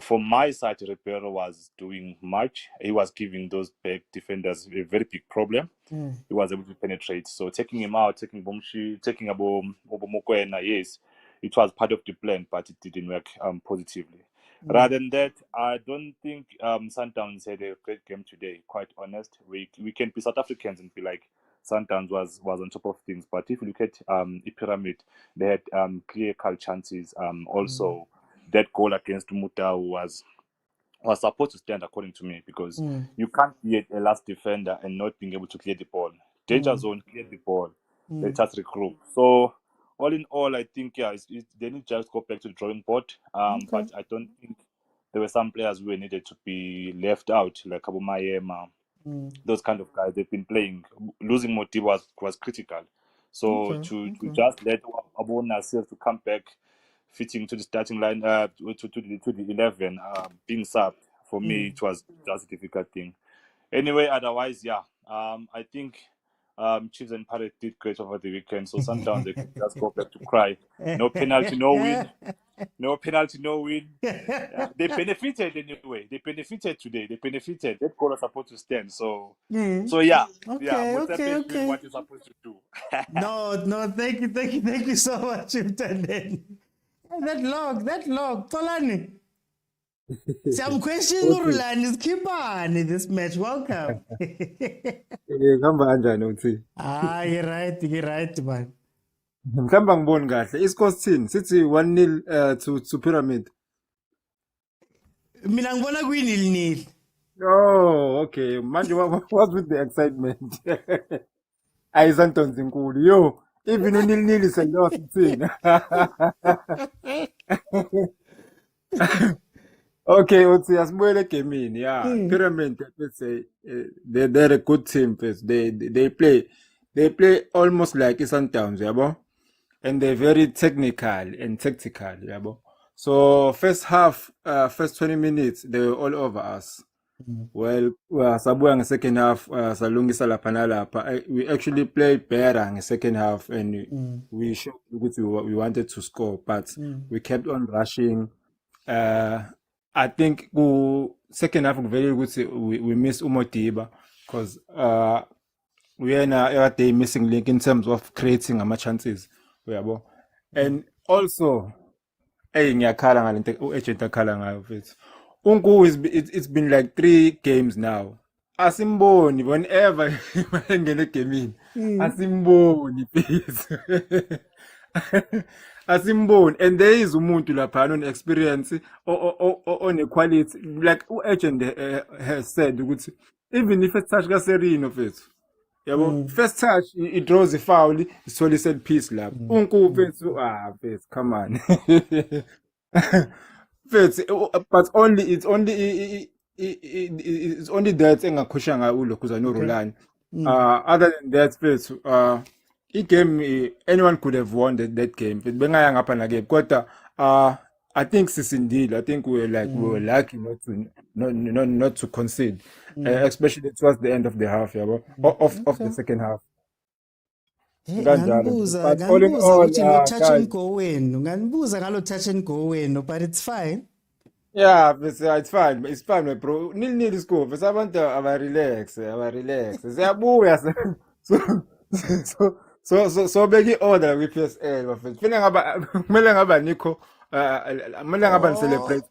From my side, Ribeiro was doing much. He was giving those back defenders a very big problem. He was able to penetrate. So taking him out, taking Bomshi, taking Obomokwena, yes, it was part of the plan, but it didn't work positively. Rather than that, I don't think Sundowns had a great game today. Quite honest, we can be South Africans and be like Sundowns was on top of things. But if you look at the Pyramid, they had clear-cut chances. Also, that goal against Muta was supposed to stand according to me, because you can't be a last defender and not being able to clear the ball. Danger zone, clear the ball. Let us regroup. So all in all, I think they need to just go back to the drawing board. But I don't think there were some players who needed to be left out, like Abumayema, those kind of guys. They've been playing. Losing Modiba was critical. So to just let Abu Nasir to come back, fitting to the starting line, to the 11, being subbed, for me it was just a difficult thing. Anyway, otherwise, I think Chiefs and Pirates did great over the weekend. So sometimes they could just go back to cry. No penalty, no win. No penalty, no win. Yeah, they benefited anyway. They benefited today. They benefited. That goal was supposed to stand. So Okay. doing what you're supposed to do. No, thank you so much, Mtandeni. That log, Tolani. Some questions, Roland is keeping this match. Welcome. Ngihamba kanjani uthi? You're right, man. Mhlamba ngiboni kahle. Iscore sithini? Sithi 1-0 to Pyramid. Mina ngibona kuyinil-nil. Oh, okay. Manje what's with the excitement? Ayizantonzi inkulu. Yo, even u-0-0 is a loss thing. Okay, uthi asibuyele egamini. Yeah, Pyramid, let's say they're a good team first. They play almost like Sundowns, yabo? And they're very technical and tactical, yabo? So first 20 minutes they were all over us. Well, sabuya nge second half salungisa lapha nalapha. We actually played better in the second half, and we showed we wanted to score, but we kept on rushing. I think second half very good. We missed Umodiba because we are a missing link in terms of creating chances. And also Hey, ngiyakhala ngalento u-agent akhala ngayo mfethu. Unku it's been like 3 games now. Asimboni whenever engene egamini. Asimboni please. Asimboni, and there is umuntu lapha on experience on equality, like u-agent has said ukuthi even if it's touch ka Serino mfethu. Yabo, first touch it draws a foul, it's only set piece lapha. Unku mfethu mfethu, come on. Mfethu, but only it's only that engakhusha ngayo ulokhuza no Rolani. Other than that mfethu, game anyone could have won that game. Bengaya ngapha na game. Kodwa I think sisindile. I think we were lucky not to concede, especially towards the end of the half, yabo, of the second half. Nganibuza But all in all, ukuthi lo touch and guys, go wenu. Nganibuza ngalo touch and go wenu, but it's fine. yeah, it's fine. It's fine, my bro. Nil score. Bese abantu aba-relax. Siyabuya. So beki order kwi-PSL bafethu. Kumele ngaba nikho kumele ngaba celebrate.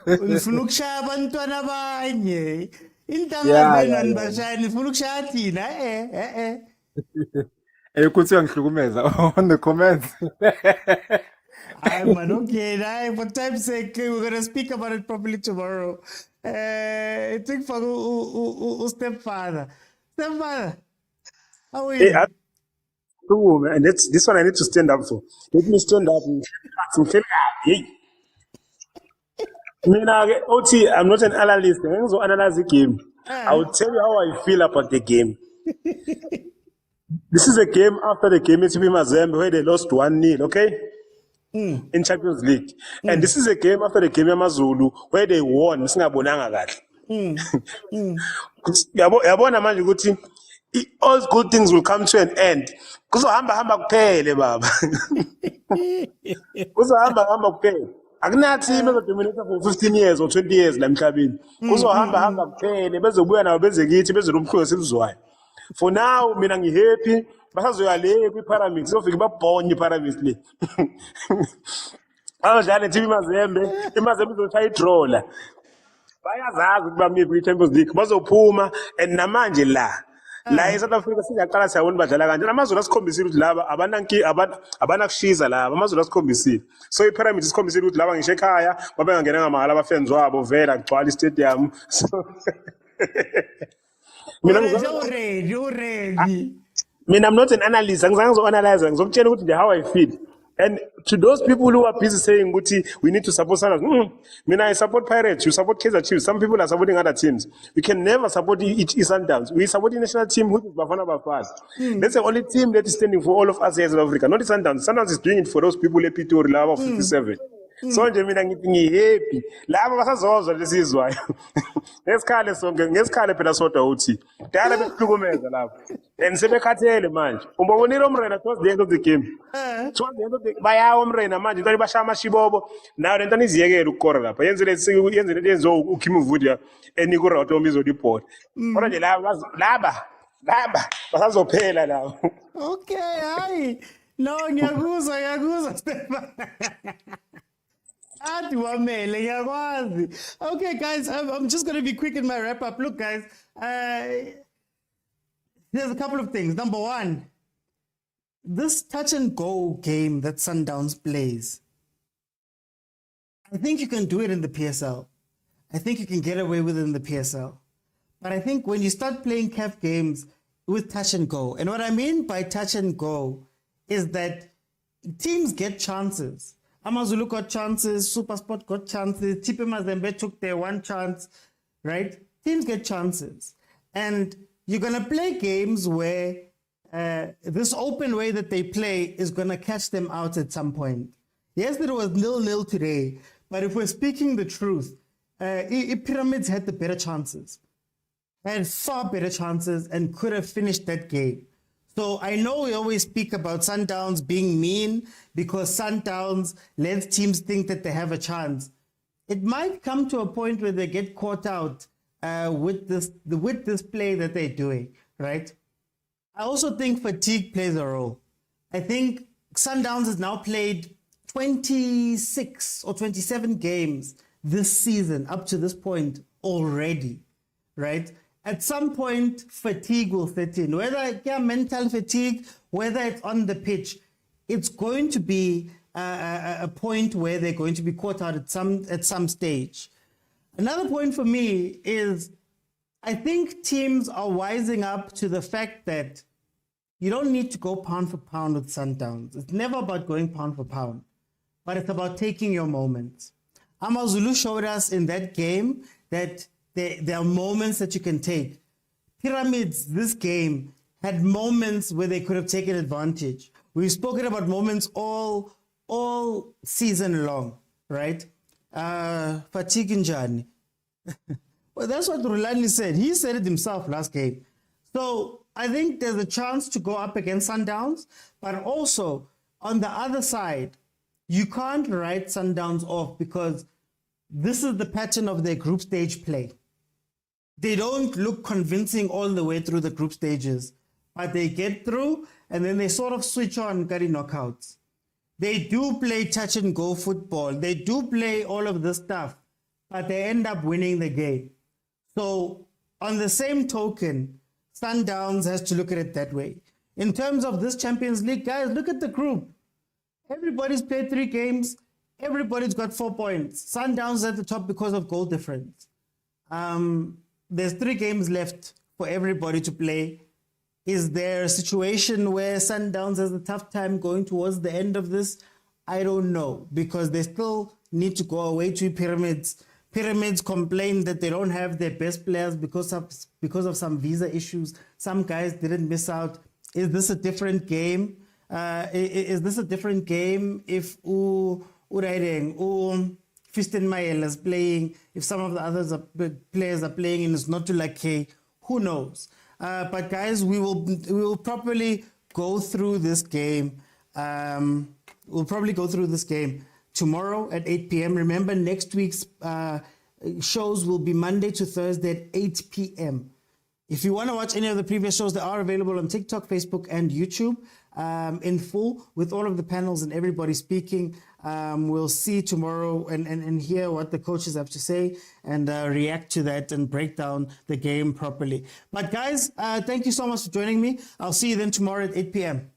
Nifuna ukushaya abantwana abanye. Intanga Yeah. zenu anibashaya, nifuna ukushaya thina. Kuthiwa ngihlukumeza on the comments. Hi man, okay, for time's sake, we're gonna speak about it properly tomorrow. I think for stepfather. Stepfather, how are you? And this one I need to stand up for. Let me stand up. OT, I'm not an analyst. I'm also analyze the game. I will tell you how I feel about the game. This is a game after the game in Mazembe where they lost 1-0, okay? In Champions League. And this is a game after the game in Mazulu where they won. Yabona manje ukuthi all good things will come to an end. Kuzohamba kuphele baba. Kuzohamba kuphele. Akunathi bezodominate for 15 years or 20 years la emhlabeni. Kuzohamba kuphele bezobuya nabo beze kithi bezolumkhosi elizwayo. For now mina ngihappy basazoya le kwi-pyramids sofika babhonye i-pyramids le. Abadlali team imazembe izoshaya i-draw la. Bayazazi ukuthi bamiphi kwi-Champions League bazophuma and namanje la eSouth Africa singaqala siyabona badlala kanjani. Amazulu asikhombisile ukuthi laba abanakushiza laba amazulu asikhombisile. So i-Pyramids isikhombisile ukuthi laba ngisho ekhaya babengangena ngamahhala abafans wabo vela kugcwala i-stadium. So Mina I'm not an analyst. Angizange ngizo-analyze. Ngizokutshela ukuthi how I feel. And to those people who are busy saying we need to support Sundowns, I support Pirates, you support Kaizer Chiefs. Some people are supporting other teams. We can never support each Sundowns. We support the national team, which is Bafana Bafana. That's the only team that is standing for all of us here in South Africa, not the Sundowns. Sundowns is doing it for those people happy to love of 57. So nje mina ngihappy laba basazozwa lesizwayo ngesikhale phela sodwa uthi dala besihlukumeza lapho and sebekhathele manje umbonile umrena towards the end of the game towards the end of the bayawo umrena manje into bashaya amashibobo nayo lento niziyekela ukukora lapha yenze uKim Vudia enika uRato Mizo report kodwa nje laba basazophela labo. Okay, hayi. No, ngiyakuzwa Stefan. Okay, guys, I'm just going to be quick in my wrap up. Look, guys, there's a couple of things. Number one, this touch and go game that Sundowns plays, I think you can do it in the PSL. I think you can get away with it in the PSL. But I think when you start playing CAF games with touch and go, and what I mean by touch and go is that teams get chances. Amazulu got chances, SuperSport got chances, TP Mazembe took their one chance, right? Teams get chances. And you're going to play games where this open way that they play is going to catch them out at some point. Yes, it was 0-0 today, but if we're speaking the truth, Pyramids had the better chances, had far better chances and could have finished that game. So I know we always speak about Sundowns being mean because Sundowns lets teams think that they have a chance. It might come to a point where they get caught out with this play that they're doing, right? I also think fatigue plays a role. I think Sundowns has now played 26 or 27 games this season up to this point already, right? At some point, fatigue will set in. Whether it's mental fatigue, whether it's on the pitch, it's going to be a point where they're going to be caught out at some stage. Another point for me is I think teams are wising up to the fact that you don't need to go pound for pound with Sundowns. It's never about going pound for pound, but it's about taking your moments. Amazulu showed us in that game that there are moments that you can take. Pyramids, this game, had moments where they could have taken advantage. We've spoken about moments all season long, right? Fatigue Njani. Well, that's what Rulani said. He said it himself last game. So I think there's a chance to go up against Sundowns, but also on the other side, you can't write Sundowns off because this is the pattern of their group stage play. They don't look convincing all the way through the group stages, but they get through and then they sort of switch on Kari knockouts. They do play touch and go football. They do play all of this stuff, but they end up winning the game. So on the same token, Sundowns has to look at it that way. In terms of this Champions League, guys, look at the group. Everybody's played 3 games. Everybody's got 4 points. Sundowns at the top because of goal difference. There's 3 games left for everybody to play. Is there a situation where Sundowns has a tough time going towards the end of this? I don't know, because they still need to go away to Pyramids. Pyramids complain that they don't have their best players because of some visa issues. Some guys didn't miss out. Is this a different game? Is this a different game if Fiston Mael is playing, if some of the other players are playing and it's not to like K? Who knows? But guys, we will properly go through this game. We'll probably go through this game tomorrow at 8 p.m. Remember, next week's shows will be Monday to Thursday at 8 p.m. If you want to watch any of the previous shows, they are available on TikTok, Facebook, and YouTube in full with all of the panels and everybody speaking. We'll see tomorrow and hear what the coaches have to say and react to that and break down the game properly. But guys, thank you so much for joining me. I'll see you then tomorrow at 8 p.m.